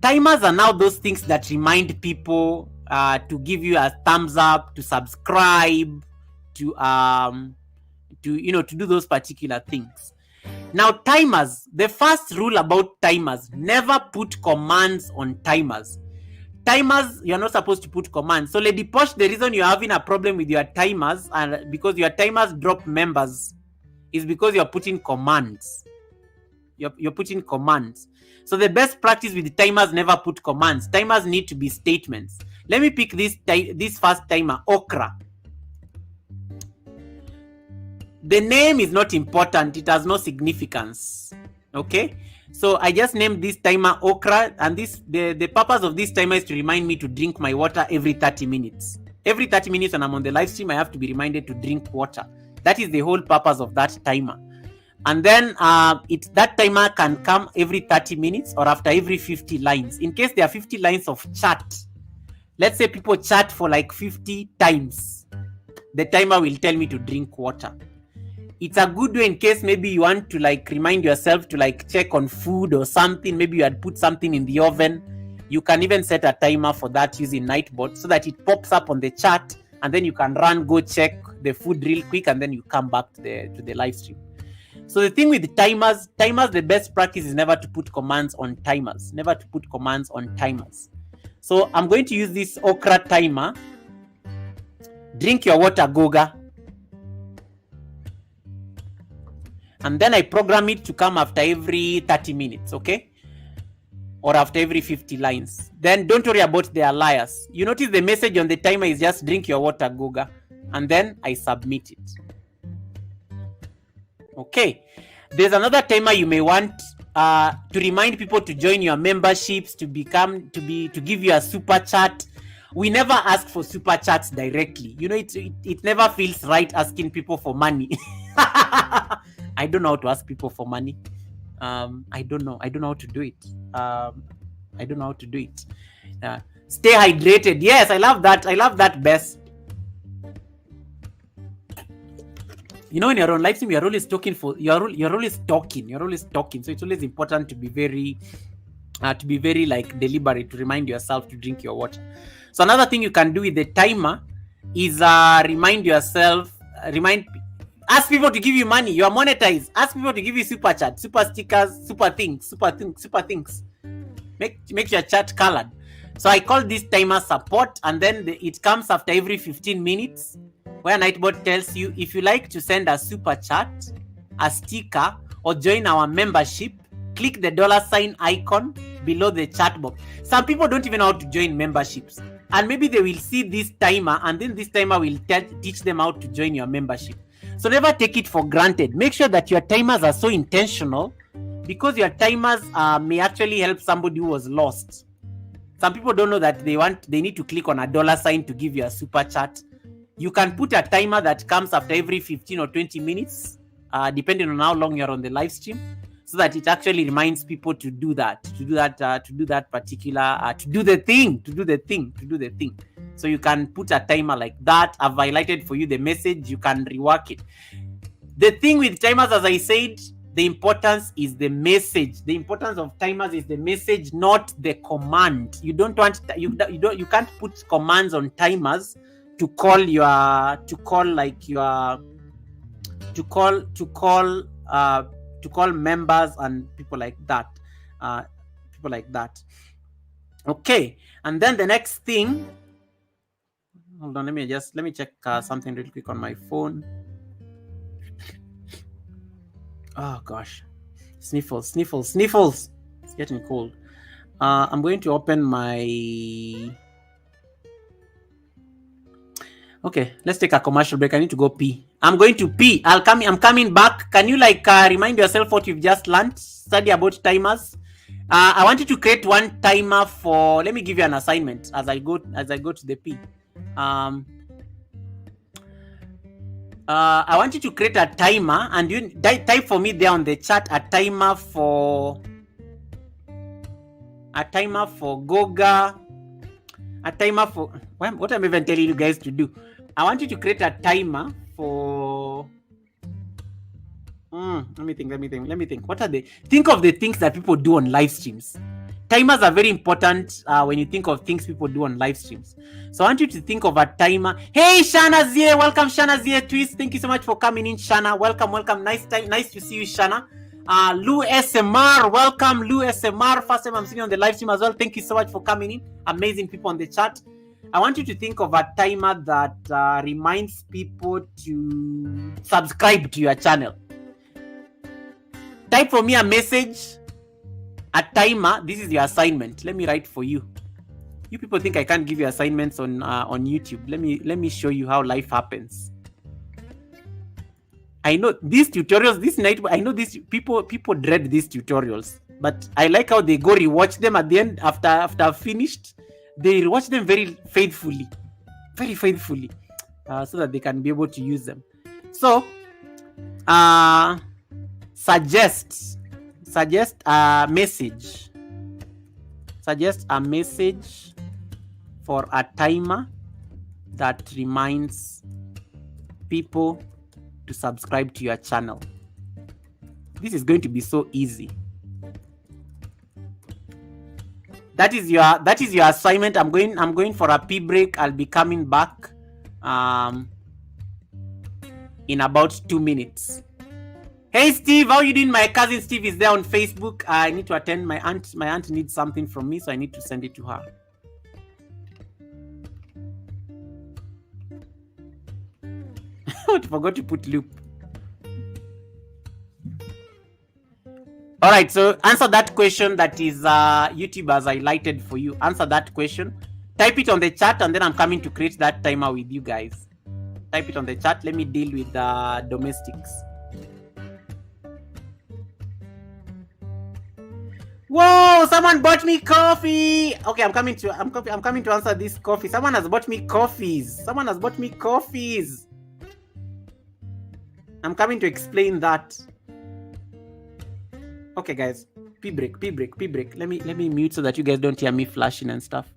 Timers are now those things that remind people to give you a thumbs up, to subscribe, to do those particular things. Now timers, the first rule about timers, never put commands on timers. Timers, you're not supposed to put commands. So Lady Posh, the reason you're having a problem with your timers and because your timers drop members is because you're putting commands. You're putting commands. So the best practice with the timers, never put commands. Timers need to be statements. Let me pick this first timer, Okra. The name is not important. It has no significance. Okay? So I just named this timer Okra, and the purpose of this timer is to remind me to drink my water every 30 minutes. Every 30 minutes when I'm on the live stream, I have to be reminded to drink water. That is the whole purpose of that timer. And then that timer can come every 30 minutes or after every 50 lines. In case there are 50 lines of chat, let's say people chat for like 50 times, the timer will tell me to drink water. It's a good way in case maybe you want to remind yourself to check on food or something. Maybe you had put something in the oven. You can even set a timer for that using Nightbot so that it pops up on the chat, and then you can go check the food real quick, and then you come back to the live stream. So the thing with the timers, the best practice is never to put commands on timers. Never to put commands on timers. So I'm going to use this Okra timer. Drink your water, Goga. And then I program it to come after every 30 minutes, okay? Or after every 50 lines. Then don't worry about the alias. You notice the message on the timer is just drink your water, Goga. And then I submit it. Okay. There's another timer you may want to remind people to join your memberships, to give you a super chat. We never ask for super chats directly. It never feels right asking people for money. I don't know how to ask people for money. I don't know how to do it. Stay hydrated. Yes, I love that best. When you're on live stream, you're always talking. So it's always important to be very deliberate, to remind yourself to drink your water. So another thing you can do with the timer is ask people to give you money. You are monetized. Ask people to give you super chat, super stickers, super things. Make your chat colored. So I call this timer support, and then it comes after every 15 minutes, where Nightbot tells you if you like to send a super chat, a sticker, or join our membership, click the $ icon below the chat box. Some people don't even know how to join memberships, and maybe they will see this timer, and then this timer will teach them how to join your membership. So never take it for granted. Make sure that your timers are so intentional, because your timers may actually help somebody who was lost. Some people don't know that they need to click on a $ to give you a super chat. You can put a timer that comes after every 15 or 20 minutes, depending on how long you're on the live stream, so that it actually reminds people to do the thing. So you can put a timer like that. I've highlighted for you the message. You can rework it. The thing with timers, as I said, the importance is the message. The importance of timers is the message, not the command. You can't put commands on timers to call members and people like that. Okay, and then the next thing, hold on, let me check something real quick on my phone. Oh gosh, sniffles. It's getting cold. I'm going to open my... Okay, let's take a commercial break. I need to go pee. I'm going to pee. I'm coming back. Can you remind yourself what you've just learned? Study about timers. I want you to create one timer for... Let me give you an assignment as I go to the pee. I want you to create a timer, and you type for me there on the chat a timer for Goga, a timer for... What I'm even telling you guys to do. I want you to create a timer for... Let me think. What are they? Think of the things that people do on live streams. Timers are very important when you think of things people do on live streams. So I want you to think of a timer. Hey, Shana Zie, welcome Shana Zie Twist. Thank you so much for coming in, Shana. Welcome. Nice to see you, Shana. Lou SMR, welcome Lou SMR. First time I'm seeing you on the live stream as well. Thank you so much for coming in. Amazing people on the chat. I want you to think of a timer that reminds people to subscribe to your channel. Type for me a message, a timer. This is your assignment. Let me write for you. You people think I can't give you assignments on YouTube. Let me show you how life happens. I know these tutorials, I know these people dread these tutorials, but I like how they go rewatch them at the end after I've finished. They rewatch them very faithfully, so that they can be able to use them. So, suggest a message. Suggest a message for a timer that reminds people to subscribe to your channel. This is going to be so easy. That is your assignment. I'm going for a pee break. I'll be coming back in about 2 minutes. Hey Steve, how you doing? My cousin Steve is there on Facebook. I need to attend. My aunt needs something from me, so I need to send it to her. I forgot to put loop. All right, so answer that question that is YouTube has highlighted for you. Answer that question. Type it on the chat, and then I'm coming to create that timer with you guys. Type it on the chat. Let me deal with domestics. Whoa! Someone bought me coffee. Okay, I'm coming to answer this coffee. Someone has bought me coffees. I'm coming to explain that. Okay, guys. Pee break. Let me mute so that you guys don't hear me flashing and stuff.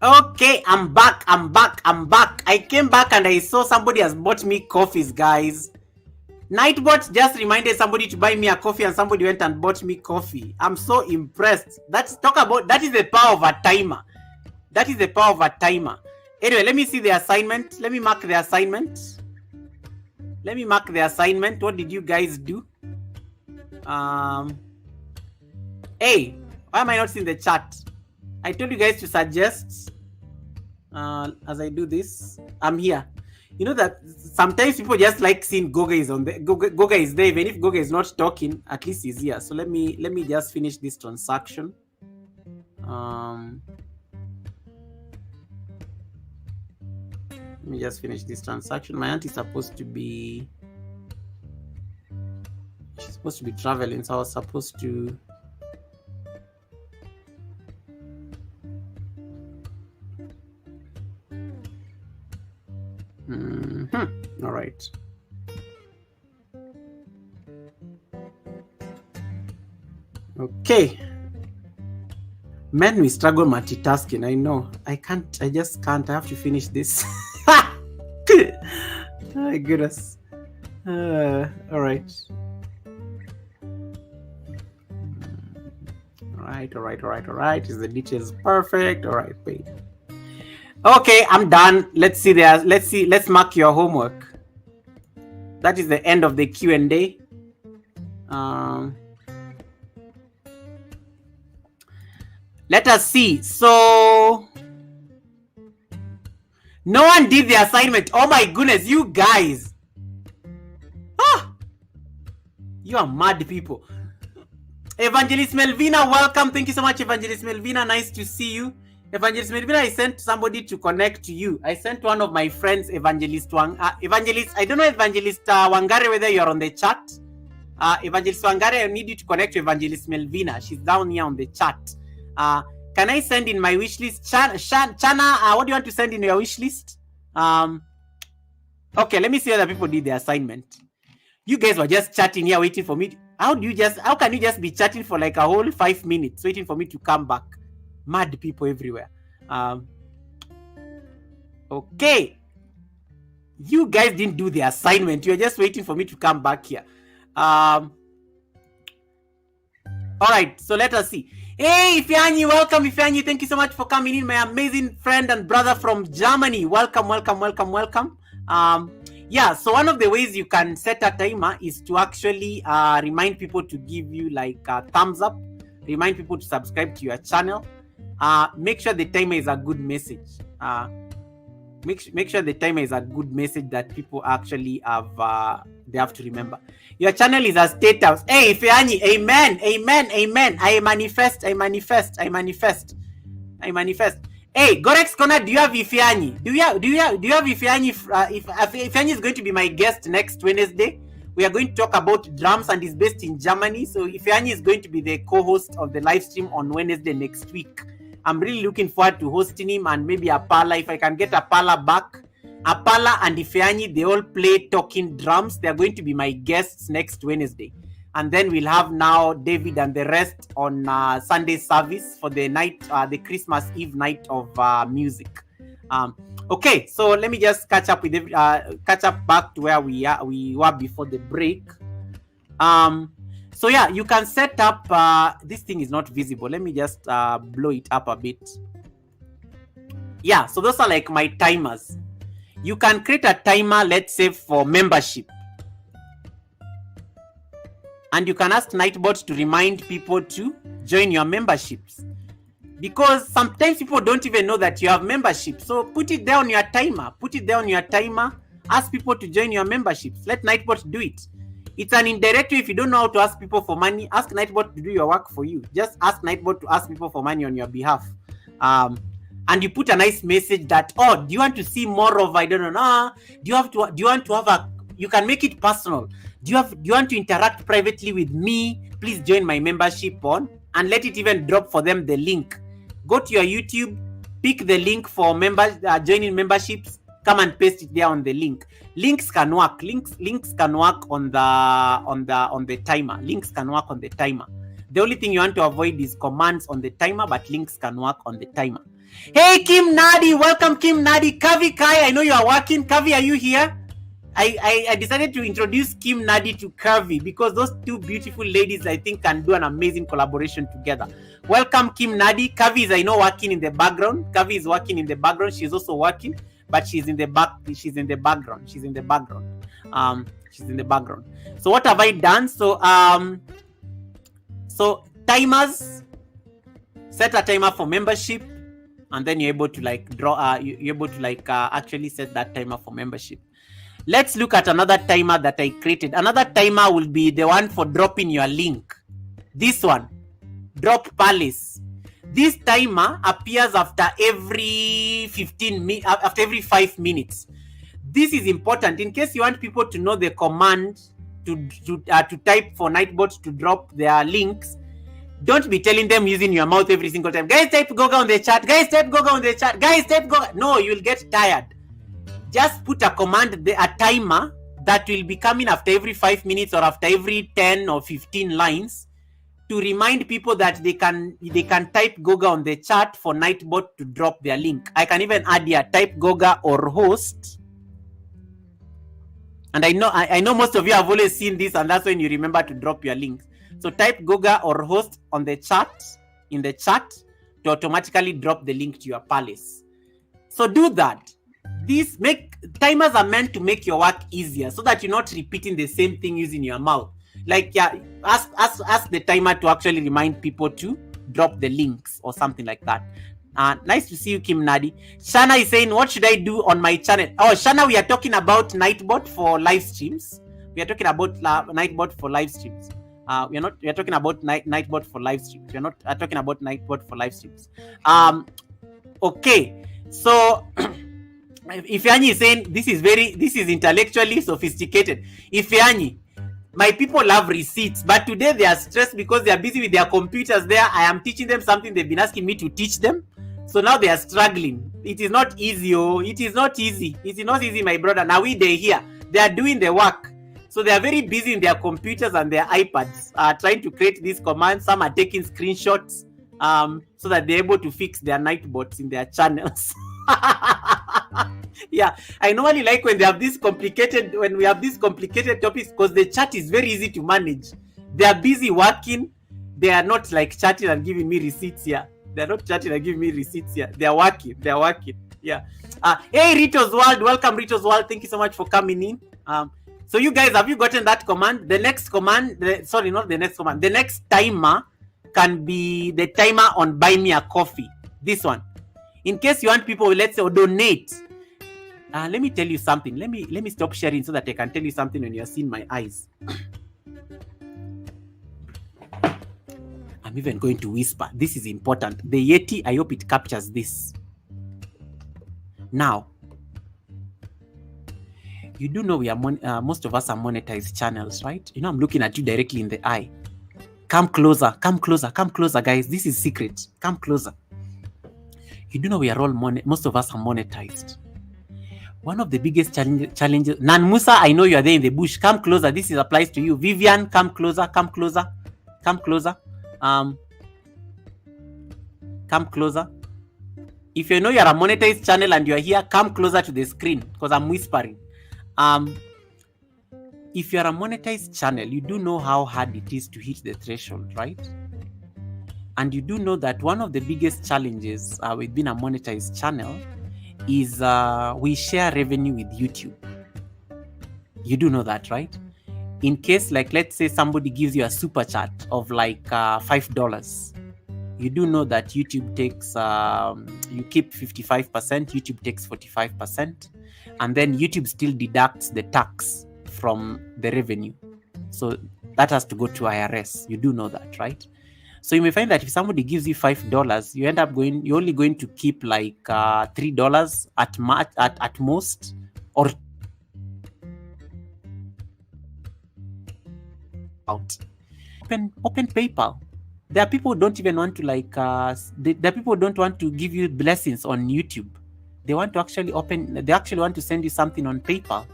Okay, I'm back. I came back and I saw somebody has bought me coffees, guys. Nightbot just reminded somebody to buy me a coffee and somebody went and bought me coffee. I'm so impressed. That is the power of a timer. That is the power of a timer. Anyway, let me see the assignment. Let me mark the assignment. What did you guys do? Hey, why am I not seeing the chat? I told you guys to suggest as I do this. I'm here. You know that sometimes people just like seeing Goga is on the Goga is there, even if Goga is not talking, at least he's here. So let me just finish this transaction. Let me just finish this transaction. My aunt is supposed to be traveling, so I was supposed to all right. Okay. Men, we struggle multitasking. I know. I just can't. I have to finish this. My goodness. All right. All right. Is the details perfect? All right, wait. Okay, I'm done. Let's mark your homework. That is the end of the Q&A. Let us see. So no one did the assignment. Oh my goodness, you guys. You are mad people. Evangelist Melvina, welcome. Thank you so much, Evangelist Melvina. Nice to see you. Evangelist Melvina, I sent somebody to connect to you. I sent one of my friends, Evangelist Evangelist, I don't know, Evangelist Wangare, whether you're on the chat. Evangelist Wangare, I need you to connect to Evangelist Melvina. She's down here on the chat. Can I send in my wish list? Chana, what do you want to send in your wish list? Okay, let me see other people did the assignment. You guys were just chatting here waiting for me. How can you just be chatting for like a whole 5 minutes waiting for me to come back? Mad people everywhere. Okay. You guys didn't do the assignment. You're just waiting for me to come back here. All right, so let us see. Hey, Ifeanyi, welcome, Ifeanyi. Thank you so much for coming in, my amazing friend and brother from Germany. Welcome. Yeah, so one of the ways you can set a timer is to actually remind people to give you like a thumbs up, remind people to subscribe to your channel. Make sure the timer is a good message. Make sure the timer is a good message that people actually have they have to remember. Your channel is a status. Hey, Ifeanyi, amen. I manifest. Hey, Gorex Corner, do you have Ifeanyi? Do you have Ifeanyi? If Ifeanyi is going to be my guest next Wednesday, we are going to talk about drums and is based in Germany. So Ifeanyi is going to be the co-host of the live stream on Wednesday next week. I'm really looking forward to hosting him and maybe Apala. If I can get Apala back. Apala and Ifeanyi, they all play talking drums. They are going to be my guests next Wednesday. And then we'll have now David and the rest on Sunday service for the night, the Christmas Eve night of music. Okay, so let me just catch up back to where we were before the break. So yeah, you can set up, this thing is not visible. Let me just blow it up a bit. Yeah, so those are like my timers. You can create a timer, let's say for membership. And you can ask Nightbot to remind people to join your memberships. Because sometimes people don't even know that you have membership. So put it there on your timer. Ask people to join your memberships. Let Nightbot do it. It's an indirect way. If you don't know how to ask people for money, ask Nightbot to do your work for you. Just ask Nightbot to ask people for money on your behalf. And you put a nice message that, oh, do you want to see more of, I don't know, do you want to have you can make it personal. Do you want to interact privately with me? Please join my membership on, and let it even drop for them the link. Go to your YouTube, pick the link for members joining memberships, come and paste it there on the link. Links can work. Links can work on the timer. Links can work on the timer. The only thing you want to avoid is commands on the timer, but links can work on the timer. Hey, Kim Nadi, welcome, Kim Nadi. Kavi Kai, I know you are working. Kavi, are you here? I decided to introduce Kim Nadi to Kavi because those two beautiful ladies, I think, can do an amazing collaboration together. Welcome, Kim Nadi. Kavi is, I know, working in the background. Kavi is working in the background. She's also working, but she's in the background. She's in the background. She's in the background. So what have I done? So timers, set a timer for membership, and then you're able to actually set that timer for membership. Let's look at another timer that I created. Another timer will be the one for dropping your link. This one, drop Palace. This timer appears after every 5 minutes. This is important in case you want people to know the command to type for Nightbot to drop their links. Don't be telling them using your mouth every single time. Guys, type Goga on the chat. Guys, type Goga on the chat. Guys, type Goga. No, you'll get tired. Just put a command, a timer that will be coming after every 5 minutes or after every 10 or 15 lines to remind people that they can type Goga on the chat for Nightbot to drop their link. I can even add here, type Goga or host. And I know most of you have always seen this, and that's when you remember to drop your links. So type Goga or host on the chat, in the chat, to automatically drop the link to your Palace. So do that. Timers are meant to make your work easier so that you're not repeating the same thing using your mouth. Like, yeah, ask the timer to actually remind people to drop the links or something like that. Nice to see you, Kim Nadi. Shana is saying, what should I do on my channel? Oh, Shana, we are talking about Nightbot for live streams. We are talking about Nightbot for live streams. We are talking about Nightbot for live streams. We are not talking about Nightbot for live streams. Okay. So Ifeanyi is saying this is intellectually sophisticated. Ifeanyi, my people love receipts, but today they are stressed because they are busy with their computers there. I am teaching them something they've been asking me to teach them. So now they are struggling. It is not easy. Oh, it is not easy. It is not easy, my brother. Now they're here. They are doing the work. So they are very busy in their computers and their iPads, trying to create these commands. Some are taking screenshots so that they're able to fix their Nightbots in their channels. Yeah, I normally like when we have these complicated topics because the chat is very easy to manage. They are busy working. They are not like chatting and giving me receipts here. They are not chatting and giving me receipts here. They are working. Yeah. Hey, Rito's World. Welcome, Rito's World. Thank you so much for coming in. So you guys, have you gotten that command? The next command, the next timer can be the timer on Buy Me a Coffee. This one. In case you want people, let's say, donate. Let me tell you something. Let me stop sharing so that I can tell you something when you're seeing my eyes. I'm even going to whisper. This is important. The Yeti, I hope it captures this. Now, you do know we are most of us are monetized channels, right? You know, I'm looking at you directly in the eye. Come closer, guys. This is secret. Come closer. You do know we are all most of us are monetized. One of the biggest challenges. Nan Musa, I know you are there in the bush. Come closer. This applies to you. Vivian, come closer. Come closer. If you know you are a monetized channel and you are here, come closer to the screen because I'm whispering. If you are a monetized channel, you do know how hard it is to hit the threshold, right? And you do know that one of the biggest challenges with being a monetized channel is we share revenue with YouTube. You do know that, right? In case, like, let's say somebody gives you a super chat of like $5. You do know that YouTube takes, you keep 55%, YouTube takes 45%, and then YouTube still deducts the tax from the revenue. So that has to go to IRS. You do know that, right? So you may find that if somebody gives you $5, you end up you're only going to keep like $3 at most, or out. Open PayPal. There are people who don't even want to there are people who don't want to give you blessings on YouTube. They want to actually want to send you something on PayPal.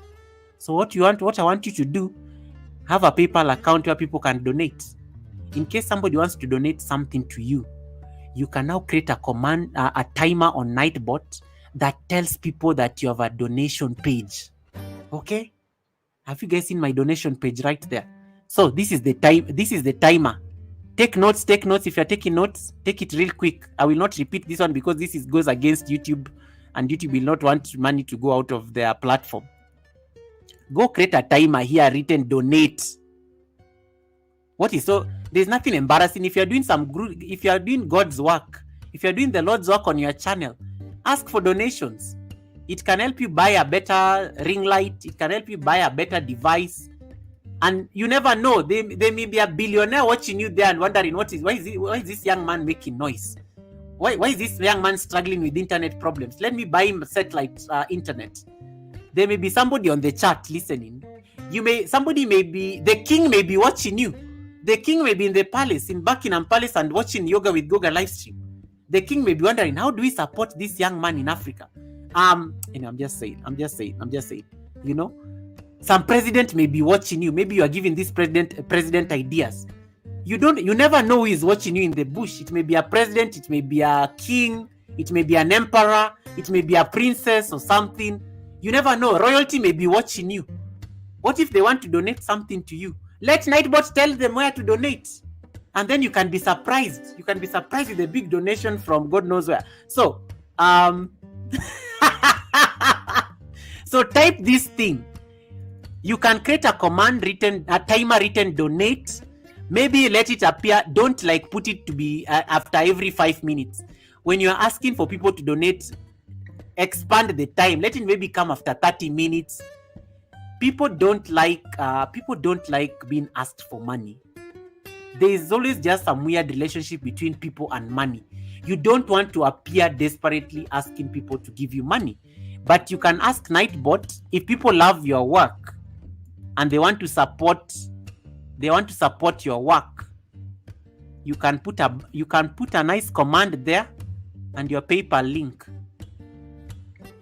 So what I want you to do, have a PayPal account where people can donate. In case somebody wants to donate something to you, you can now create a command, a timer on Nightbot that tells people that you have a donation page. Okay, have you guys seen my donation page right there? So this is the time. This is the timer. Take notes. Take notes. If you're taking notes, take it real quick. I will not repeat this one because this goes against YouTube, and YouTube will not want money to go out of their platform. Go create a timer here written donate. What is so? There's nothing embarrassing if you're doing if you're doing God's work, if you're doing the Lord's work on your channel. Ask for donations. It can help you buy a better ring light. It can help you buy a better device. And you never know. They may be a billionaire watching you there and wondering why is this young man making noise? Why is this young man struggling with internet problems? Let me buy him satellite internet. There may be somebody on the chat listening. The king may be watching you. The king may be in the palace, in Buckingham Palace, and watching Yoga with Goga live stream. The king may be wondering, how do we support this young man in Africa? I'm just saying. You know, some president may be watching you. Maybe you are giving this president ideas. You never know who is watching you in the bush. It may be a president, it may be a king, it may be an emperor, it may be a princess or something. You never know. Royalty may be watching you. What if they want to donate something to you? Let Nightbot tell them where to donate. And then you can be surprised. You can be surprised with a big donation from God knows where. So, so type this thing. You can create a timer written donate. Maybe let it appear. Don't put it to be after every 5 minutes. When you are asking for people to donate, expand the time. Let it maybe come after 30 minutes. People don't like being asked for money. There is always just some weird relationship between people and money. You don't want to appear desperately asking people to give you money. But you can ask Nightbot, if people love your work and they want to support your work, you can put a nice command there and your PayPal link.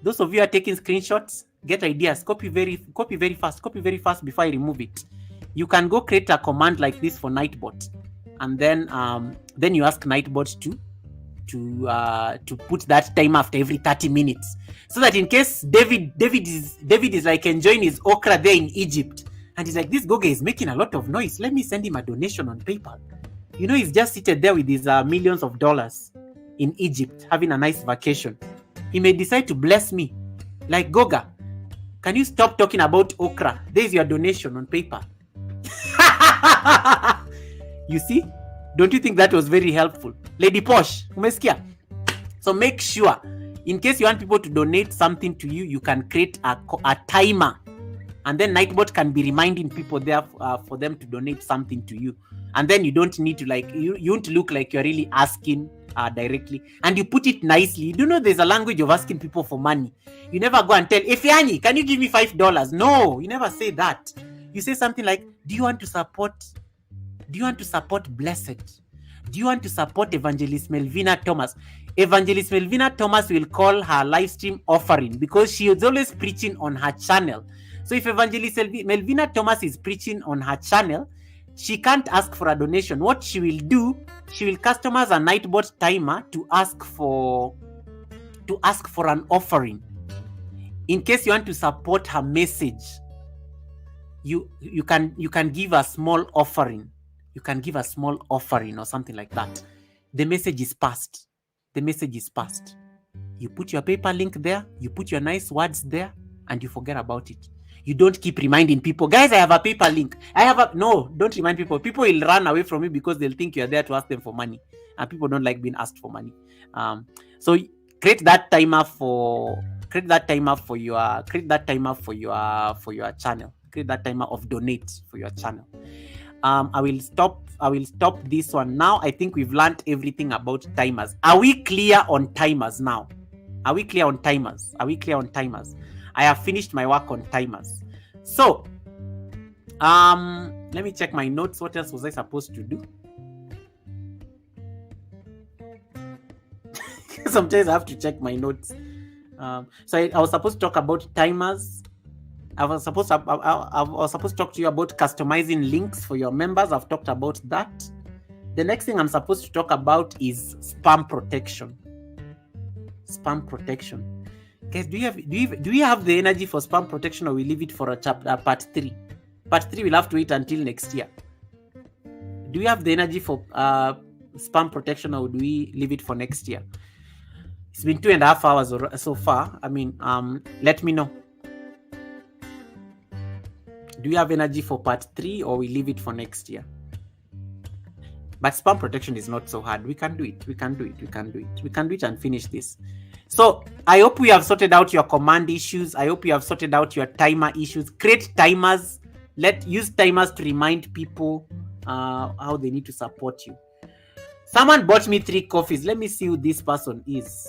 Those of you are taking screenshots, get ideas, copy very fast before I remove it. You can go create a command like this for Nightbot, and then you ask Nightbot to put that time after every 30 minutes, so that in case David is enjoying his okra there in Egypt, and he's like, this Goga is making a lot of noise, let me send him a donation on PayPal. You know, he's just seated there with his millions of dollars in Egypt having a nice vacation. He may decide to bless me, like, Goga, can you stop talking about okra? There's your donation on PayPal. You see? Don't you think that was very helpful? Lady Posh, umesikia? So make sure, in case you want people to donate something to you, you can create a timer. And then Nightbot can be reminding people there for them to donate something to you. And then you don't need to you won't look like you're really asking directly. And you put it nicely. You do know there's a language of asking people for money. You never go and tell, Ifeanyi, can you give me $5? No, you never say that. You say something like, do you want to support Blessed? Do you want to support Evangelist Melvina Thomas? Evangelist Melvina Thomas will call her live stream offering because she is always preaching on her channel. So if Evangelist Melvina Thomas is preaching on her channel, she can't ask for a donation. What she will do, she will customize a Nightbot timer to ask for an offering. In case you want to support her message, you can give a small offering. You can give a small offering or something like that. The message is passed. You put your PayPal link there, you put your nice words there, and you forget about it. You don't keep reminding people, guys, I have a PayPal link. No, don't remind people. People will run away from you because they'll think you're there to ask them for money. And people don't like being asked for money. So create that timer for your channel. Create that timer of donate for your channel. I will stop this one now. I think we've learned everything about timers. Are we clear on timers now? I have finished my work on timers. So, let me check my notes. What else was I supposed to do? Sometimes I have to check my notes. So I was supposed to talk about timers. I was supposed to talk to you about customizing links for your members. I've talked about that. The next thing I'm supposed to talk about is spam protection. Spam protection. Guys, do you have the energy for spam protection, or we leave it for a part 3? Part 3 we'll have to wait until next year. Do you have the energy for spam protection, or do we leave it for next year? It's been 2.5 hours so far. I mean, let me know. Do you have energy for part 3, or we leave it for next year? But spam protection is not so hard. We can do it. We can do it. We can do it. We can do it and finish this. So I hope we have sorted out your command issues. I hope you have sorted out your timer issues. Create timers. Use timers to remind people how they need to support you. Someone bought me 3 coffees. Let me see who this person is.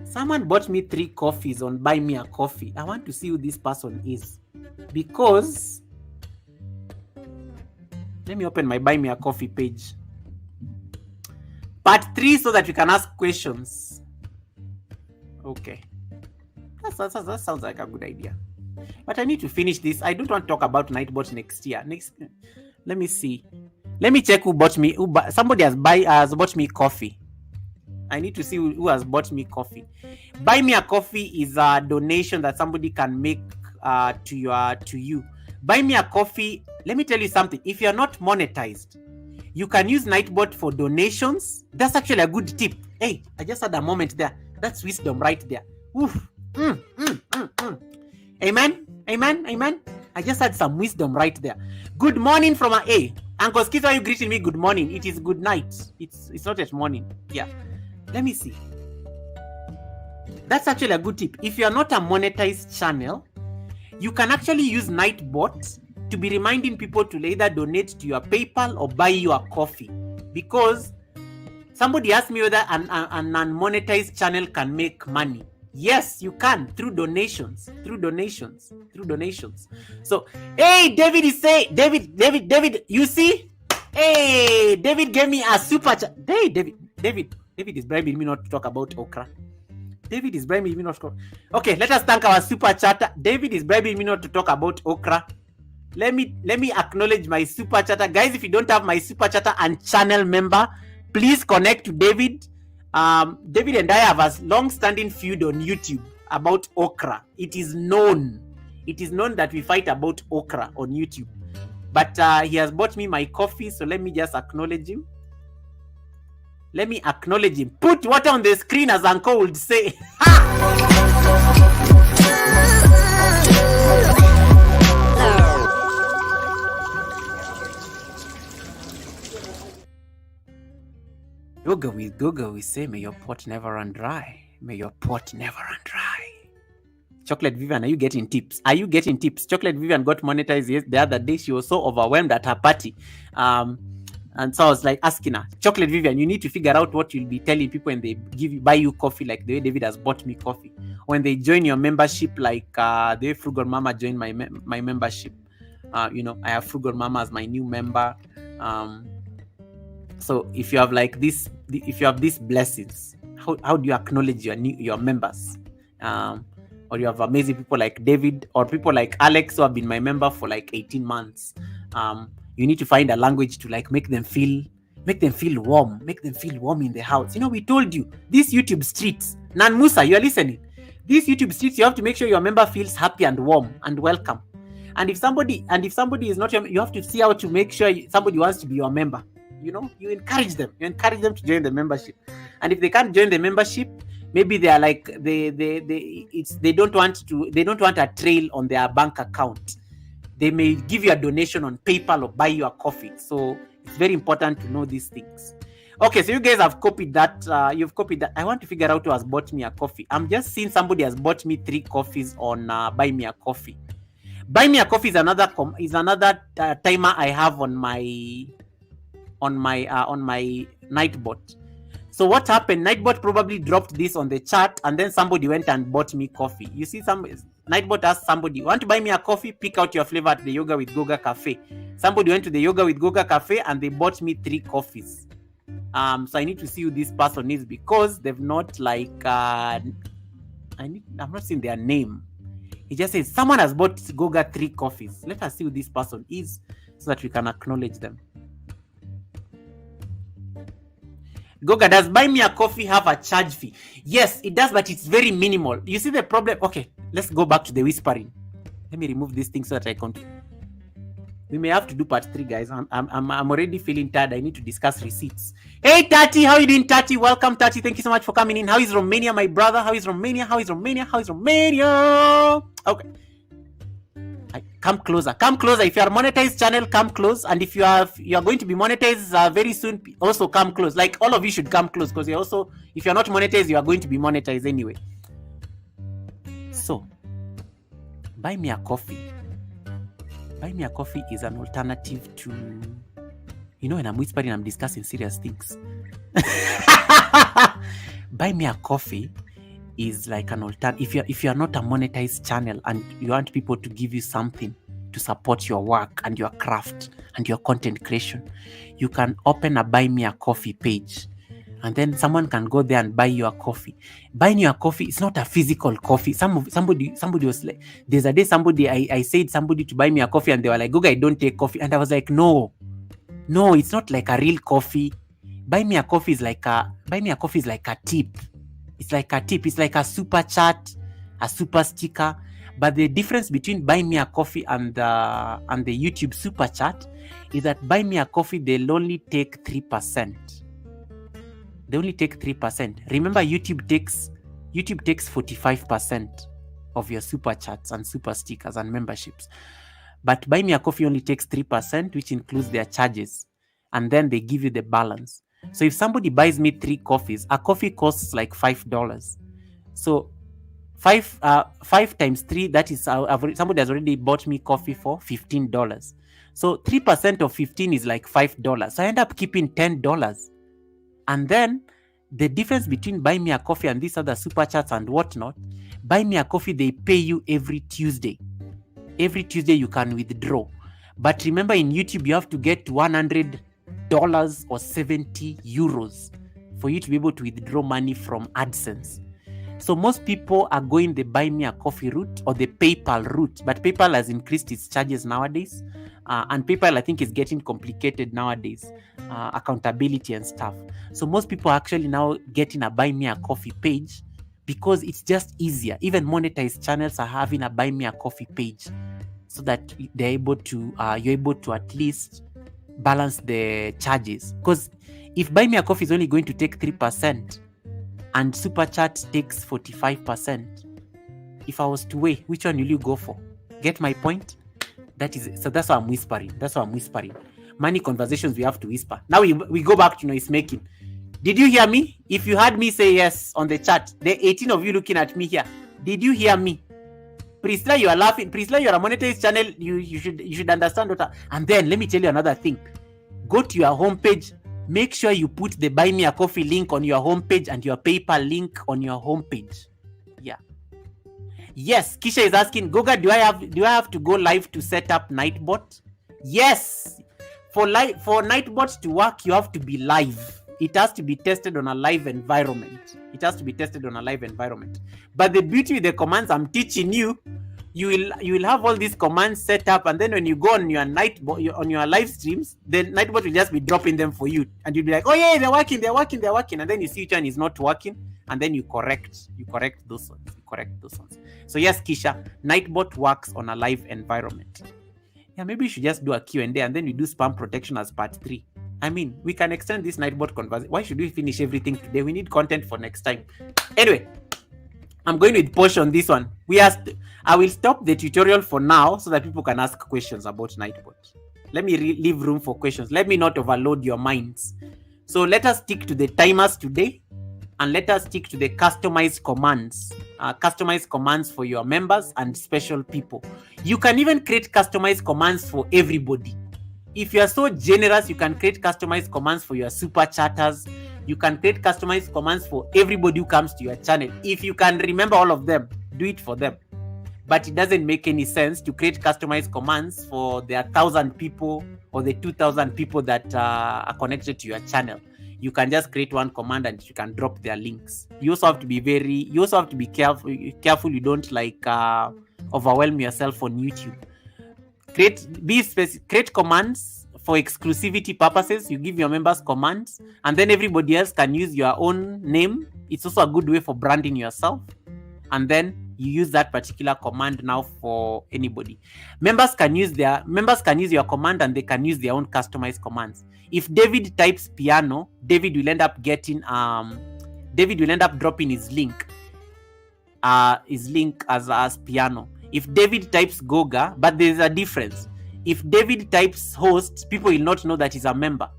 Someone bought me 3 coffees on Buy Me a Coffee. I want to see who this person is, because let me open my Buy Me a Coffee page. Part 3, so that we can ask questions. Okay. That sounds like a good idea. But I need to finish this. I don't want to talk about Nightbot next year. Let me see. Let me check who bought me. Somebody has bought me coffee. I need to see who has bought me coffee. Buy Me a Coffee is a donation that somebody can make to you. Buy Me a Coffee. Let me tell you something. If you're not monetized, you can use Nightbot for donations. That's actually a good tip. Hey, I just had a moment there. That's wisdom right there. Oof. Amen. Amen. Amen. I just had some wisdom right there. Good morning from Uncle Skizz, are you greeting me? Good morning. It is good night. It's not yet morning. Yeah. Let me see. That's actually a good tip. If you are not a monetized channel, you can actually use Nightbot to be reminding people to either donate to your PayPal or buy you a coffee. Because somebody asked me whether a non-monetized channel can make money. Yes, you can, through donations. So, hey, David is saying, David, you see? Hey, David gave me a super chat. Hey, David is bribing me not to talk about okra. David is bribing me not to talk. Okay, let us thank our super chatter. David is bribing me not to talk about okra. Let me acknowledge my super chatter. Guys, if you don't have my super chatter and channel member, please connect to David. David and I have a long-standing feud on YouTube about okra. It is known that we fight about okra on YouTube. But he has bought me my coffee, so let me just acknowledge him. Put water on the screen, as Uncle would say. Yoga we say, may your pot never run dry. Chocolate Vivian, are you getting tips? Chocolate Vivian got monetized the other day. She was so overwhelmed at her party. And so I was like asking her, Chocolate Vivian, you need to figure out what you'll be telling people when they buy you coffee, like the way David has bought me coffee. When they join your membership, like the way Frugal Mama joined my membership. I have Frugal Mama as my new member. So if you have these blessings, how do you acknowledge your members? Or you have amazing people like David, or people like Alex, who have been my member for like 18 months. You need to find a language to like make them feel warm in the house. We told you, these YouTube streets, Nan Musa, you are listening. These YouTube streets, you have to make sure your member feels happy and warm and welcome. And if somebody is not you have to see how to make sure somebody wants to be your member. You encourage them to join the membership. And if they can't join the membership, maybe they are like they don't want a trail on their bank account. They may give you a donation on PayPal or buy you a coffee. So it's very important to know these things. Okay, so you guys have copied that. You've copied that. I want to figure out who has bought me a coffee. I'm just seeing somebody has bought me 3 coffees on Buy Me a Coffee. Buy Me a Coffee is another timer I have on my Nightbot. So what happened? Nightbot probably dropped this on the chat, and then somebody went and bought me coffee. You see, Nightbot asked somebody, want to buy me a coffee? Pick out your flavor at the Yoga with Goga Cafe. Somebody went to the Yoga with Goga Cafe and they bought me 3 coffees. So I need to see who this person is, because they've not I'm not seeing their name. He just says someone has bought Goga 3 coffees. Let us see who this person is, so that we can acknowledge them. Goga, does Buy Me a Coffee have a charge fee? Yes, it does, but it's very minimal. You see the problem? Okay, let's go back to the whispering. Let me remove this thing so that I continue. We may have to do part 3, guys. I'm already feeling tired. I need to discuss receipts. Hey, Tati, how you doing, Tati? Welcome, Tati. Thank you so much for coming in. How is Romania, my brother? How is Romania? How is Romania? How is Romania? Okay. Come closer. Come closer. If you are monetized channel, come close. And if you are going to be monetized very soon, also come close. Like all of you should come close because if you're not monetized, you are going to be monetized anyway. So, Buy Me a Coffee. Buy Me a Coffee is an alternative to, when I'm whispering, I'm discussing serious things. Buy Me a Coffee is like an alternative. If you are not a monetized channel and you want people to give you something to support your work and your craft and your content creation, you can open a Buy Me a Coffee page. And then someone can go there and buy you a coffee. Buying you a coffee, it's not a physical coffee. Somebody was like, there's a day I said somebody to buy me a coffee and they were like, Goga, I don't take coffee. And I was like, no, it's not like a real coffee. Buy Me a Coffee is like a tip. It's like a tip. It's like a super chat, a super sticker. But the difference between Buy Me a Coffee and the YouTube super chat is that Buy Me a Coffee, they'll only take 3%. They only take 3%. Remember, YouTube takes 45% of your super chats and super stickers and memberships. But Buy Me a Coffee only takes 3%, which includes their charges. And then they give you the balance. So if somebody buys me 3 coffees, a coffee costs like $5. So 5 times 3, that is, somebody has already bought me coffee for $15. So 3% of 15 is like $5. So I end up keeping $10. And then the difference between Buy Me a Coffee and these other super chats and whatnot, Buy Me a Coffee, they pay you every Tuesday. Every Tuesday you can withdraw. But remember, in YouTube, you have to get $100 or 70 euros for you to be able to withdraw money from AdSense. So most people are going the Buy Me a Coffee route or the PayPal route, but PayPal has increased its charges nowadays. And PayPal, I think, is getting complicated nowadays, accountability and stuff. So most people are actually now getting a Buy Me a Coffee page because it's just easier. Even monetized channels are having a Buy Me a Coffee page so that they're able to, you're able to at least balance the charges. Because if Buy Me a Coffee is only going to take 3% and Super Chat takes 45%, if I was to weigh, which one will you go for? Get my point? So that's why I'm whispering. Money conversations, we have to whisper. Now we go back to noise making. Did you hear me? If you heard me, say yes on the chat. The 18 of you looking at me here. Did you hear me? Priscilla, you are laughing. Priscilla, you're a monetized channel. You should understand what. And then let me tell you another thing. Go to your homepage. Make sure you put the Buy Me a Coffee link on your homepage and your PayPal link on your homepage. Yeah. Yes, Kisha is asking, Goga, do I have to go live to set up Nightbot? Yes. For Nightbot to work, you have to be live. It has to be tested on a live environment. But the beauty with the commands I'm teaching you, you will have all these commands set up, and then when you go on your Nightbot, on your live streams, the Nightbot will just be dropping them for you, and you'll be like, oh yeah, they're working, and then you see which one is not working, and then you correct those ones. So yes, Kisha, Nightbot works on a live environment. Yeah, maybe you should just do a Q&A and then we do spam protection as part 3. I mean, we can extend this Nightbot conversation. Why should we finish everything today? We need content for next time. Anyway, I'm going with Posh on this one. I will stop the tutorial for now so that people can ask questions about Nightbot. Let me leave room for questions. Let me not overload your minds. So let us stick to the timers today, and let us stick to the customized commands for your members and special people. You can even create customized commands for everybody. If you are so generous, you can create customized commands for your super chatters. You can create customized commands for everybody who comes to your channel. If you can remember all of them, do it for them. But it doesn't make any sense to create customized commands for the 1,000 people or the 2,000 people that are connected to your channel. You can just create one command and you can drop their links. You also have to be careful you don't overwhelm yourself on YouTube. create commands for exclusivity purposes. You give your members commands, and then everybody else can use your own name. It's also a good way for branding yourself. And then you use that particular command now for anybody. Members can use your command, and they can use their own customized commands. If David types piano, David will end up dropping his link as piano. If David types Goga, but there's a difference. If David types host, people will not know that he's a member.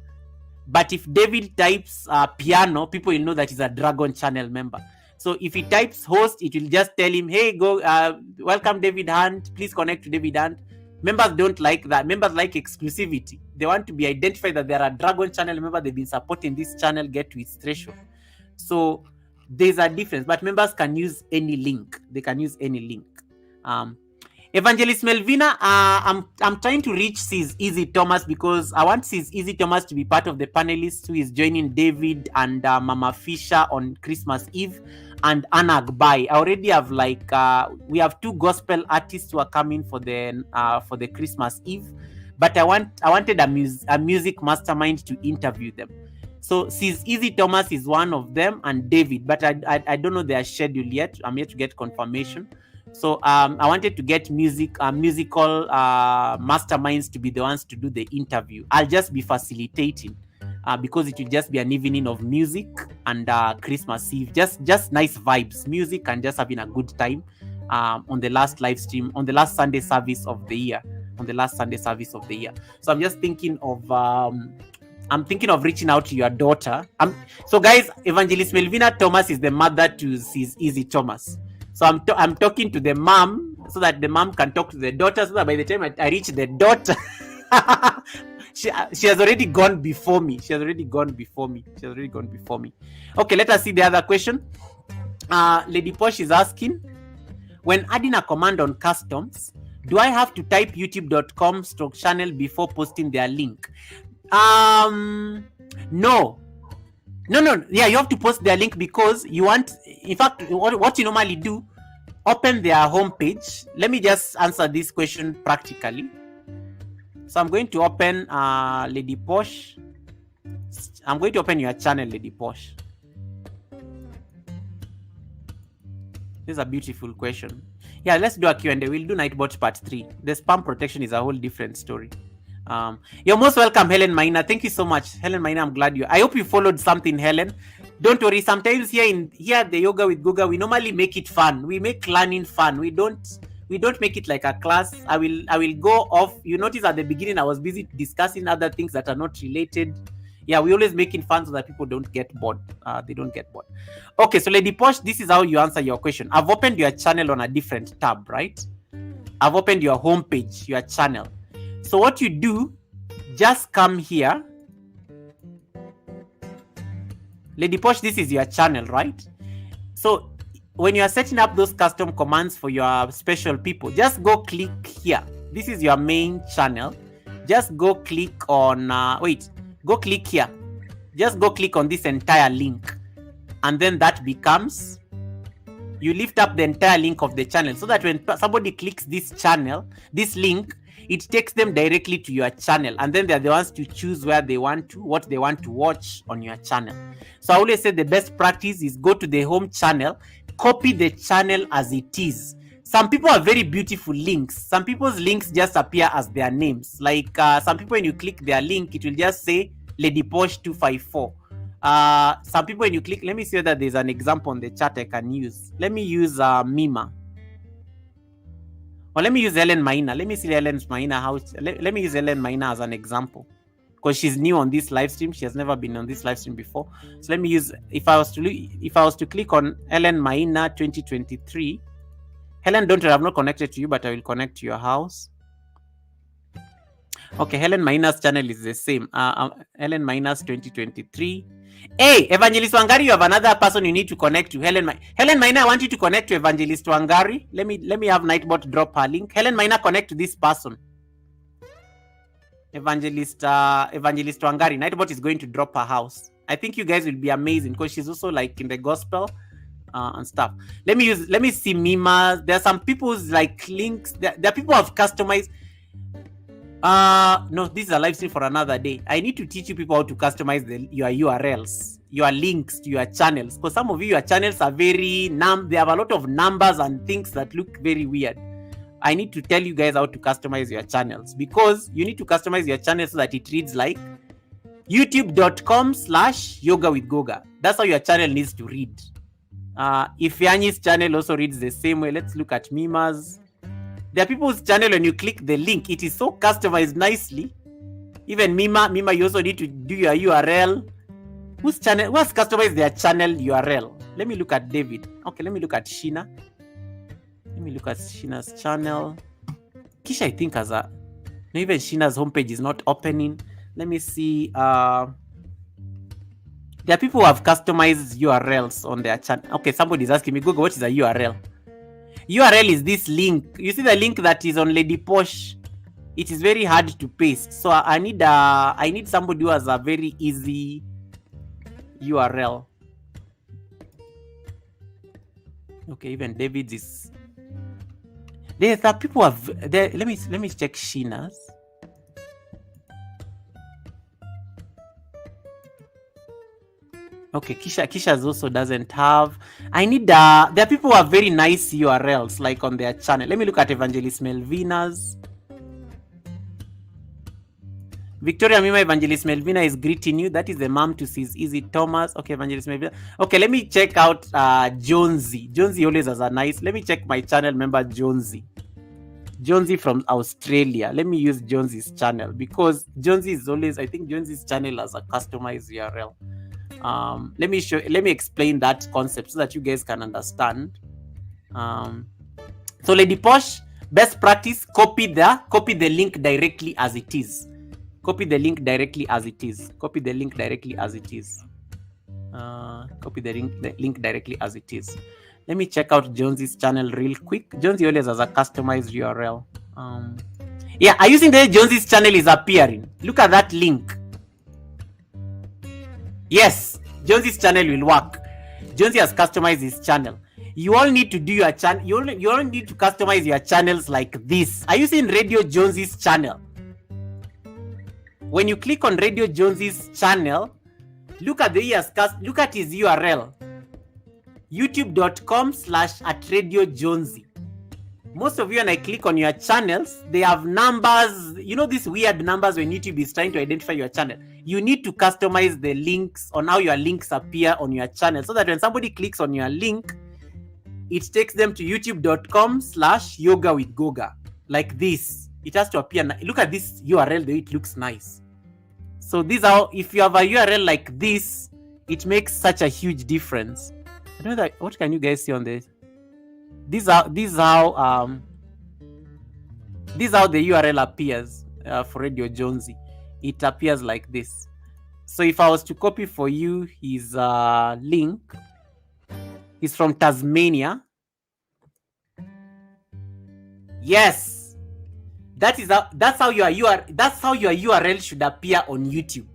But if David types piano, people will know that he's a Dragon channel member. So if he types host, it will just tell him, hey, welcome David Hunt, please connect to David Hunt. Members don't like that. Members like exclusivity. They want to be identified that they're a Dragon channel member, they've been supporting this channel, get to its threshold. So there's a difference, but members can use any link. They can use any link. Evangelist Melvina, I'm trying to reach Sis Easy Thomas, because I want Sis Easy Thomas to be part of the panelists who is joining David and Mama Fisher on Christmas Eve, and Anna Agbai. I already have we have 2 gospel artists who are coming for the Christmas Eve, but I wanted a music mastermind to interview them. So Sis Easy Thomas is one of them, and David, but I don't know their schedule yet. I'm yet to get confirmation. So I wanted to get musical masterminds to be the ones to do the interview. I'll just be facilitating because it will just be an evening of music and Christmas Eve. Just nice vibes, music, and just having a good time on the last live stream, on the last Sunday service of the year. So I'm just thinking of reaching out to your daughter. So guys, Evangelist Melvina Thomas is the mother to Sis Easy Thomas. So I'm talking to the mom so that the mom can talk to the daughter, so that by the time I reach the daughter, she has already gone before me. Okay, let us see the other question. Lady Posh is asking, when adding a command on customs, do I have to type youtube.com/channel before posting their link? No. Yeah, you have to post their link because you want, in fact, what you normally do, open their homepage. Let me just answer this question practically. So I'm going to open Lady Posh. I'm going to open your channel, Lady Posh. This is a beautiful question. Yeah, let's do a Q&A. We'll do Nightbot part 3. The spam protection is a whole different story. You're most welcome, Helen Maina. Thank you so much, Helen Maina. I'm glad I hope you followed something, Helen. Don't worry. Sometimes here at the Yoga with Guga, we normally make it fun. We make learning fun. We don't make it like a class. I will go off. You notice at the beginning I was busy discussing other things that are not related. Yeah, we always make it fun so that people don't get bored. They don't get bored. Okay, so Lady Posh, this is how you answer your question. I've opened your channel on a different tab, right? I've opened your homepage, your channel. So what you do, just come here. Lady Posh, this is your channel, right? So when you are setting up those custom commands for your special people, just go click here. This is your main channel. Just go click on, go click here. Just go click on this entire link. And then that becomes, you lift up the entire link of the channel so that when somebody clicks this channel, this link, it takes them directly to your channel, and then they're the ones to choose what they want to watch on your channel. So I always say the best practice is go to the home channel, copy the channel as it is. Some people have very beautiful links. Some people's links just appear as their names. Like some people, when you click their link, it will just say Lady Posh 254. Some people, when you click, let me see whether there's an example on the chat I can use. Let me use Mima. Or let me use Helen Maina. Let me see Helen's Maina. Let me use Helen Maina as an example, because she's new on this live stream. She has never been on this live stream before. So let me use, if I was to click on Helen Maina 2023. Helen, don't worry, I'm not connected to you, but I will connect to your house. Okay, Helen Maina's channel is the same. Helen Maina's 2023. Hey, Evangelist Wangari, you have another person you need to connect to. Helen Maina, I want you to connect to Evangelist Wangari. Let me have Nightbot drop her link. Helen Maina, connect to this person. Evangelist Wangari. Nightbot is going to drop her house. I think you guys will be amazing because she's also like in the gospel and stuff. Let me see Mima. There are some people's like links. There are people who have customized. No, this is a live stream for another day. I need to teach you people how to customize your URLs, your links to your channels, because some of you, your channels are very they have a lot of numbers and things that look very weird. I need to tell you guys how to customize your channels, because you need to customize your channel so that it reads like youtube.com/yoga with Goga. That's how your channel needs to read. If Yanni's channel also reads the same way, let's look at Mima's. There are people's channel, when you click the link, it is so customized nicely. Even Mima, you also need to do your URL. Who has customized their channel URL? Let me look at David. Okay, let me look at Sheena. Let me look at Sheena's channel. Kisha, I think, has a... No, even Sheena's homepage is not opening. Let me see. There are people who have customized URLs on their channel. Okay, somebody is asking me, Google, what is a URL? URL is this link. You see the link that is on Lady Posh? It is very hard to paste. So I need somebody who has a very easy URL. Okay, even David is... There are people who have... Let me check Sheena's. Okay, Kisha's also doesn't have. I need there are people who have very nice URLs like on their channel. Let me look at Evangelist Melvina's. Victoria Mima, Evangelist Melvina is greeting you. That is the mom to Sis Easy Thomas. Okay, Evangelist Melvina. Okay, let me check out Jonesy. Jonesy always has a nice. Let me check my channel member Jonesy. Jonesy from Australia. Let me use Jonesy's channel because Jonesy is always. I think Jonesy's channel has a customized URL. Let me explain that concept so that you guys can understand. So Lady Posh, best practice, copy the link directly as it is. Copy the link directly as it is. Copy the link directly as it is. Copy the link directly as it is. Let me check out Jonesy's channel real quick. Jonesy always has a customized URL. Yeah, are you seeing that Jonesy's channel is appearing? Look at that link. Yes, Jonesy's channel will work. Jonesy has customized his channel. You all need to do your channel. You all need to customize your channels like this. Are you seeing Radio Jonesy's channel? When you click on Radio Jonesy's channel, look at look at his URL. youtube.com/@radiojonesy. Most of you, when I click on your channels, they have numbers. You know these weird numbers when YouTube is trying to identify your channel. You need to customize the links on how your links appear on your channel so that when somebody clicks on your link, it takes them to youtube.com/yoga with Goga. Like this. It has to appear. Look at this URL, though it looks nice. So these are, if you have a URL like this, it makes such a huge difference. I don't know that, what can you guys see on this? This is how the URL appears for Radio Jonesy. It appears like this. So if I was to copy for you his link, he's from Tasmania. Yes, that's how your URL should appear on YouTube.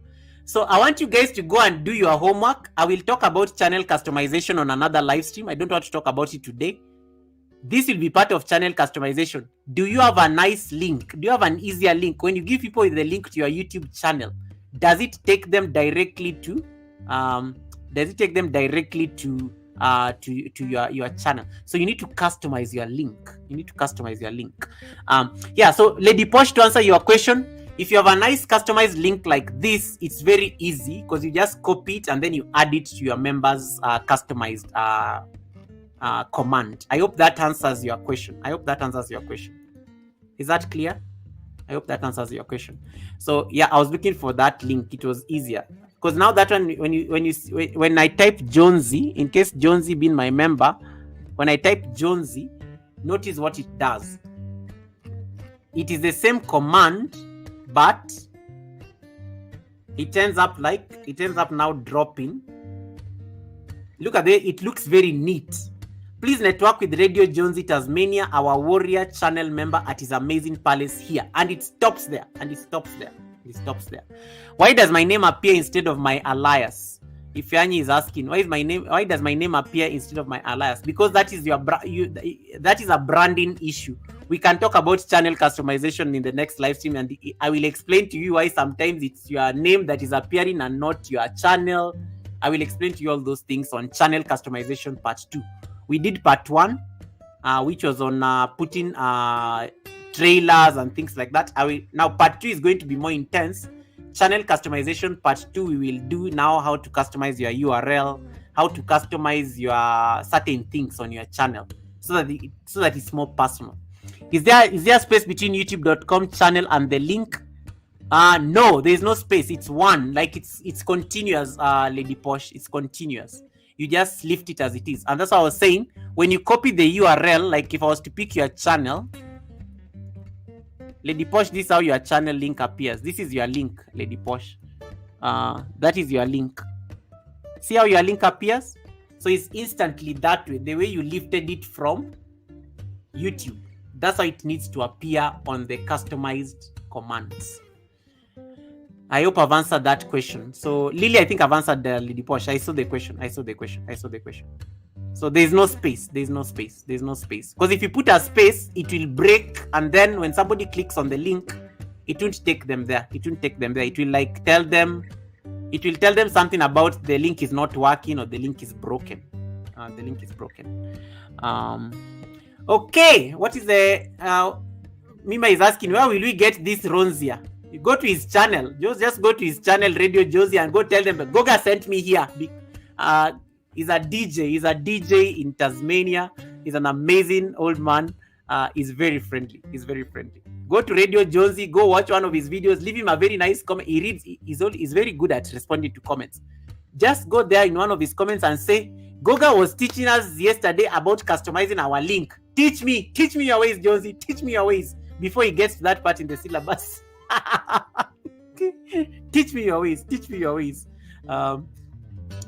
So I want you guys to go and do your homework. I will talk about channel customization on another live stream. I don't want to talk about it today. This will be part of channel customization. Do you have a nice link? Do you have an easier link? When you give people the link to your YouTube channel, does it take them directly to your channel? So you need to customize your link. Yeah, so Lady Posh, to answer your question, if you have a nice customized link like this, it's very easy because you just copy it and then you add it to your members' customized command. I hope that answers your question. Is that clear? I hope that answers your question. So yeah, I was looking for that link. It was easier because now that one, when I type Jonesy, in case Jonesy being my member, when I type Jonesy, notice what it does. It is the same command, but it ends up now dropping. Look at it. It looks very neat. Please network with Radio Jonesy Tasmania, our warrior channel member at his amazing palace here. And it stops there. Why does my name appear instead of my alias? If Yanni is asking, why does my name appear instead of my alias? Because that is that is a branding issue. We can talk about channel customization in the next live stream, and I will explain to you why sometimes it's your name that is appearing and not your channel. I will explain to you all those things on channel customization part 2. We did part 1, which was on putting trailers and things like that. Now part 2 is going to be more intense. Channel customization part 2, we will do now how to customize your URL, how to customize your certain things on your channel, so that it's more personal. Is there space between youtube.com channel and the link? No, there's no space. It's one, like it's continuous, Lady Posh. It's continuous. You just lift it as it is. And that's what I was saying. When you copy the URL, like if I was to pick your channel, Lady Posh, this is how your channel link appears. This is your link, Lady Posh. That is your link. See how your link appears? So it's instantly that way, the way you lifted it from YouTube. That's how it needs to appear on the customized commands. I hope I've answered that question. So Lily, I think I've answered the Lady Posh. I saw the question. So there's no space. Because if you put a space, it will break, and then when somebody clicks on the link, it won't take them there. It will like tell them something about the link is not working or the link is broken. Okay, what is the Mima is asking, where will we get this Ronzia? You go to his channel. Just go to his channel, Radio Josie, and go tell them, Goga sent me here. He's a DJ in Tasmania. He's an amazing old man. He's very friendly. Go to Radio Josie, go watch one of his videos, leave him a very nice comment. He reads, he's very good at responding to comments. Just go there in one of his comments and say, Goga was teaching us yesterday about customizing our link. Teach me your ways, Josie. Teach me your ways before he gets to that part in the syllabus. Teach me your ways.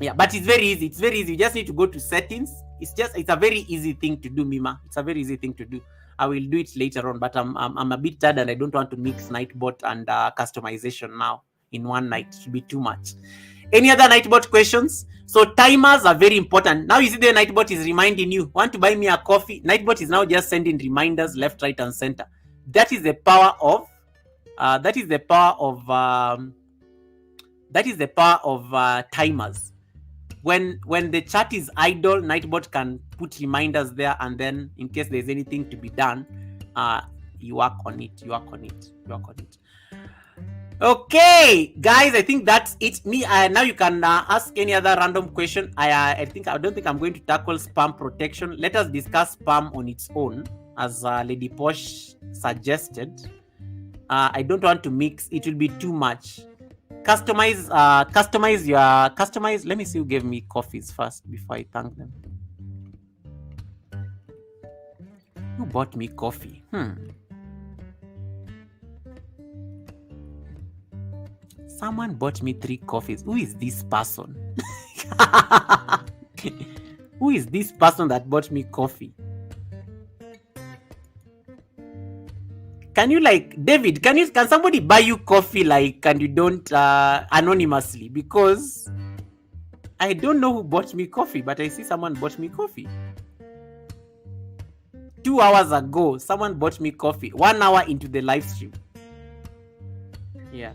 Yeah, but it's very easy. You just need to go to settings. It's a very easy thing to do, Mima. It's a very easy thing to do. I will do it later on, but I'm a bit tired and I don't want to mix Nightbot and customization now in one night. It should be too much. Any other Nightbot questions? So timers are very important. Now you see the Nightbot is reminding you, want to buy me a coffee? Nightbot is now just sending reminders left, right, and center. That is the power of timers. When the chat is idle, Nightbot can put reminders there, and then in case there's anything to be done, you work on it. Okay, guys, I think that's it. Now you can ask any other random question. I don't think I'm going to tackle spam protection. Let us discuss spam on its own, as Lady Posh suggested. I don't want to mix. It will be too much. Customize. Let me see who gave me coffees first before I thank them. Who bought me coffee? Someone bought me 3 coffees. Who is this person? Who is this person that bought me coffee? Can you, like, David, can somebody buy you coffee, like, and you don't anonymously? Because I don't know who bought me coffee, but I see someone bought me coffee. 2 hours ago, someone bought me coffee. 1 hour into the live stream. Yeah.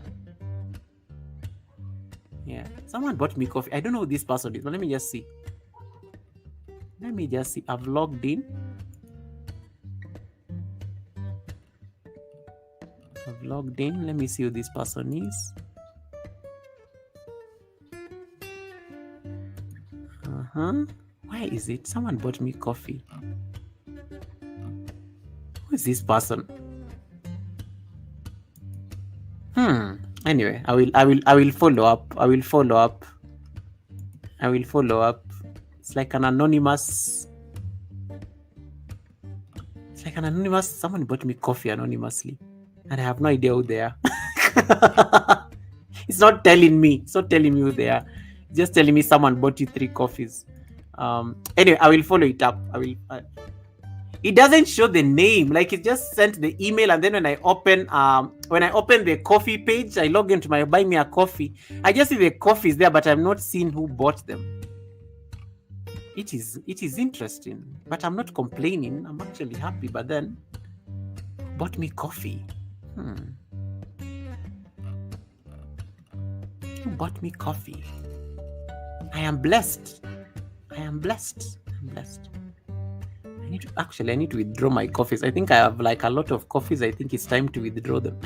Someone bought me coffee. I don't know who this person is, but let me just see. I've logged in. Let me see who this person is. Where is it? Someone bought me coffee. Who is this person? Anyway, I will follow up. It's like an anonymous. Someone bought me coffee anonymously, and I have no idea who they are. It's not telling me who they are. It's just telling me someone bought you 3 coffees. Anyway, I will follow it up. It doesn't show the name, like it just sent the email, and then when I open the coffee page, I log into my buy me a coffee. I just see the coffees there, but I'm not seeing who bought them. It is interesting, but I'm not complaining. I'm actually happy, but then bought me coffee? Who bought me coffee? I am blessed. I'm blessed. I need to withdraw my coffees. I think I have like a lot of coffees. I think it's time to withdraw them.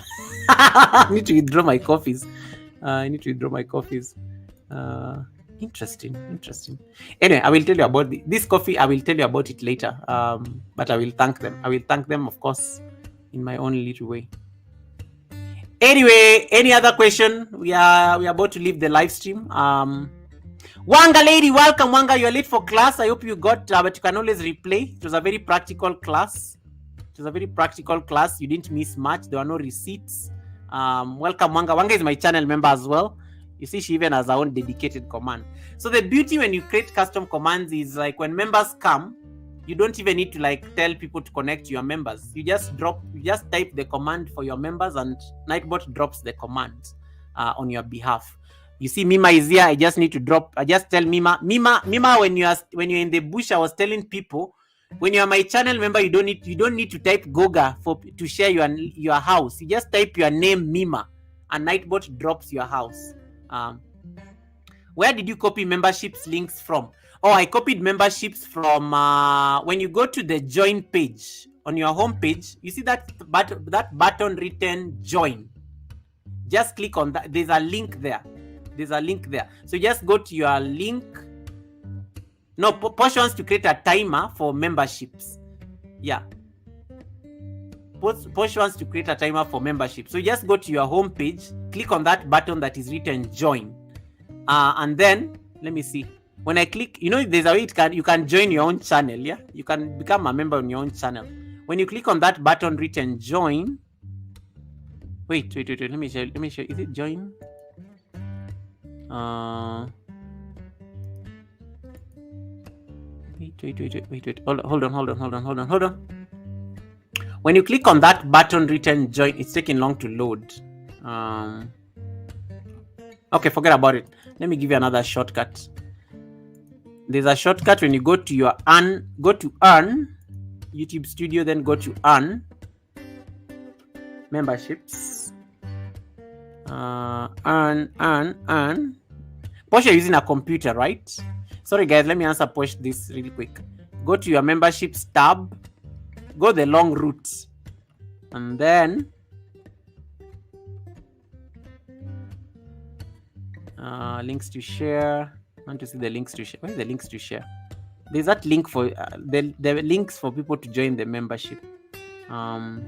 I need to withdraw my coffees. Interesting. Anyway, I will tell you about this coffee. I will tell you about it later. But I will thank them. Of course, in my own little way. Anyway, any other question? We are about to leave the live stream. Wanga lady, welcome. Wanga, you're late for class. I hope you got, but you can always replay. It was a very practical class. You didn't miss much. There were no receipts. Welcome, Wanga. Wanga is my channel member as well. You see, she even has her own dedicated command. So the beauty when you create custom commands is like when members come, you don't even need to like tell people to connect to your members. You just type the command for your members and Nightbot drops the command on your behalf. You see, Mima is here. I just tell Mima, when you're in the bush, I was telling people, when you are my channel member, you don't need to type Goga to share your house. You just type your name, Mima, and Nightbot drops your house. Where did you copy memberships links from? Oh, I copied memberships from when you go to the join page on your home page, you see that button written join. Just click on that. There's a link there. So just go to your link. No, Posh wants to create a timer for memberships. Yeah. Posh wants to create a timer for membership. So just go to your home page, click on that button that is written join. And then, let me see. When I click, there's a way you can join your own channel, yeah? You can become a member on your own channel. When you click on that button written join, wait, let me show. Is it join? Wait. Hold on. When you click on that button written join, it's taking long to load. Okay, forget about it. Let me give you another shortcut. There's a shortcut when you go to earn YouTube Studio, then go to earn memberships. Earn. Posh, you're using a computer, right? Sorry guys, let me answer Posh this really quick. Go to your memberships tab, go the long route, and then links to share. I want to see the links to share. Where is the links to share? There's that link for the links for people to join the membership. Hold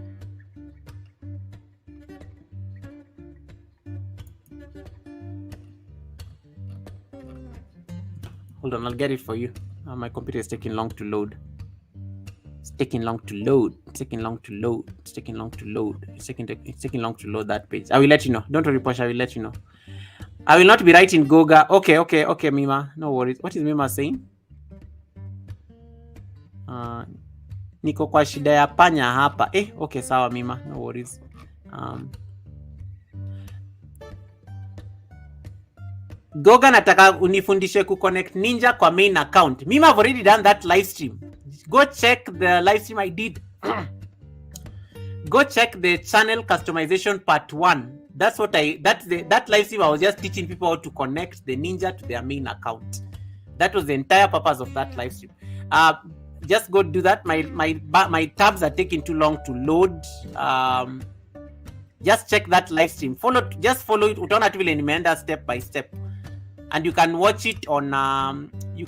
on, I'll get it for you. My computer is taking long to load. It's taking long to load that page. I will let you know. Don't worry, Posh, I will let you know. I will not be writing Goga. Okay, Mima. No worries. What is Mima saying? Niko kwa shida ya panya hapa. Okay, sawa Mima. No worries. Goga nataka unifundishe kuconnect Ninja kwa main account. Mima, I've already done that live stream. Go check the live stream I did. Go check the channel customization part 1. That's that live stream I was just teaching people how to connect the Ninja to their main account. That was the entire purpose of that live stream. Just go do that. My tabs are taking too long to load. Just check that live stream. Follow it. Utaona tu vile nimeenda step by step. And you can watch it on what do you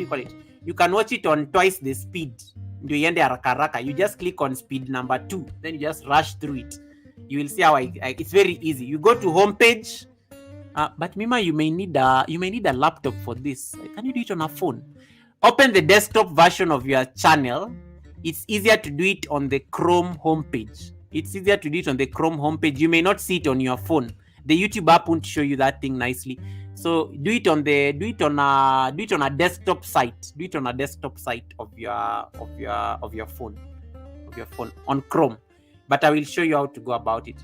call it? You can watch it on twice the speed. Ndio iende haraka. You just click on speed number 2, then you just rush through it. You will see how it's very easy. You go to home page, but Mima, you may need a laptop for this. Can you do it on a phone? Open the desktop version of your channel. It's easier to do it on the Chrome homepage. You may not see it on your phone. The YouTube app won't show you that thing nicely. So do it on a desktop site. Do it on a desktop site of your phone on Chrome. But I will show you how to go about it.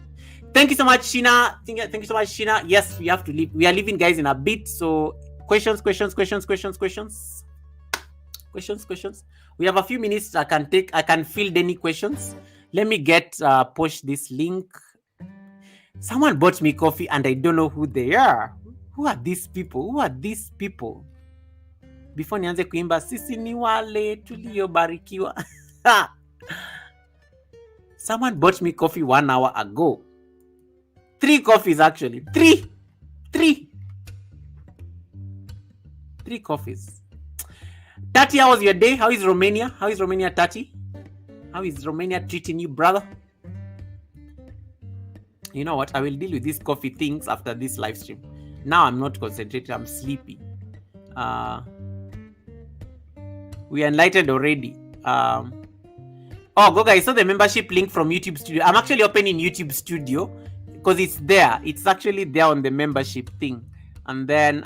Thank you so much, Sheena. Thank you so much, Sheena. Yes, we have to leave. We are leaving, guys, in a bit. So questions. Questions. We have a few minutes. I can field any questions. Let me push this link. Someone bought me coffee and I don't know who they are. Who are these people? Before nianze kuimba sisi ni wale tuliobarikiwa. Someone bought me coffee 1 hour ago. 3 coffees actually. 3 coffees. 30 hours your day. How is Romania? 30? How is Romania treating you, brother? You know what? I will deal with these coffee things after this live stream. Now I'm not concentrated. I'm sleepy. We are enlightened already. Goga, I saw the membership link from YouTube Studio. I'm actually opening YouTube Studio because it's there. It's actually there on the membership thing. And then,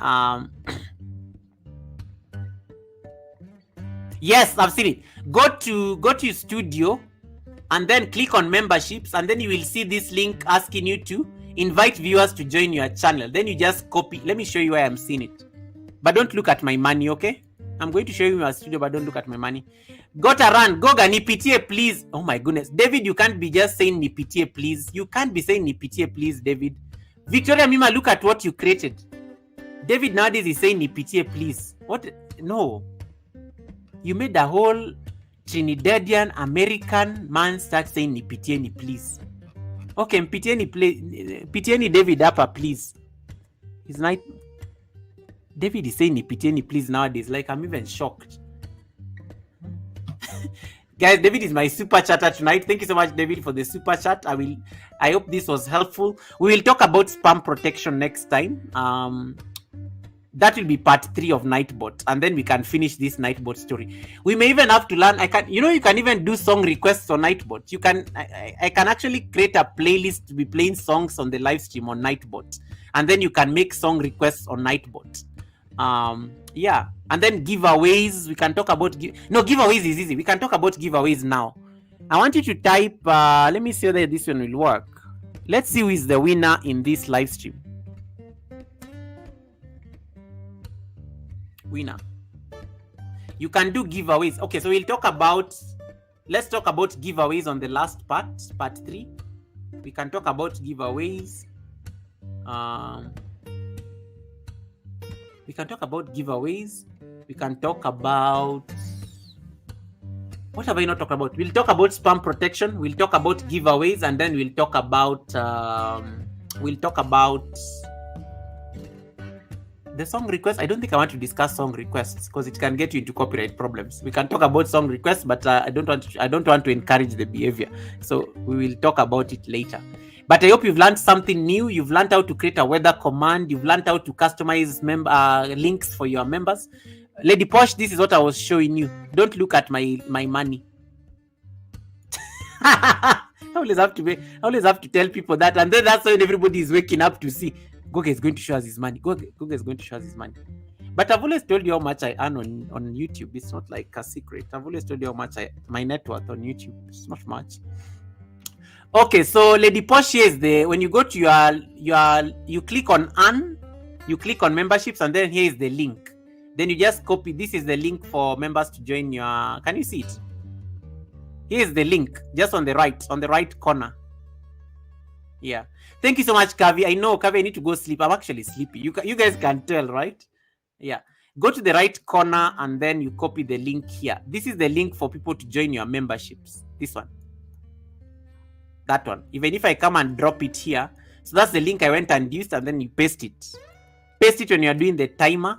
yes, I've seen it. Go to Studio and then click on memberships, and then you will see this link asking you to invite viewers to join your channel. Then you just copy. Let me show you where I'm seeing it. But don't look at my money, okay? I'm going to show you my studio, but don't look at my money. Gotta run. Goga, nipitie, please. Oh my goodness. David, you can't be just saying nipitie, please. You can't be saying nipitie, please, David. Victoria Mima, look at what you created. David nowadays is saying nipitie, please. What? No. You made a whole Trinidadian American man start saying nipitie, please. Okay, pitieni David upper, please. It's night. David is saying pitieni, please nowadays. Like, I'm even shocked. Guys, David is my super chatter tonight. Thank you so much, David, for the super chat. I hope this was helpful. We will talk about spam protection next time. That will be part 3 of Nightbot, and then we can finish this Nightbot story. We may even have to learn. You can even do song requests on Nightbot. You can. I can actually create a playlist to be playing songs on the live stream on Nightbot, and then you can make song requests on Nightbot. Yeah, and then giveaways. We can talk about giveaways is easy. We can talk about giveaways now. I want you to type. Let me see whether this one will work. Let's see who is the winner in this live stream. Winner. You can do giveaways. Okay, so let's talk about giveaways on the last part 3. We can talk about giveaways. We can talk about giveaways. We can talk about, what have I not talked about? We'll talk about spam protection. We'll talk about giveaways, and then we'll talk about the song request. I don't think I want to discuss song requests because it can get you into copyright problems. We can talk about song requests, but I don't want to encourage the behavior. So we will talk about it later. But I hope you've learned something new. You've learned how to create a weather command. You've learned how to customize links for your members. Lady Posh, this is what I was showing you. Don't look at my money. I always have to tell people that, and then that's when everybody is waking up to see. Goga is going to show us his money. Goga is going to show us his money. But I've always told you how much I earn on YouTube. It's not like a secret. I've always told you how much my net worth on YouTube. It's not much. Okay, so Lady Posh is there. When you go to you click on earn, you click on memberships, and then here is the link. Then you just copy. This is the link for members to join your. Can you see it? Here is the link, just on the right corner. Yeah. Thank you so much, Kavi. I know, Kavi, I need to go sleep. I'm actually sleepy. You guys can tell, right? Yeah. Go to the right corner and then you copy the link here. This is the link for people to join your memberships. This one. That one. Even if I come and drop it here. So that's the link I went and used, and then you paste it. Paste it when you're doing the timer,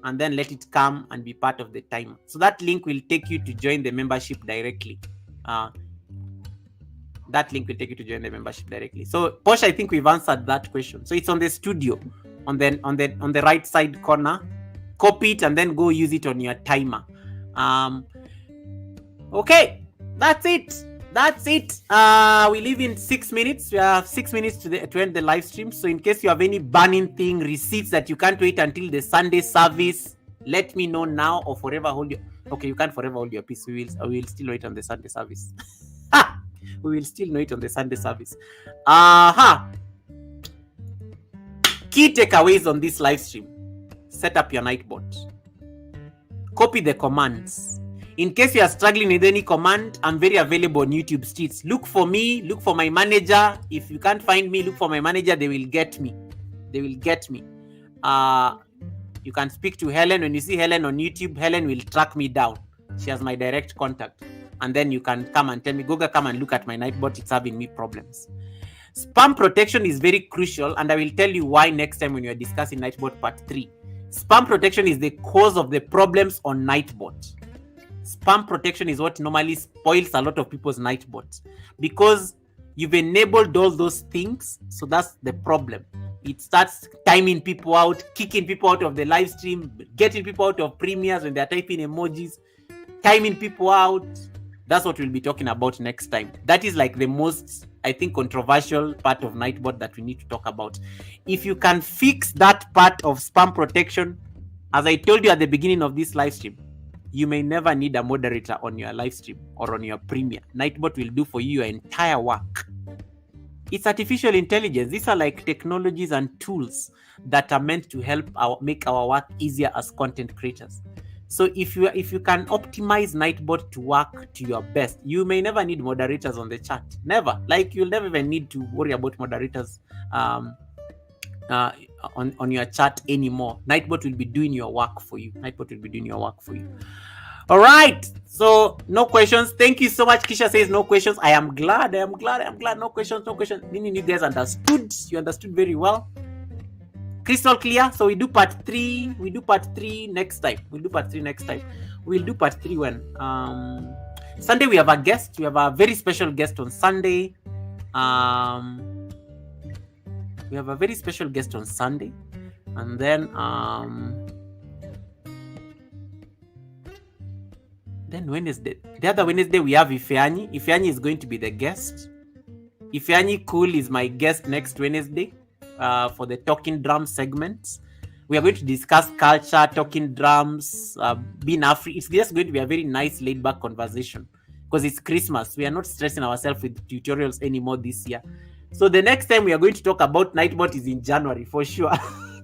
and then let it come and be part of the timer. So that link will take you to join the membership directly. That link will take you to join the membership directly. So Posh, I think we've answered that question. So it's on the studio, on the right side corner. Copy it and then go use it on your timer. Okay, that's it. We leave in 6 minutes. We have 6 minutes to end the live stream. So in case you have any burning thing, receipts that you can't wait until the Sunday service, let me know now or forever hold your. Okay, you can't forever hold your peace. We will still wait on the Sunday service. We will still know it on the Sunday service. Key takeaways on this live stream. Set up your Nightbot. copy the commands. In case you are struggling with any command, I'm very available on YouTube streets. Look for me, look for my manager. If you can't find me, look for my manager. They will get me. They will get me. You can speak to Helen. When you see Helen on YouTube, Helen will track me down. She has my direct contact. And then you can come and tell me, Goga, come and look at my Nightbot. It's having me problems. Spam protection is very crucial, and I will tell you why next time when you are discussing Nightbot part 3. Spam protection is the cause of the problems on Nightbot. Spam protection is what normally spoils a lot of people's Nightbots because you've enabled all those things. So that's the problem. It starts timing people out, kicking people out of the live stream, getting people out of premieres when they're typing emojis, timing people out. That's what we'll be talking about next time. That is like the most, I think, controversial part of Nightbot that we need to talk about. If you can fix that part of spam protection, as I told you at the beginning of this live stream, you may never need a moderator on your live stream or on your premiere. Nightbot will do for you your entire work. It's artificial intelligence. These are like technologies and tools that are meant to help make our work easier as content creators. So if you can optimize Nightbot to work to your best, you may never need moderators on the chat. Never. Like you'll never even need to worry about moderators on your chat anymore. Nightbot will be doing your work for you. Nightbot will be doing your work for you. All right. So no questions. Thank you so much. Kisha says no questions. I am glad. No questions. Meaning you guys understood. You understood very well. Crystal clear. So we do part 3. We do part 3 next time. We'll do part 3 when? Sunday we have a guest. We have a very special guest on Sunday. We have a very special guest on Sunday. And then Wednesday. The other Wednesday we have Ifeanyi. Ifeanyi is going to be the guest. Ifeanyi Cool is my guest next Wednesday for the Talking Drums segment. We are going to discuss culture, talking drums, being African. It's just going to be a very nice laid-back conversation because it's Christmas. We are not stressing ourselves with tutorials anymore this year. So the next time we are going to talk about Nightbot is in January for sure.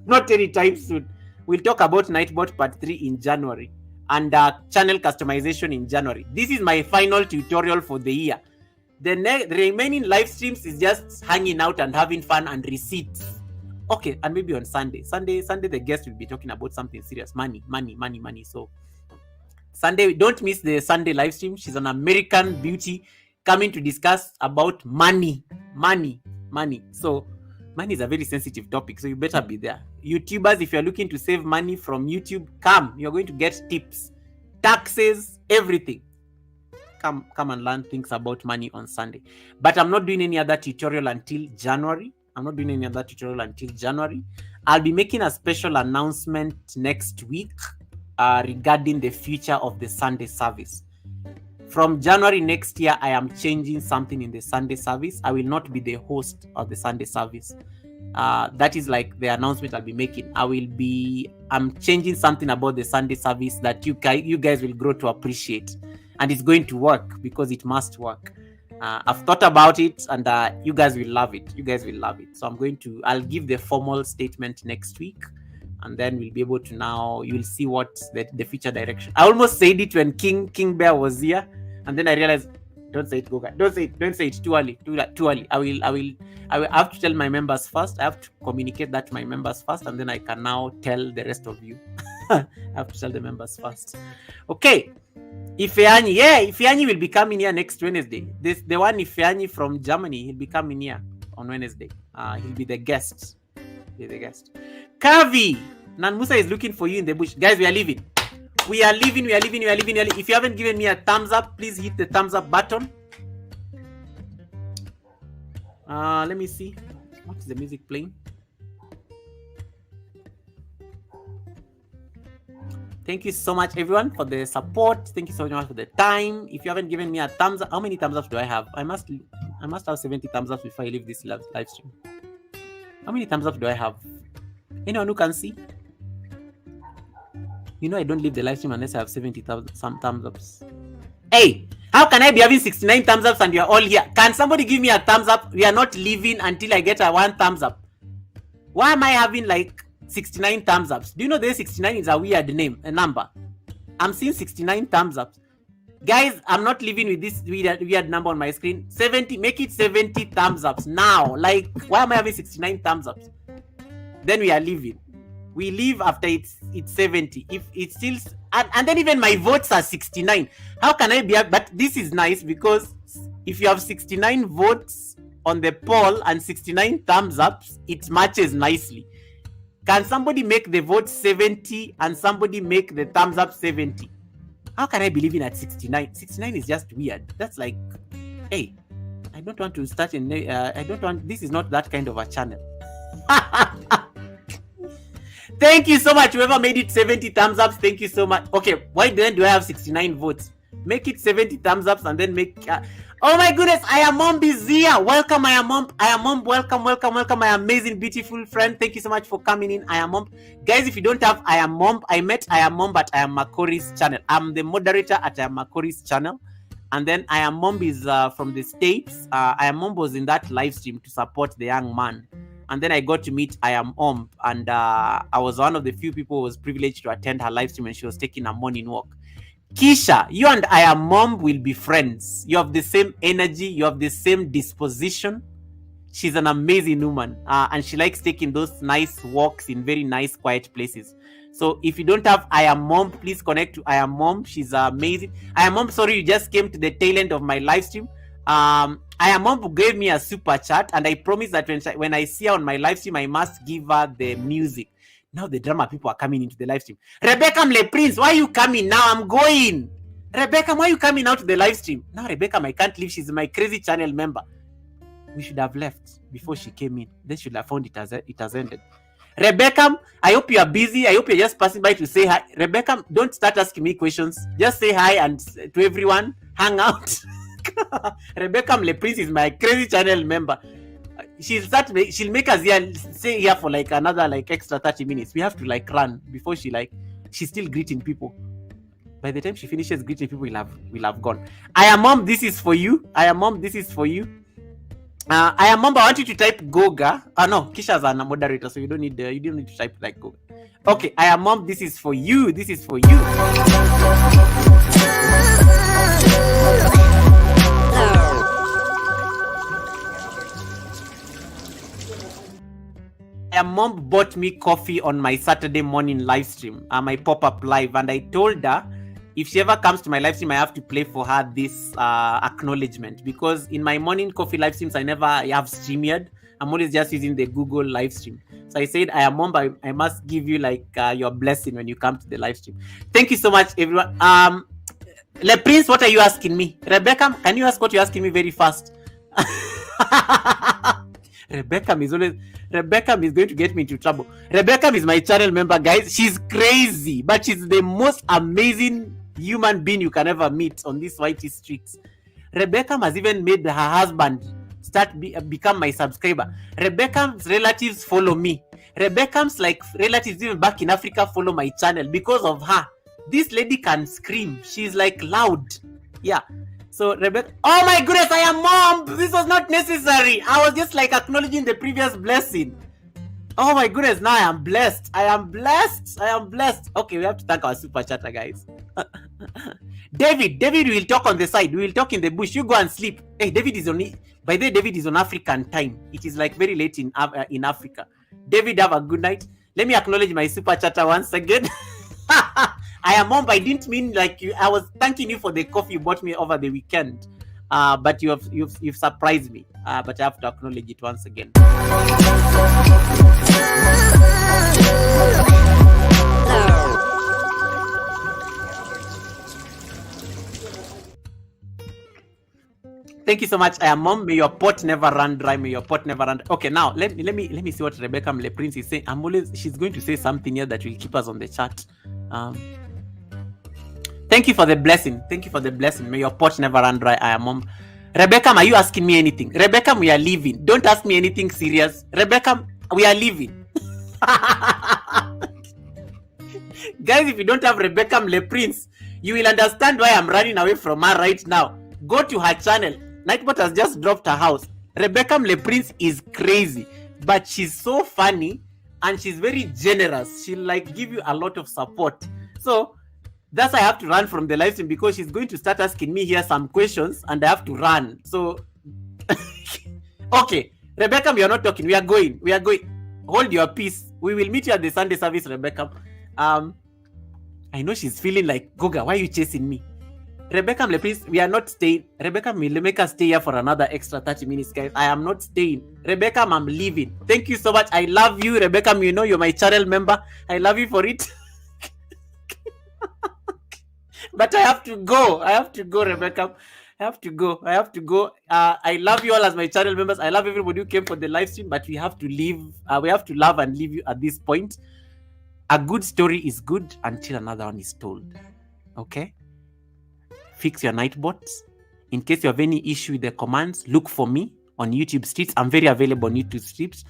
Not anytime soon. We'll talk about Nightbot part 3 in January and channel customization in January. This is my final tutorial for the year. The remaining live streams is just hanging out and having fun and receipts. Okay, and maybe on Sunday the guest will be talking about something serious. Money. So Sunday, don't miss the Sunday live stream. She's an American beauty coming to discuss about money. So money is a very sensitive topic, so you better be there. YouTubers, if you're looking to save money from YouTube, come. You're going to get tips, taxes, everything. Come and learn things about money on Sunday. But I'm not doing any other tutorial until January. I'll be making a special announcement next week regarding the future of the Sunday service. From January next year, I am changing something in the Sunday service. I will not be the host of the Sunday service. That is like the announcement I'll be making. I'm changing something about the Sunday service that you guys will grow to appreciate. And it's going to work because it must work. I've thought about it and you guys will love it. So I'll give the formal statement next week. And then we'll be able to you'll see what the future direction. I almost said it when King Bear was here. And then I realized, don't say it, Goga. Don't say it too early. I will have to tell my members first. I have to communicate that to my members first, and then I can now tell the rest of you. I have to tell the members first. Okay. Ifeanyi will be coming here next Wednesday. The one Ifeanyi from Germany, he'll be coming here on Wednesday. He'll be the guest. Kavi, Nanmusa is looking for you in the bush. Guys, we are leaving. If you haven't given me a thumbs up, please hit the thumbs up button. Let me see. What is the music playing? Thank you so much, everyone, for the support. Thank you so much for the time. If you haven't given me a thumbs up, how many thumbs up do I have? I must have 70 thumbs up before I leave this live stream. How many thumbs up do I have? Anyone who can see? You know I don't leave the live stream unless I have 70,000 thumbs ups. Hey, how can I be having 69 thumbs ups and you're all here? Can somebody give me a thumbs up? We are not leaving until I get a 1 thumbs up. Why am I having like 69 thumbs ups? Do you know the 69 is a weird name, a number? I'm seeing 69 thumbs up. Guys, I'm not living with this weird number on my screen. 70, make it 70 thumbs ups now. Like, why am I having 69 thumbs ups? Then we are leaving. We leave after it's 70. If it's still, and then even my votes are 69. How can I be? But this is nice because if you have 69 votes on the poll and 69 thumbs ups, it matches nicely. Can somebody make the vote 70 and somebody make the thumbs up 70? How can I be living at 69? 69 is just weird. That's like, hey, I don't want to start in. This is not that kind of a channel. Thank you so much, whoever made it 70 thumbs ups. Thank you so much. Okay, why then do I have 69 votes? Make it 70 thumbs ups and then make. Oh my goodness, I am Mom Bizia. Welcome, I am Mom. Welcome, my amazing, beautiful friend. Thank you so much for coming in. I am Mom. Guys, if you don't have I am Mom, I met I am Mom at I am Makori's channel. I'm the moderator at I am Makori's channel. And then I am Mom is from the States. I am Mom was in that live stream to support the young man. And then I got to meet I am Mom. And I was one of the few people who was privileged to attend her live stream when she was taking a morning walk. Kisha, you and I am Mom will be friends. You have the same energy. You have the same disposition. She's an amazing woman. And she likes taking those nice walks in very nice, quiet places. So if you don't have I am Mom, please connect to I am Mom. She's amazing. I am Mom, sorry, you just came to the tail end of my live stream. I am Mom gave me a super chat. And I promise that when I see her on my live stream, I must give her the music. Now the drama people are coming into the live stream. Rebecca Mle Prince, why are you coming? Now I'm going. Rebecca, why are you coming out to the live stream? Now Rebecca, I can't leave. She's my crazy channel member. We should have left before she came in. Then she should have found it has ended. Rebecca, I hope you are busy. I hope you're just passing by to say hi. Rebecca, don't start asking me questions. Just say hi and to everyone. Hang out. Rebecca Mle Prince is my crazy channel member. She'll make us stay here for like another like extra 30 minutes. We have to like run before she's still greeting people. By the time she finishes greeting people, we'll have gone. I am Mom, this is for you. I am Mom, this is for you. I am Mom, I want you to type Goga. No, Kisha's a moderator, so you don't need to type like Goga. Okay, I am Mom, this is for you. This is for you. My mom bought me coffee on my Saturday morning live stream, my pop-up live, and I told her if she ever comes to my live stream, I have to play for her this acknowledgement, because in my morning coffee live streams, I never have StreamYard. I'm always just using the Google live stream. So I said, I am Mom, I must give you like your blessing when you come to the live stream. Thank you so much, everyone. Le Prince, what are you asking me? Rebecca, can you ask what you're asking me very fast? Rebecca is going to get me into trouble. Rebecca is my channel member, guys. She's crazy, but she's the most amazing human being you can ever meet on these whitey streets. Rebecca has even made her husband become my subscriber. Rebecca's relatives follow me. Rebecca's like relatives even back in Africa follow my channel because of her. This lady can scream. She's like loud. Yeah. So Rebecca, oh my goodness, I am Mom. This was not necessary. I was just like acknowledging the previous blessing. Oh my goodness, now I am blessed. I am blessed. Okay, we have to thank our super chatter, guys. David, we will talk on the side. We will talk in the bush. You go and sleep. Hey, David is on African time. It is like very late in Africa. David, have a good night. Let me acknowledge my super chatter once again. I am Mom, but I didn't mean like you. I was thanking you for the coffee you bought me over the weekend. But you've surprised me. But I have to acknowledge it once again. Thank you so much. I am Mom. May your pot never run dry. Okay, now let me see what Rebecca Mle Prince is saying. She's going to say something here that will keep us on the chat. Thank you for the blessing. May your pot never run dry. I am Mom. Rebecca, are you asking me anything? Rebecca, we are leaving. Don't ask me anything serious. Rebecca, we are leaving. Guys, if you don't have Rebecca Mle Prince, you will understand why I'm running away from her right now. Go to her channel. Nightbot has just dropped her house. Rebecca Mle Prince is crazy, but she's so funny and she's very generous. She'll like give you a lot of support. So That's why I have to run from the live stream, because she's going to start asking me here some questions and I have to run. So, okay, Rebecca, we are not talking. We are going. Hold your peace. We will meet you at the Sunday service, Rebecca. I know she's feeling like, Goga, why are you chasing me? Rebecca, please, we are not staying. Rebecca, will make us stay here for another extra 30 minutes, guys. I am not staying. Rebecca, I'm leaving. Thank you so much. I love you, Rebecca. You know you're my channel member. I love you for it. But I have to go. Rebecca. I have to go. I love you all as my channel members. I love everybody who came for the live stream, but we have to leave. We have to love and leave you at this point. A good story is good until another one is told. Okay? Fix your Nightbots. In case you have any issue with the commands, look for me on YouTube Streets. I'm very available on YouTube Streets.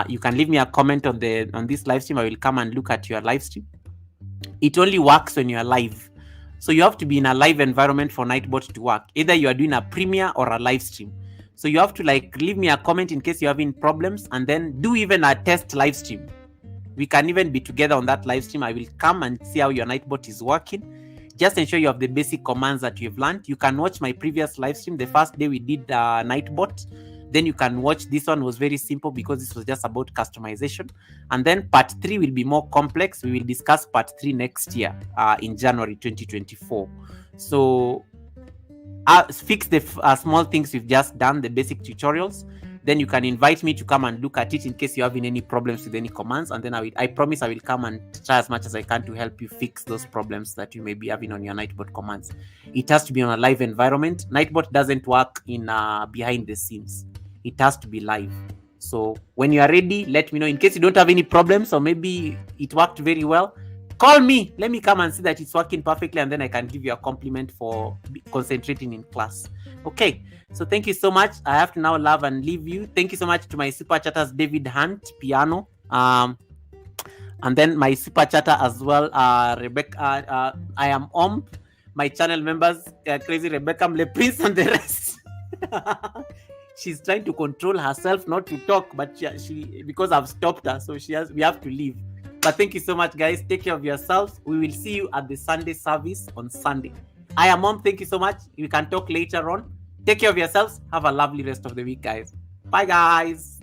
You can leave me a comment on this live stream. I will come and look at your live stream. It only works when you are live. So you have to be in a live environment for Nightbot to work. Either you are doing a premiere or a live stream. So you have to leave me a comment in case you're having problems, and then do even a test live stream. We can even be together on that live stream. I will come and see how your Nightbot is working. Just ensure you have the basic commands that you've learned. You can watch my previous live stream. The first day we did Nightbot. Then you can watch this one. Was very simple because this was just about customization. And then part 3 will be more complex. We will discuss part 3 next year in January 2024. So fix the small things we've just done, the basic tutorials. Then you can invite me to come and look at it in case you're having any problems with any commands. And then I promise I will come and try as much as I can to help you fix those problems that you may be having on your Nightbot commands. It has to be on a live environment. Nightbot doesn't work in behind the scenes. It has to be live. So when you are ready, let me know. In case you don't have any problems, or maybe it worked very well, call me. Let me come and see that it's working perfectly, and then I can give you a compliment for concentrating in class. Okay, so thank you so much. I have to now love and leave you. Thank you so much to my super chatters, David Hunt, Piano, and then my super chatter as well, Rebecca. I am my channel members, Crazy Rebecca, Mle Prince, and the rest. She's trying to control herself not to talk, but she because I've stopped her, so we have to leave. But thank you so much, guys. Take care of yourselves. We will see you at the Sunday service on Sunday. I am Mom. Thank you so much. We can talk later on. Take care of yourselves. Have a lovely rest of the week, guys. Bye, guys.